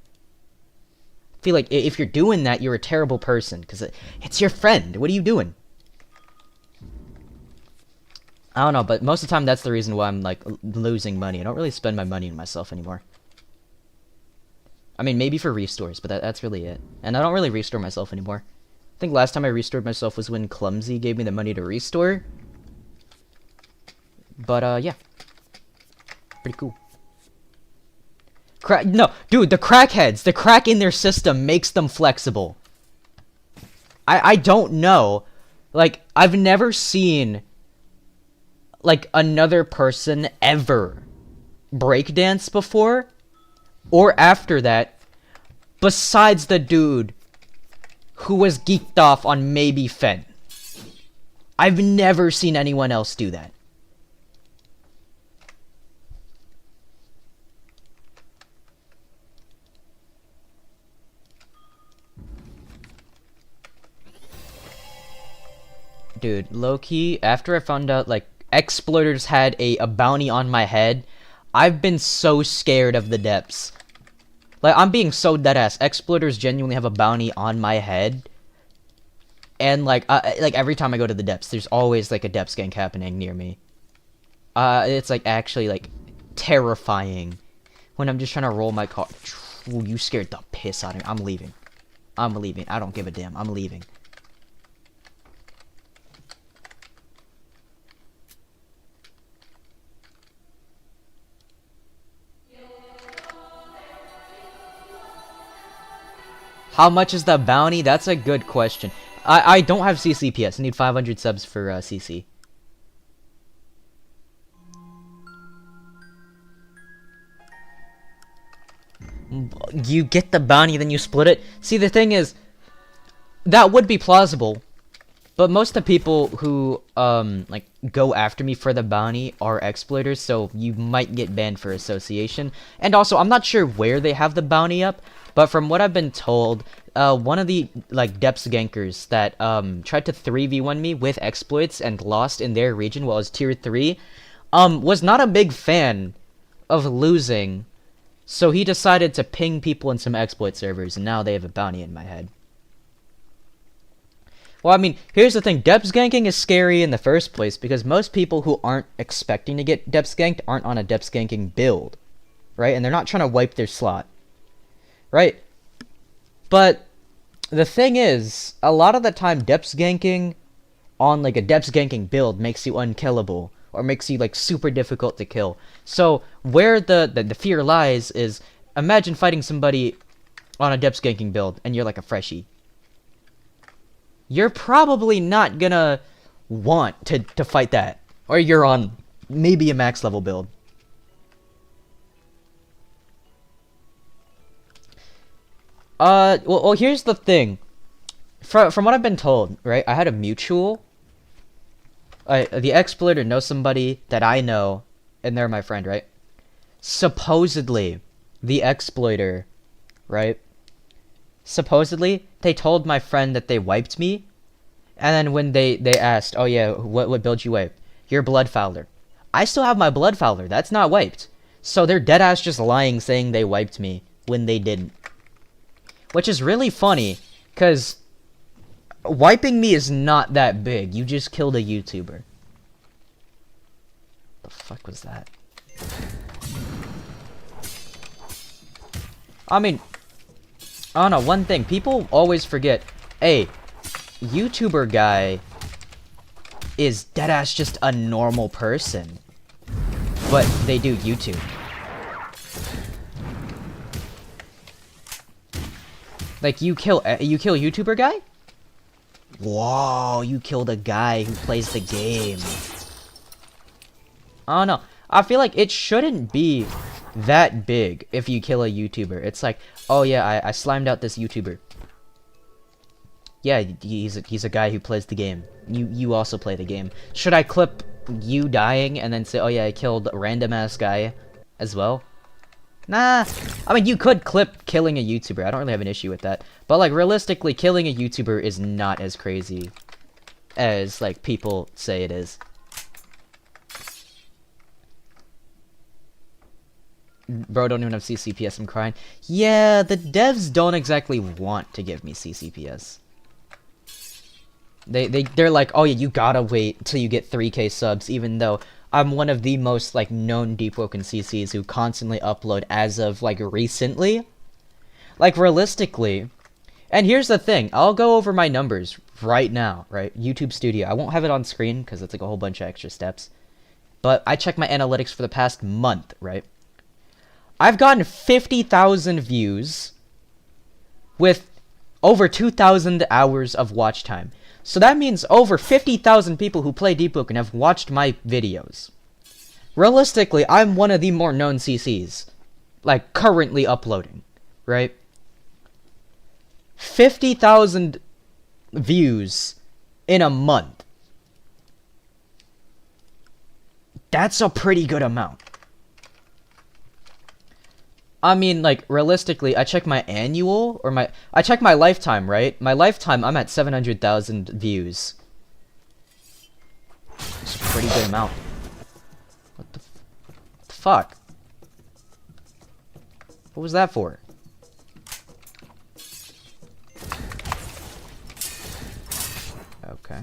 I feel like if you're doing that, you're a terrible person, because it's your friend. What are you doing? I don't know, but most of the time that's the reason why I'm like losing money. I don't really spend my money on myself anymore. I mean, maybe for restores, but that's really it. And I don't really restore myself anymore. I think last time I restored myself was when Clumsy gave me the money to restore. But yeah. Pretty cool. No, dude, the crackheads, the crack in their system makes them flexible. I don't know. Like, I've never seen like another person ever breakdance before or after that besides the dude who was geeked off on maybe Fen. I've never seen anyone else do that. Dude, low-key, after I found out, like, exploiters had a bounty on my head, I've been so scared of the depths. Like, I'm being so deadass. Exploiters genuinely have a bounty on my head. And, like every time I go to the depths, there's always, like, a depths gank happening near me. It's, like, actually, like, terrifying. When I'm just trying to roll my car. Ooh, you scared the piss out of me. I'm leaving. I'm leaving. I don't give a damn. I'm leaving. How much is the bounty? That's a good question. I don't have CCPS. I need 500 subs for CC. You get the bounty, then you split it? See, the thing is, that would be plausible. But most of the people who like go after me for the bounty are exploiters, so you might get banned for association. And also, I'm not sure where they have the bounty up, but from what I've been told, one of the like depths gankers that tried to 3v1 me with exploits and lost in their region while I was tier 3 was not a big fan of losing, so he decided to ping people in some exploit servers, and now they have a bounty in my head. Well, I mean, here's the thing. Depths ganking is scary in the first place because most people who aren't expecting to get depths ganked aren't on a depths ganking build, right? And they're not trying to wipe their slot, right? But the thing is, a lot of the time, depths ganking on like a depths ganking build makes you unkillable or makes you like super difficult to kill. So where the fear lies is, imagine fighting somebody on a depths ganking build and you're like a freshie. You're probably not gonna want to fight that. Or you're on maybe a max level build. Well, here's the thing. From what I've been told, right, I had a mutual. The exploiter knows somebody that I know, and they're my friend, right? Supposedly, the exploiter, right? Supposedly, they told my friend that they wiped me, and then when they asked, oh yeah, what build you wipe? Your Blood Fowler. I still have my Blood Fowler, that's not wiped. So they're deadass just lying saying they wiped me when they didn't. Which is really funny, because wiping me is not that big, you just killed a YouTuber. The fuck was that? I mean, I don't know, one thing, people always forget, hey, YouTuber guy is deadass just a normal person, but they do YouTube. Like, you kill YouTuber guy? Whoa, you killed a guy who plays the game. I don't know. I feel like it shouldn't be that big if you kill a YouTuber. It's like, oh yeah, I slimed out this YouTuber. Yeah, he's a guy who plays the game. You also play the game. Should I clip you dying and then say, oh yeah, I killed a random ass guy as well? Nah. I mean, you could clip killing a YouTuber. I don't really have an issue with that. But like, realistically, killing a YouTuber is not as crazy as like people say it is. Bro, don't even have CCPS, I'm crying. Yeah, the devs don't exactly want to give me CCPS. They're like, oh yeah, you gotta wait till you get 3K subs, even though I'm one of the most like known Deepwoken CCs who constantly upload as of like recently. Like realistically, and here's the thing, I'll go over my numbers right now, right? YouTube Studio, I won't have it on screen because it's like a whole bunch of extra steps. But I checked my analytics for the past month, right? I've gotten 50,000 views with over 2,000 hours of watch time. So that means over 50,000 people who play Deepwoken have watched my videos. Realistically, I'm one of the more known CCs. Like, currently uploading. Right? 50,000 views in a month. That's a pretty good amount. I mean, like, realistically, I check my annual, or I check my lifetime, right? My lifetime, I'm at 700,000 views. It's a pretty good amount. What the fuck? What was that for? Okay.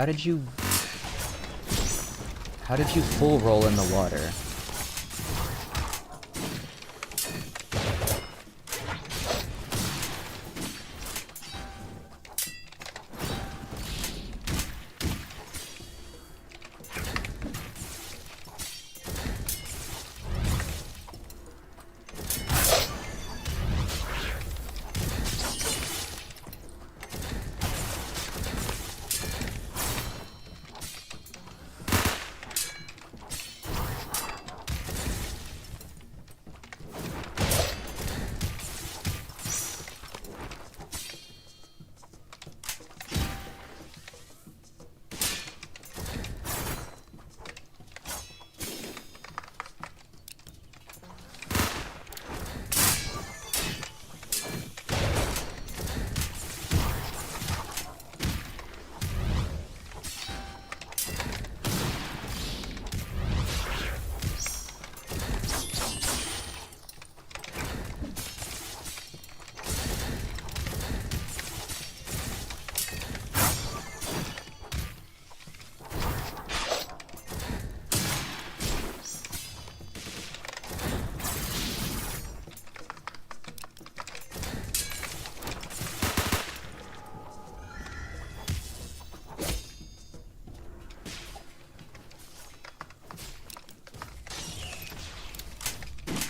How did you full roll in the water?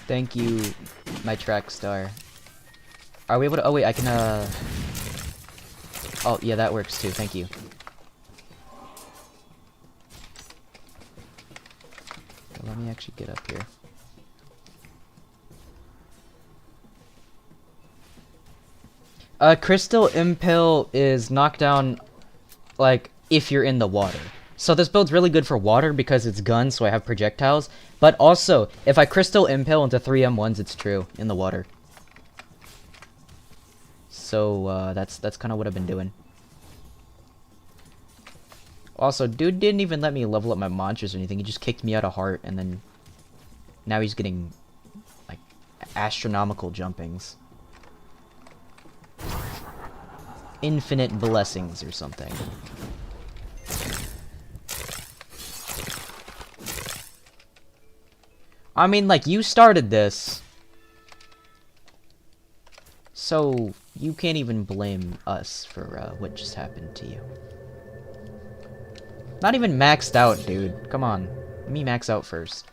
Thank you, my track star. Are we able to? Oh wait, I can. Oh yeah, that works too. Thank you. Let me actually get up here. Crystal Impale is knockdown, like, if you're in the water. So this build's really good for water because it's guns, so I have projectiles. But also, if I Crystal Impale into 3M1s, it's true, in the water. So, that's kind of what I've been doing. Also, dude didn't even let me level up my monsters or anything. He just kicked me out of heart, and then... now he's getting, like, astronomical jumpings. Infinite blessings or something. I mean, like, you started this. So, you can't even blame us for what just happened to you. Not even maxed out, dude. Come on. Let me max out first.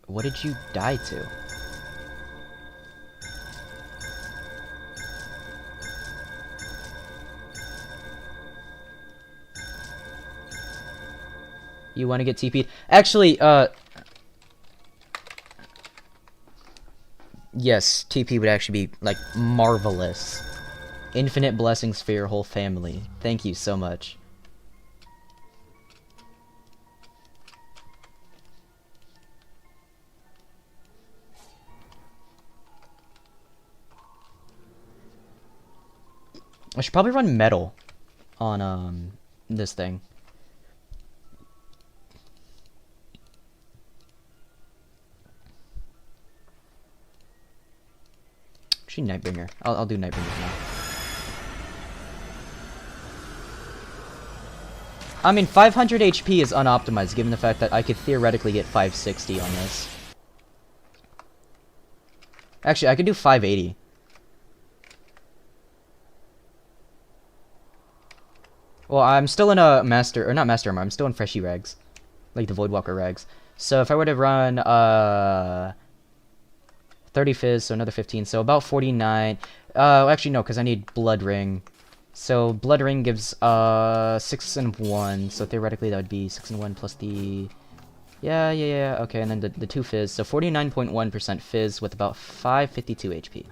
What did you die to? You want to get TP'd? Actually, yes, TP would actually be, like, marvelous. Infinite blessings for your whole family. Thank you so much. I should probably run metal on, this thing. Actually, Nightbringer. I'll do Nightbringer now. I mean, 500 HP is unoptimized, given the fact that I could theoretically get 560 on this. Actually, I could do 580. Well, I'm still in a master, or not master armor, I'm still in freshy rags. Like the Voidwalker rags. So if I were to run, 30 fizz, so another 15, so about 49. Actually no, because I need Blood Ring. So Blood Ring gives 6 and 1, so theoretically that would be 6 and 1 plus the... Yeah, okay, and then the 2 fizz, so 49.1% fizz with about 552 HP.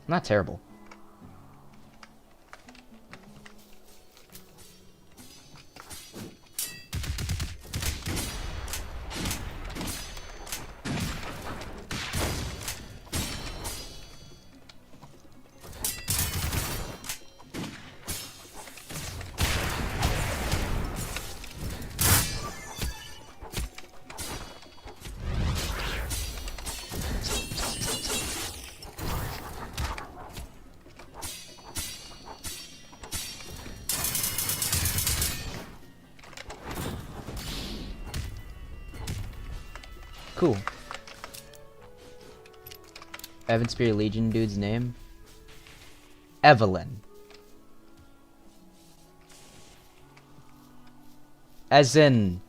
Not terrible. Cool. Evan Spear Legion dude's name? Evelyn. As in...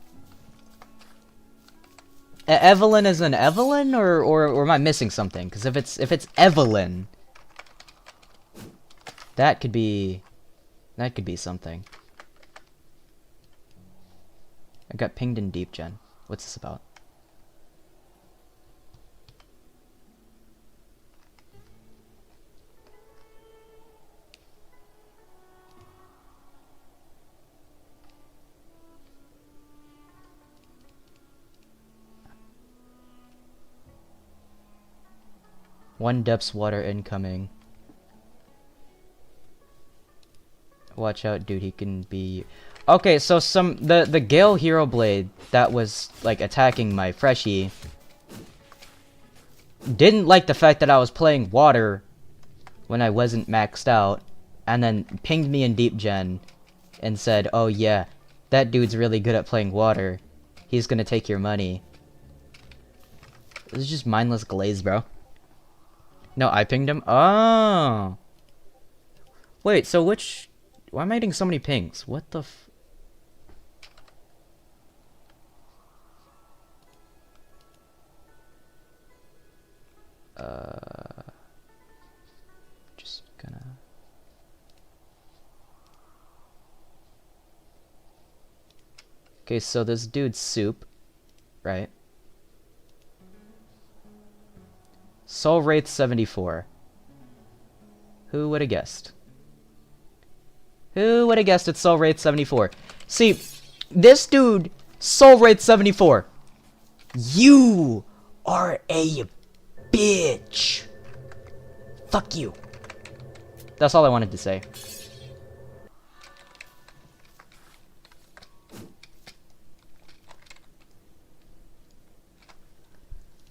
Evelyn as in Evelyn? Or am I missing something? Because if it's Evelyn... That could be something. I got pinged in deep gen. What's this about? One depths water incoming. Watch out, dude, he can be... Okay, so the Gale Hero Blade that was, like, attacking my freshie didn't like the fact that I was playing water when I wasn't maxed out, and then pinged me in deep gen and said, oh yeah, that dude's really good at playing water. He's gonna take your money. This is just mindless glaze, bro. No, I pinged him? Oh! Wait, so which... Why am I getting so many pings? What the f... Just gonna... Okay, so this dude's Soup, right? Soul Wraith 74. Who would have guessed? Who would have guessed it's Soul Wraith 74? See, this dude, Soul Wraith 74. You are a bitch. Fuck you. That's all I wanted to say.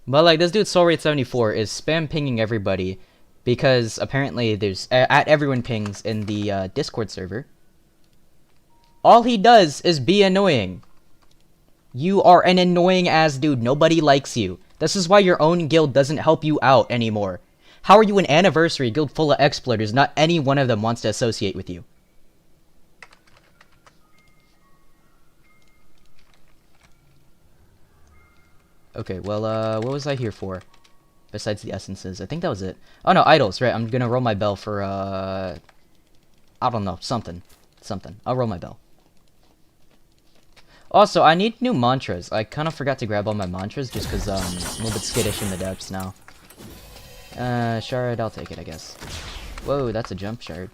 But like, this dude Soul Wraith 74 is spam pinging everybody because apparently there's at everyone pings in the Discord server. All he does is be annoying. You are an annoying ass dude. Nobody likes you. This is why your own guild doesn't help you out anymore. How are you an anniversary guild full of exploiters? Not any one of them wants to associate with you. Okay, well, what was I here for? Besides the essences. I think that was it. Oh no, idols, right. I'm gonna roll my bell for, I don't know, something. I'll roll my bell. Also, I need new mantras. I kind of forgot to grab all my mantras just because, I'm a little bit skittish in the depths now. Shard, I'll take it, I guess. Whoa, that's a jump shard.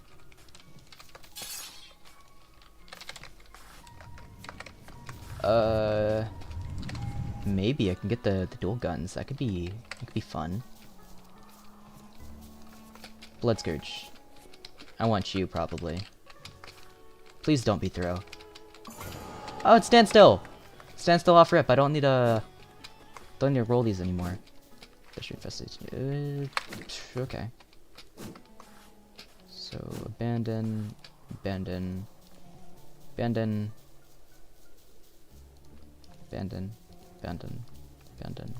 Maybe I can get the dual guns. That could be fun. Blood Scourge. I want you, probably. Please don't be throw. Oh, it's stand still. Stand still off rip. I don't need to roll these anymore. Fish infestation. Okay. So abandon, abandon, abandon, abandon, abandon, abandon,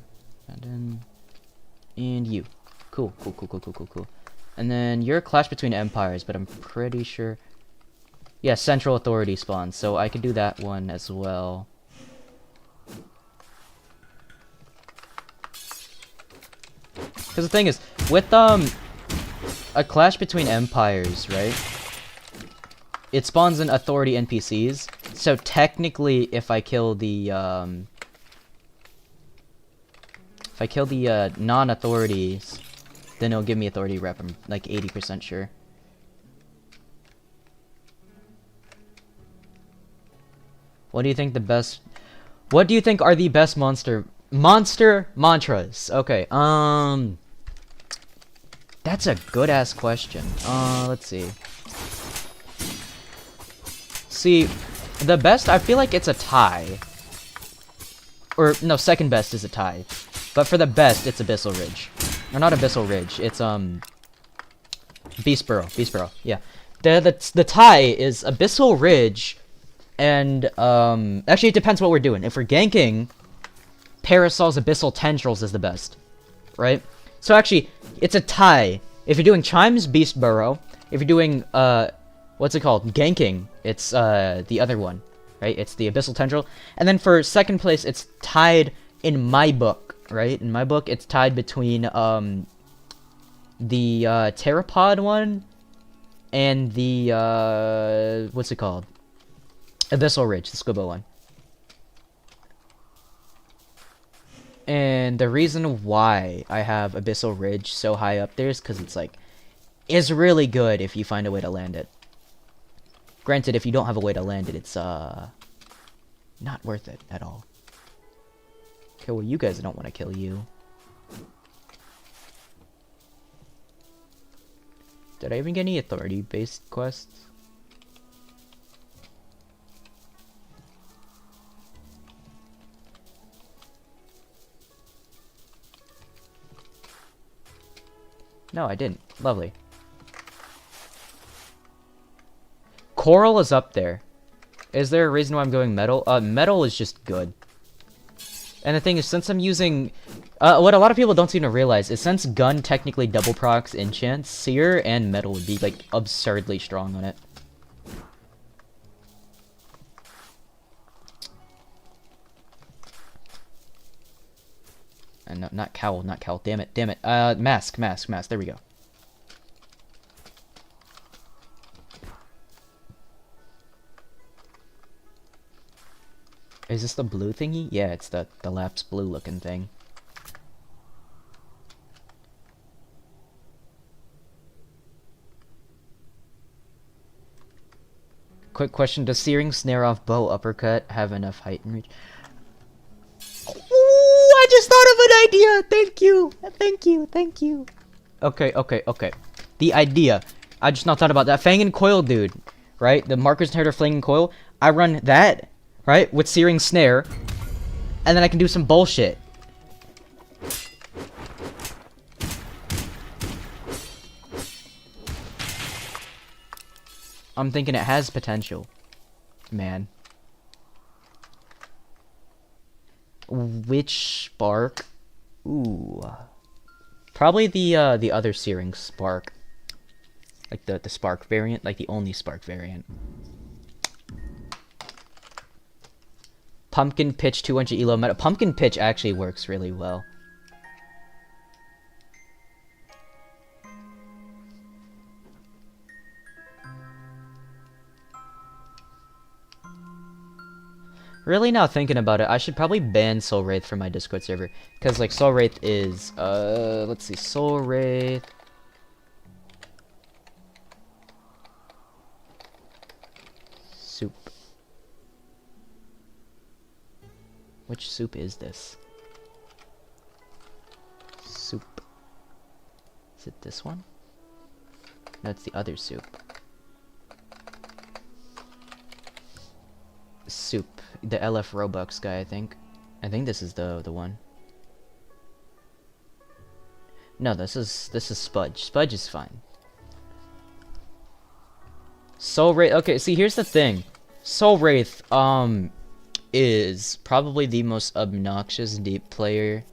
abandon, and you. Cool. And then you're a clash between empires, but I'm pretty sure. Yeah, Central Authority spawns, so I could do that one as well. Because the thing is, with a clash between empires, right? It spawns in Authority NPCs, so technically, if I kill the non-authorities, then it'll give me Authority rep. I'm like 80% sure. What do you think are the best monster mantras? Okay, that's a good ass question. Let's see. See, the best, I feel like it's a tie. Or, no, second best is a tie. But for the best, it's Abyssal Ridge. Or not Abyssal Ridge, it's, Beast Burrow, yeah. The tie is Abyssal Ridge, and, actually it depends what we're doing. If we're ganking, Parasol's Abyssal Tendrils is the best, right? So actually, it's a tie. If you're doing Chimes, Beast Burrow. If you're doing, what's it called? Ganking, it's, the other one, right? It's the Abyssal Tendril. And then for second place, it's tied in my book, right? In my book, it's tied between, the, Pteropod one and the, what's it called? Abyssal Ridge, the Squibbo one. And the reason why I have Abyssal Ridge so high up there is because it's really good if you find a way to land it. Granted, if you don't have a way to land it, it's, not worth it at all. Okay, well, you guys don't want to kill you. Did I even get any authority-based quests? No, I didn't. Lovely. Coral is up there. Is there a reason why I'm going metal? Metal is just good. And the thing is, since I'm using... what a lot of people don't seem to realize is since gun technically double procs enchants, seer and metal would be, like, absurdly strong on it. And no, not cowl, not cowl. Damn it, damn it. Mask. There we go. Is this the blue thingy? Yeah, it's the lapse blue looking thing. Quick question, does searing snare off bow uppercut have enough height and reach? Ooh, I just thought of an idea! Thank you. Okay. The idea. I just now thought about that. Fang and Coil dude, right? The Marker's Inheritor Fang and Coil. I run that, right? With Searing Snare. And then I can do some bullshit. I'm thinking it has potential. Man. Which spark? Ooh. Probably the other Searing Spark. Like the Spark variant, like the only Spark variant. Pumpkin Pitch 200 elo meta. Pumpkin Pitch actually works really well. Really now thinking about it, I should probably ban Soul Wraith from my Discord server. Because, like, Soul Wraith is, let's see, Soul Wraith. Soup. Which soup is this? Soup. Is it this one? No, it's the other soup. Soup. The LF Robux guy, I think. I think this is the one. No, this is Spudge. Spudge is fine. Soul Wraith. Okay, see, here's the thing. Soul Wraith, is probably the most obnoxious deep player,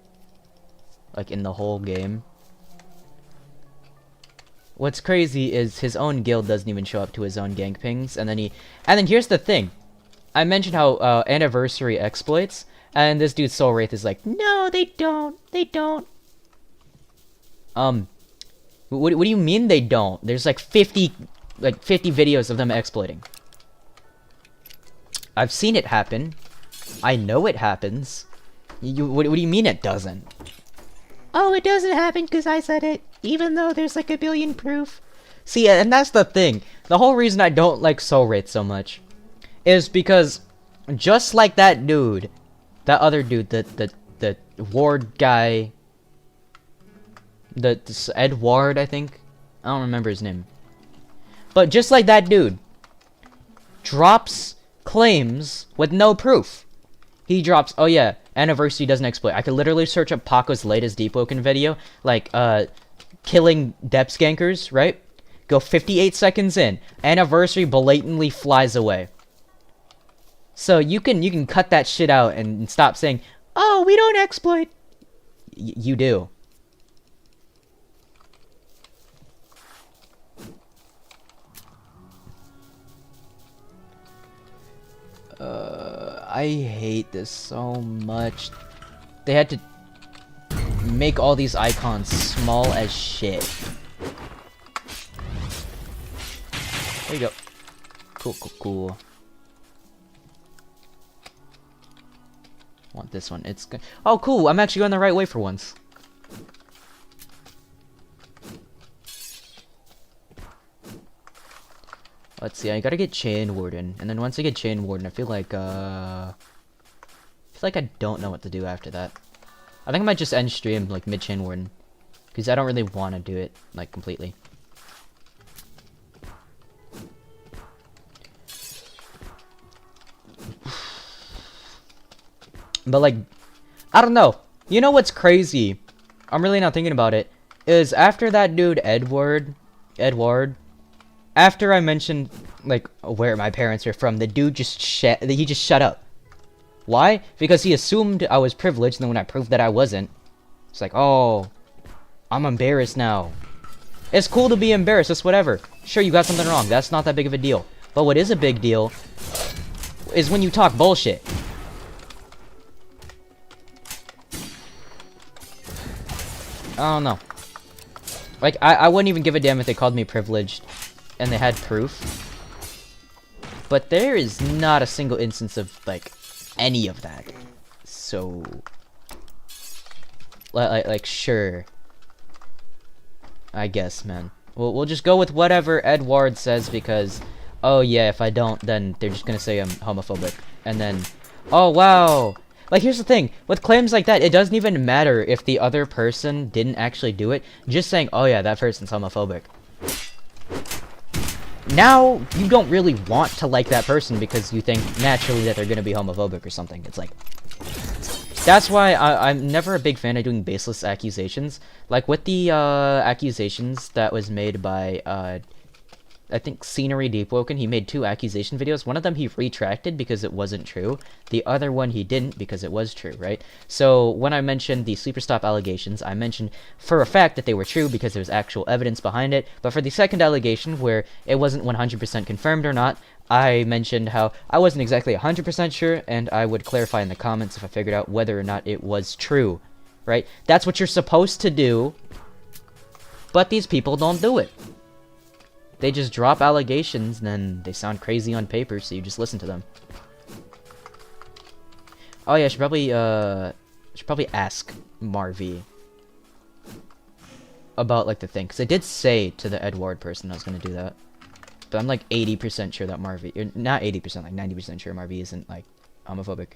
like, in the whole game. What's crazy is his own guild doesn't even show up to his own gank pings, and then here's the thing. I mentioned how, anniversary exploits, and this dude Soul Wraith is like, no, they don't. What do you mean they don't? There's like 50 videos of them exploiting. I've seen it happen. I know it happens. What do you mean it doesn't? Oh, it doesn't happen because I said it, even though there's like a billion proof. See, and that's the thing. The whole reason I don't like Soul Wraith so much is because just like that dude, that other dude, the Ward guy, the Ed Ward, I think. I don't remember his name. But just like that dude drops claims with no proof. He drops, oh yeah, anniversary doesn't exploit. I could literally search up Paco's latest Deepwoken video, like, killing depth gankers, right? Go 58 seconds in, anniversary blatantly flies away. So you can cut that shit out and stop saying, Oh, we don't exploit. You do. I hate this so much. They had to make all these icons small as shit. There you go. Cool. Want this one. It's good. Oh, cool. I'm actually going the right way for once. Let's see. I gotta get Chain Warden, and then once I get Chain Warden, I feel like I don't know what to do after that. I think I might just end stream like mid Chain Warden, because I don't really want to do it like completely. But like, I don't know. You know what's crazy? I'm really not thinking about it. Is after that dude Edward, after I mentioned like where my parents were from, the dude just shut up. Why? Because he assumed I was privileged, and then when I proved that I wasn't, it's like, oh, I'm embarrassed now. It's cool to be embarrassed. It's whatever. Sure, you got something wrong. That's not that big of a deal. But what is a big deal is when you talk bullshit. I don't know. Like, I wouldn't even give a damn if they called me privileged and they had proof. But there is not a single instance of, like, any of that. So... Like sure. I guess, man. We'll just go with whatever Edward says because... Oh, yeah, if I don't, then they're just gonna say I'm homophobic. And then... Oh, wow! Like, here's the thing. With claims like that, it doesn't even matter if the other person didn't actually do it. Just saying, oh yeah, that person's homophobic. Now, you don't really want to like that person because you think naturally that they're gonna be homophobic or something. It's like... That's why I'm never a big fan of doing baseless accusations. Like, with the, accusations that was made by, I think Scenery Deepwoken, he made 2 accusation videos. One of them he retracted because it wasn't true. The other one he didn't because it was true, right? So when I mentioned the sleeper stop allegations, I mentioned for a fact that they were true because there was actual evidence behind it. But for the second allegation, where it wasn't 100% confirmed or not, I mentioned how I wasn't exactly 100% sure, and I would clarify in the comments if I figured out whether or not it was true, right? That's what you're supposed to do, but these people don't do it. They just drop allegations, and then they sound crazy on paper, so you just listen to them. Oh yeah, I should probably ask Marvy about, like, the thing. Because I did say to the Edward person I was going to do that. But I'm, like, 80% sure that Marvy... Or not 80%, like, 90% sure Marvy isn't, like, homophobic.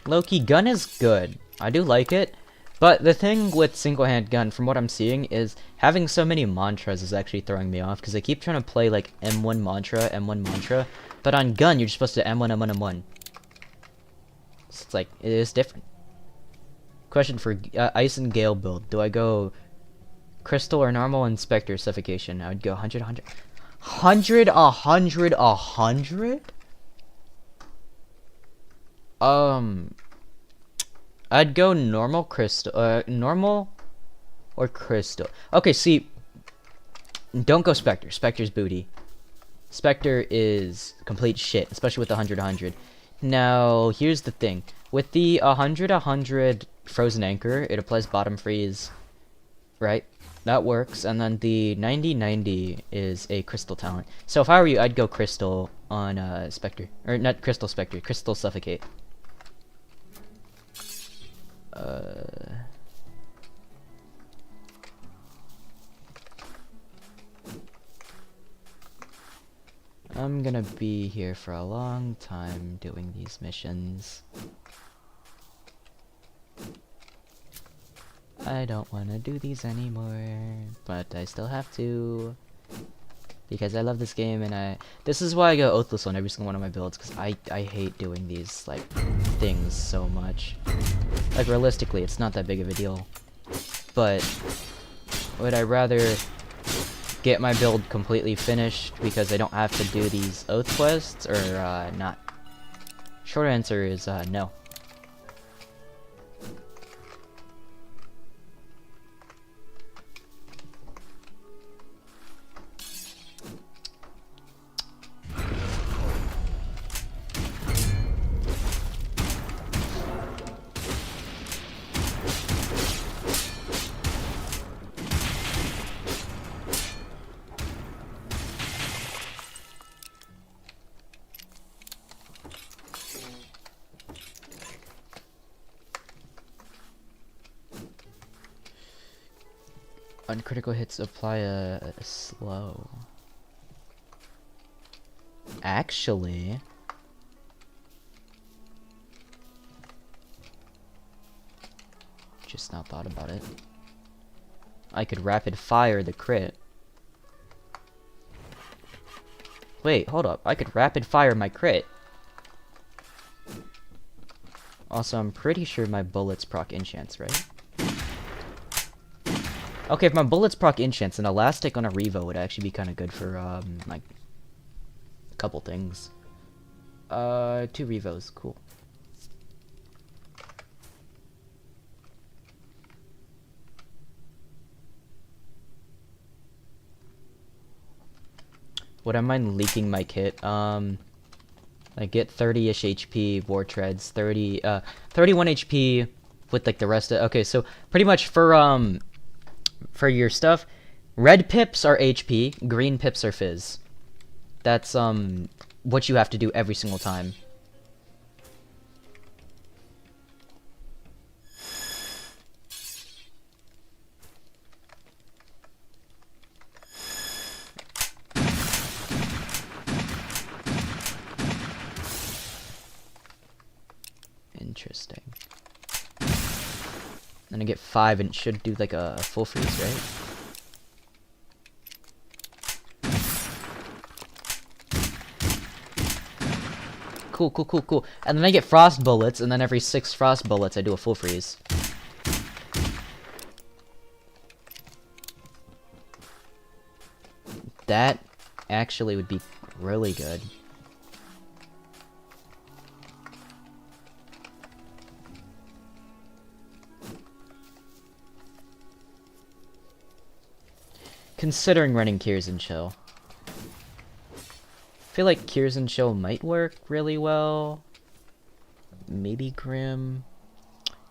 Low-key, gun is good. I do like it. But the thing with single-hand gun, from what I'm seeing, is having so many mantras is actually throwing me off. Because I keep trying to play, like, M1 mantra. But on gun, you're just supposed to M1, M1, M1. So it's like, it is different. Question for Ice and Gale build. Do I go Crystal or normal Inspector Suffocation? I would go 100, 100. 100, 100, 100? I'd go normal crystal, normal or crystal. Okay, see, don't go Spectre. Spectre's booty. Spectre is complete shit, especially with the 100, 100. Now, here's the thing. With the 100, 100 Frozen Anchor, it applies bottom freeze, right? That works, and then the 90, 90 is a crystal talent. So if I were you, I'd go crystal on, Spectre. Or, not crystal Spectre, crystal Suffocate. I'm gonna be here for a long time doing these missions. I don't want to do these anymore, but I still have to. Because I love this game, and this is why I go Oathless on every single one of my builds, because I hate doing these, like, things so much. Like, realistically, it's not that big of a deal. But would I rather get my build completely finished because I don't have to do these oath quests, or not? Short answer is no. Uncritical hits apply a slow. Actually, just now thought about it. I could rapid fire the crit. Wait, hold up. I could rapid fire my crit. Also, I'm pretty sure my bullets proc enchants, right? Okay, if my bullets proc enchants, then Elastic on a Revo would actually be kind of good for, like, a couple things. 2 Revos, cool. Would I mind leaking my kit? Like, get 30-ish HP, War Treads, 31 HP with, like, the rest of... Okay, so, pretty much for your stuff, red pips are HP, green pips are fizz. That's what you have to do every single time. Interesting. Then I get 5 and it should do like a full freeze, right? Cool, cool, cool, cool. And then I get frost bullets, and then every 6 frost bullets I do a full freeze. That actually would be really good. Considering running Cures and Chill. I feel like Cures and Chill might work really well. Maybe Grim.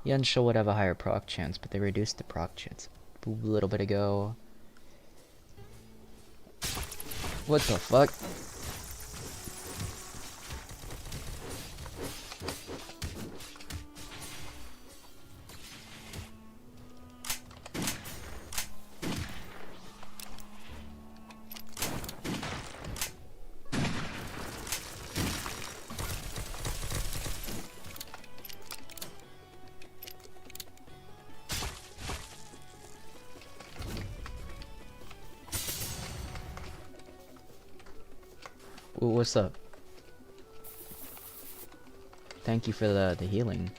Yeah, and Chill would have a higher proc chance, but they reduced the proc chance a little bit ago. What the fuck? What's up? Thank you for the healing.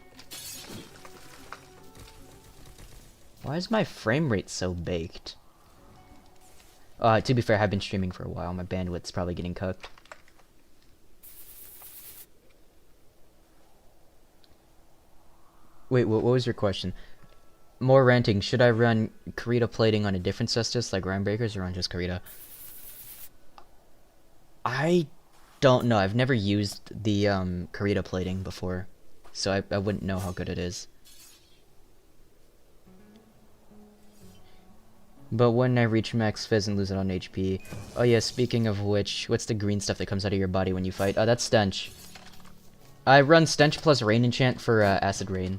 Why is my frame rate so baked? To be fair, I've been streaming for a while. My bandwidth's probably getting cooked. Wait, what was your question? More ranting. Should I run Karita plating on a different cestus like Rhinebreakers or on just Karita? I don't know. I've never used the Karita plating before, so I wouldn't know how good it is. But when I reach max fizz and lose it on HP... Oh yeah, speaking of which, what's the green stuff that comes out of your body when you fight? Oh, that's Stench. I run Stench plus Rain Enchant for Acid Rain.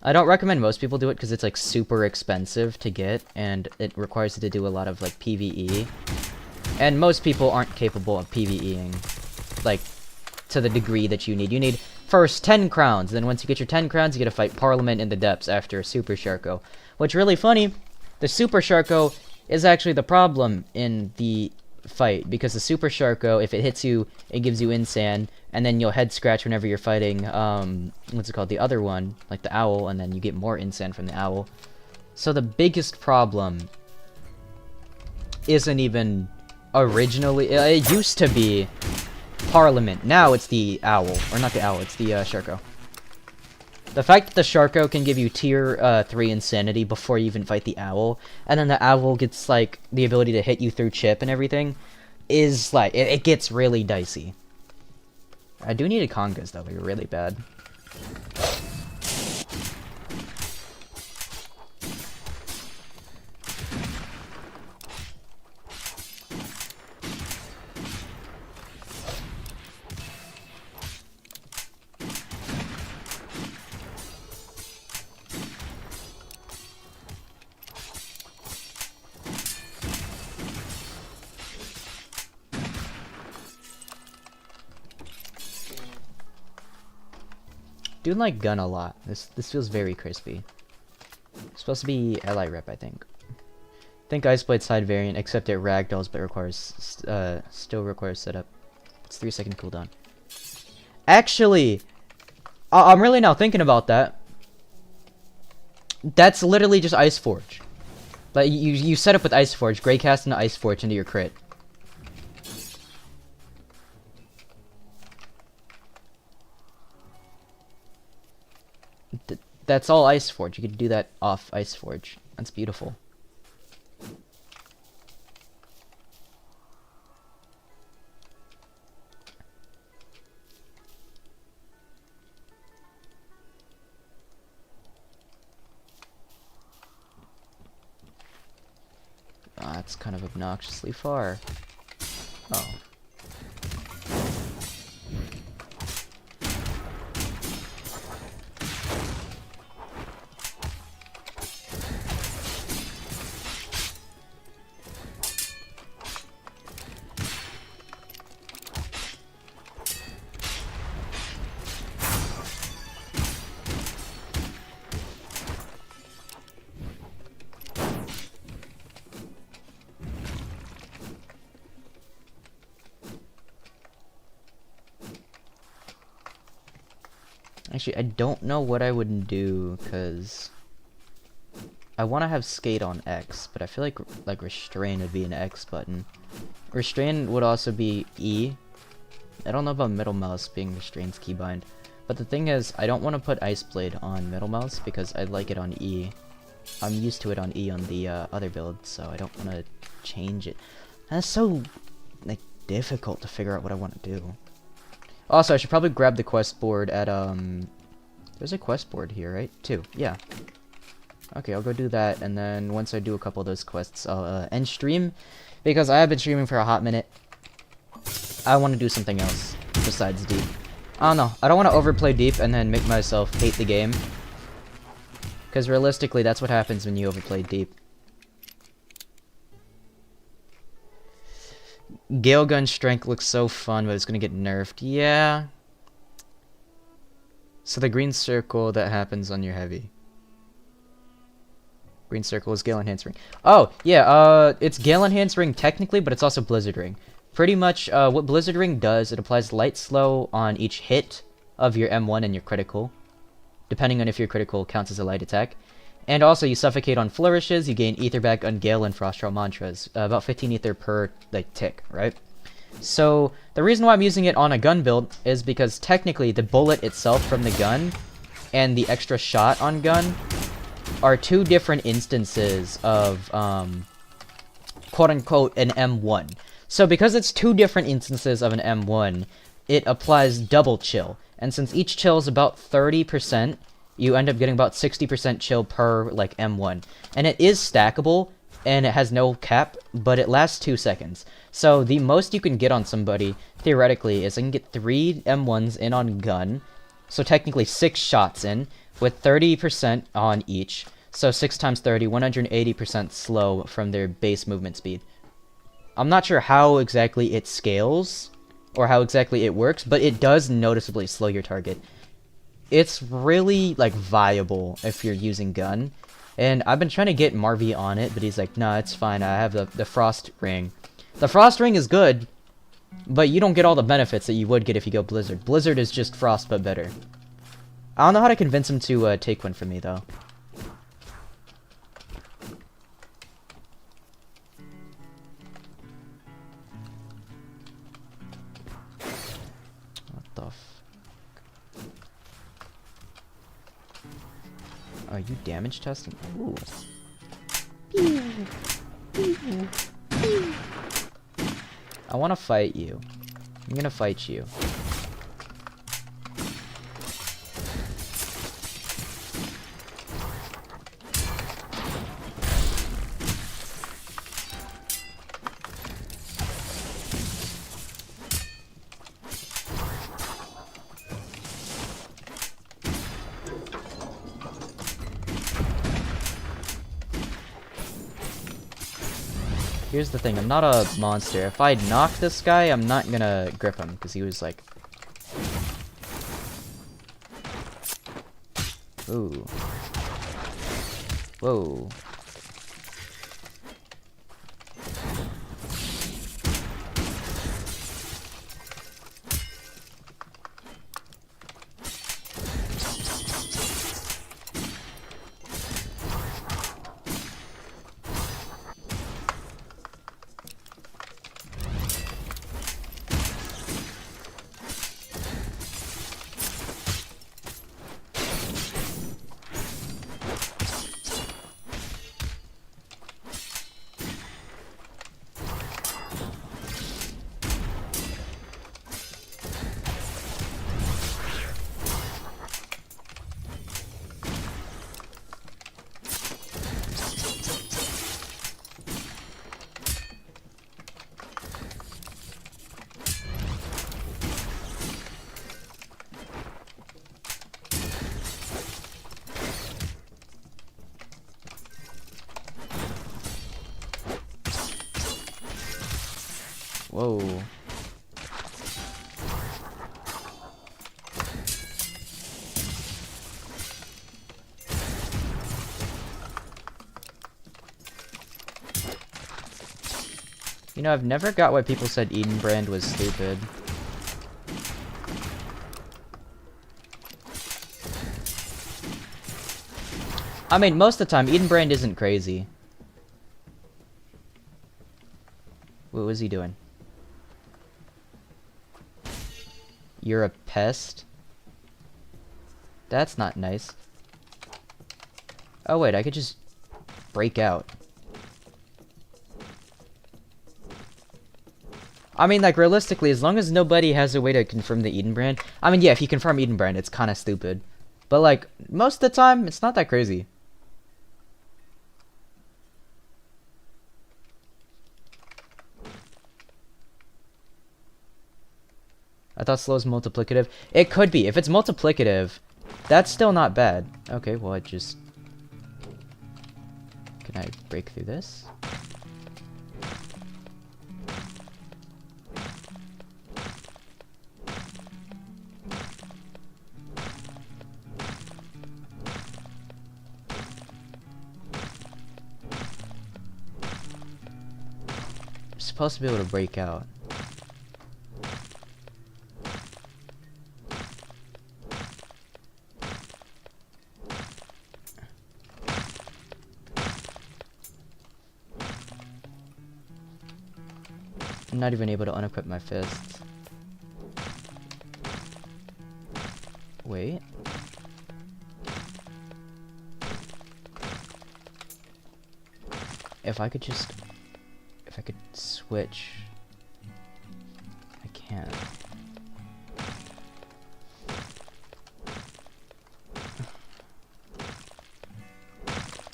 I don't recommend most people do it because it's like super expensive to get, and it requires you to do a lot of like PvE. And most people aren't capable of PvEing, like, to the degree that you need. You need first 10 crowns, then once you get your 10 crowns, you get to fight Parliament in the depths after Super Sharko. Which, really funny, the Super Sharko is actually the problem in the fight, because the Super Sharko, if it hits you, it gives you Insan, and then you'll head scratch whenever you're fighting, what's it called, the other one, like the Owl, and then you get more Insan from the Owl. So the biggest problem isn't even originally, it used to be Parliament, now it's the Owl, or not the Owl, it's the Sharko. The fact that the Sharko can give you tier 3 Insanity before you even fight the Owl, and then the Owl gets, like, the ability to hit you through chip and everything, is, like, it gets really dicey. I do need a Congas, though, they're really bad. Do like gun a lot. This feels very crispy. It's supposed to be ally rep, I think. I think Iceblade side variant, except it ragdolls, but requires still requires setup. It's 3-second cooldown. Actually, I'm really now thinking about that. That's literally just Ice Forge. Like you set up with Ice Forge, Greycast and Ice Forge into your crit. That's all Ice Forge. You could do that off Ice Forge. That's beautiful. Ah, that's kind of obnoxiously far. Oh. Actually, I don't know what I would do, because I want to have skate on X, but I feel like restrain would be an X button. Restrain would also be E. I don't know about middle mouse being restrain's keybind, but the thing is, I don't want to put Ice Blade on middle mouse because I like it on E. I'm used to it on E on the other build, so I don't want to change it. And it's so like difficult to figure out what I want to do. Also, I should probably grab the quest board at, there's a quest board here, right? 2, yeah. Okay, I'll go do that, and then once I do a couple of those quests, I'll, end stream, because I have been streaming for a hot minute. I want to do something else, besides Deep. I don't know, I don't want to overplay Deep and then make myself hate the game. Because realistically, that's what happens when you overplay Deep. Gale Gun Strength looks so fun, but it's gonna get nerfed. Yeah. So the green circle that happens on your heavy. Green circle is Gale Enhanced Ring. Oh, yeah, it's Gale Enhanced Ring technically, but it's also Blizzard Ring. Pretty much, what Blizzard Ring does, it applies light slow on each hit of your M1 and your critical. Depending on if your critical counts as a light attack. And also, you suffocate on flourishes, you gain ether back on Gale and Frostral mantras. About 15 ether per, like, tick, right? So, the reason why I'm using it on a gun build is because technically the bullet itself from the gun and the extra shot on gun are two different instances of, quote-unquote, an M1. So, because it's two different instances of an M1, it applies double chill. And since each chill is about 30%, you end up getting about 60% chill per, like, M1. And it is stackable, and it has no cap, but it lasts 2 seconds. So the most you can get on somebody, theoretically, is I can get 3 M1s in on gun, so technically 6 shots in, with 30% on each. So 6 times 30, 180% slow from their base movement speed. I'm not sure how exactly it scales or how exactly it works, but it does noticeably slow your target. It's really like viable if you're using gun. And I've been trying to get Marvy on it, but he's like, nah, it's fine. I have the frost ring. The frost ring is good, but you don't get all the benefits that you would get if you go Blizzard. Blizzard is just frost, but better. I don't know how to convince him to take one from me, though. What the f... Are you damage testing? Ooh. I want to fight you. I'm gonna fight you. Here's the thing, I'm not a monster. If I knock this guy, I'm not gonna grip him, because he was like... Ooh. Whoa. Whoa. You know, I've never got why people said Eden Brand was stupid. I mean, most of the time, Eden Brand isn't crazy. What was he doing? You're a pest? That's not nice. Oh wait, I could just break out. I mean, like, realistically, as long as nobody has a way to confirm the Eden Brand... I mean, yeah, if you confirm Eden Brand, it's kind of stupid. But, like, most of the time, it's not that crazy. I thought slow's multiplicative. It could be. If it's multiplicative, that's still not bad. Okay, well, I just... Can I break through this? I'm supposed to be able to break out. I'm not even able to unequip my fists. Wait. If I could just... If I could switch... I can't.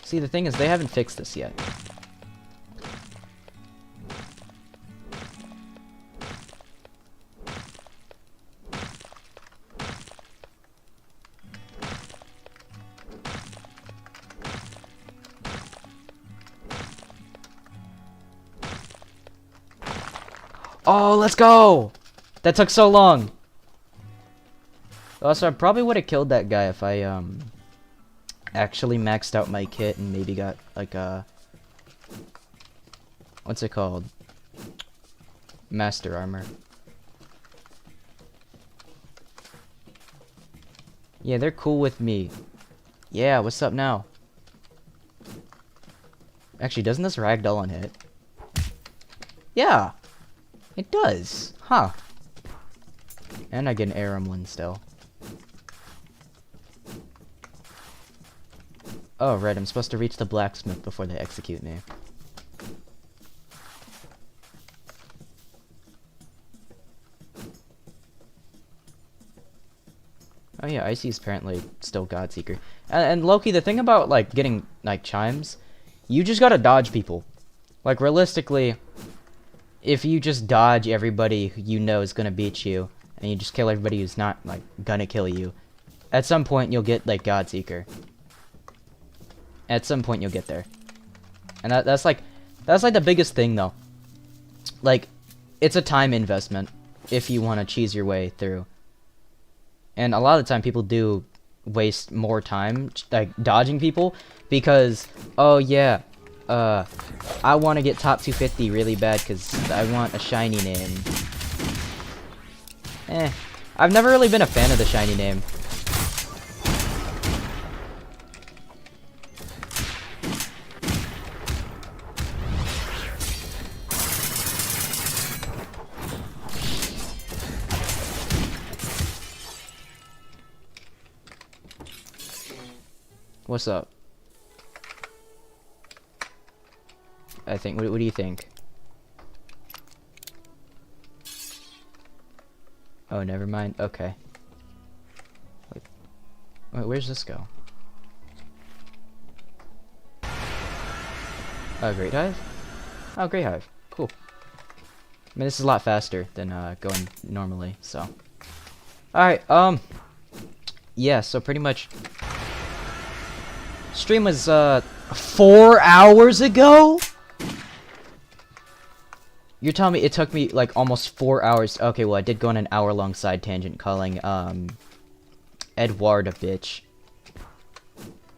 See, the thing is, they haven't fixed this yet. Oh, let's go! That took so long. Also, I probably would have killed that guy if I actually maxed out my kit and maybe got like a what's it called? Master armor. Yeah, they're cool with me. Yeah, what's up now? Actually, doesn't this ragdoll on hit? Yeah, it does. Huh. And I get an air one still. Oh, right, I'm supposed to reach the blacksmith before they execute me. Oh yeah, Icy's apparently still Godseeker. And Loki, the thing about, like, getting, like, chimes, you just gotta dodge people. Like, realistically, if you just dodge everybody who you know is gonna beat you, and you just kill everybody who's not, like, gonna kill you, at some point you'll get, like, Godseeker. At some point you'll get there. And that's like the biggest thing, though. Like, it's a time investment if you want to cheese your way through. And a lot of the time people do waste more time, like, dodging people because, oh yeah, I want to get top 250 really bad because I want a shiny name. I've never really been a fan of the shiny name. What's up? I think. What do you think? Oh, never mind. Okay. Wait, where's this go? Oh, Great Hive? Oh, Great Hive. Cool. I mean, this is a lot faster than going normally, so. Alright, yeah, so pretty much stream was 4 hours ago? You're telling me it took me like almost 4 hours. Okay, well, I did go on an hour-long side tangent calling Edward a bitch.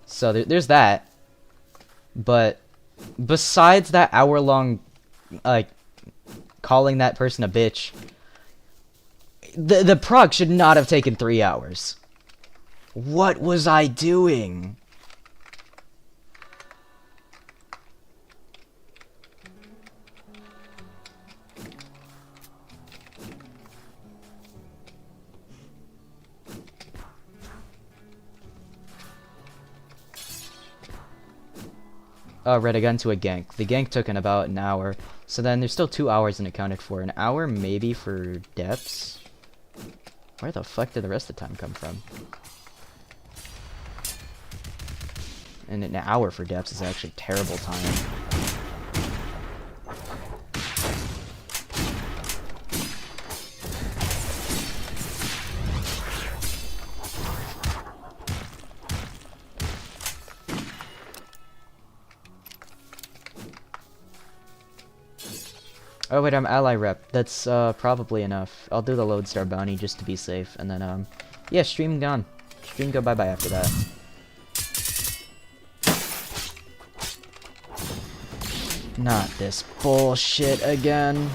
So there's that. But besides that hour-long like calling that person a bitch, the prog should not have taken 3 hours. What was I doing? Oh, right, I got into a gank. The gank took in about an hour. So then there's still 2 hours unaccounted for. An hour maybe for depths? Where the fuck did the rest of the time come from? And an hour for depths is actually terrible time. Oh wait, I'm ally rep. That's probably enough. I'll do the Lodestar bounty just to be safe, and then yeah, stream gone. Stream go bye bye after that. Not this bullshit again.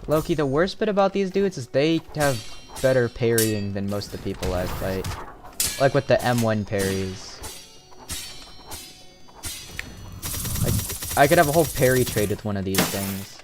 Loki, the worst bit about these dudes is they have better parrying than most of the people I fight. Like with the M1 parries. Like, I could have a whole parry trade with one of these things.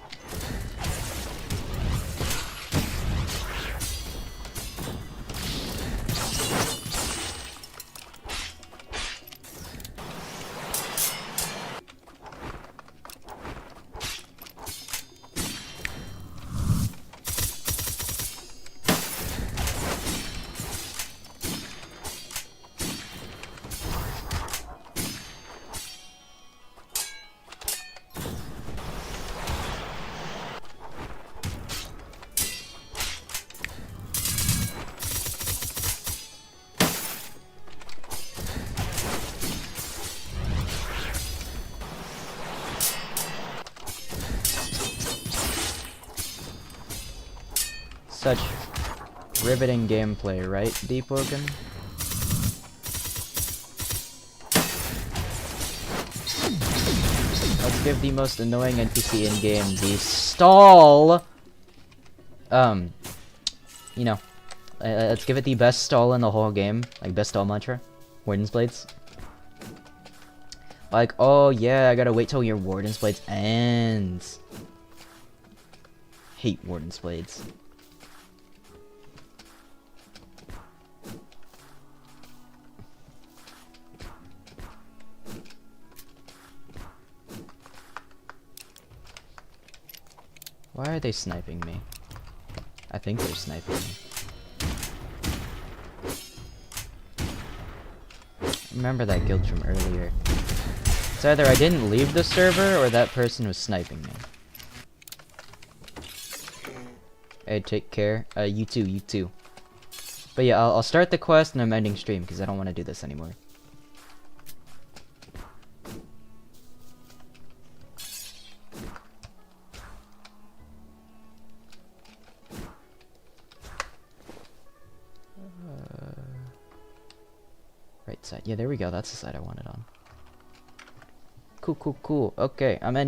Such riveting gameplay, right, Deepwoken? Let's give the most annoying NPC in-game the stall! You know, let's give it the best stall in the whole game. Like, best stall mantra. Warden's Blades. Like, oh yeah, I gotta wait till your Warden's Blades ends. Hate Warden's Blades. Why are they sniping me? I think they're sniping me. Remember that guild from earlier. It's either I didn't leave the server or that person was sniping me. Hey, take care. You too, you too. But yeah, I'll start the quest and I'm ending stream because I don't want to do this anymore. Right side. Yeah, there we go. That's the side I wanted on. Cool, cool, cool. Okay, I'm ending.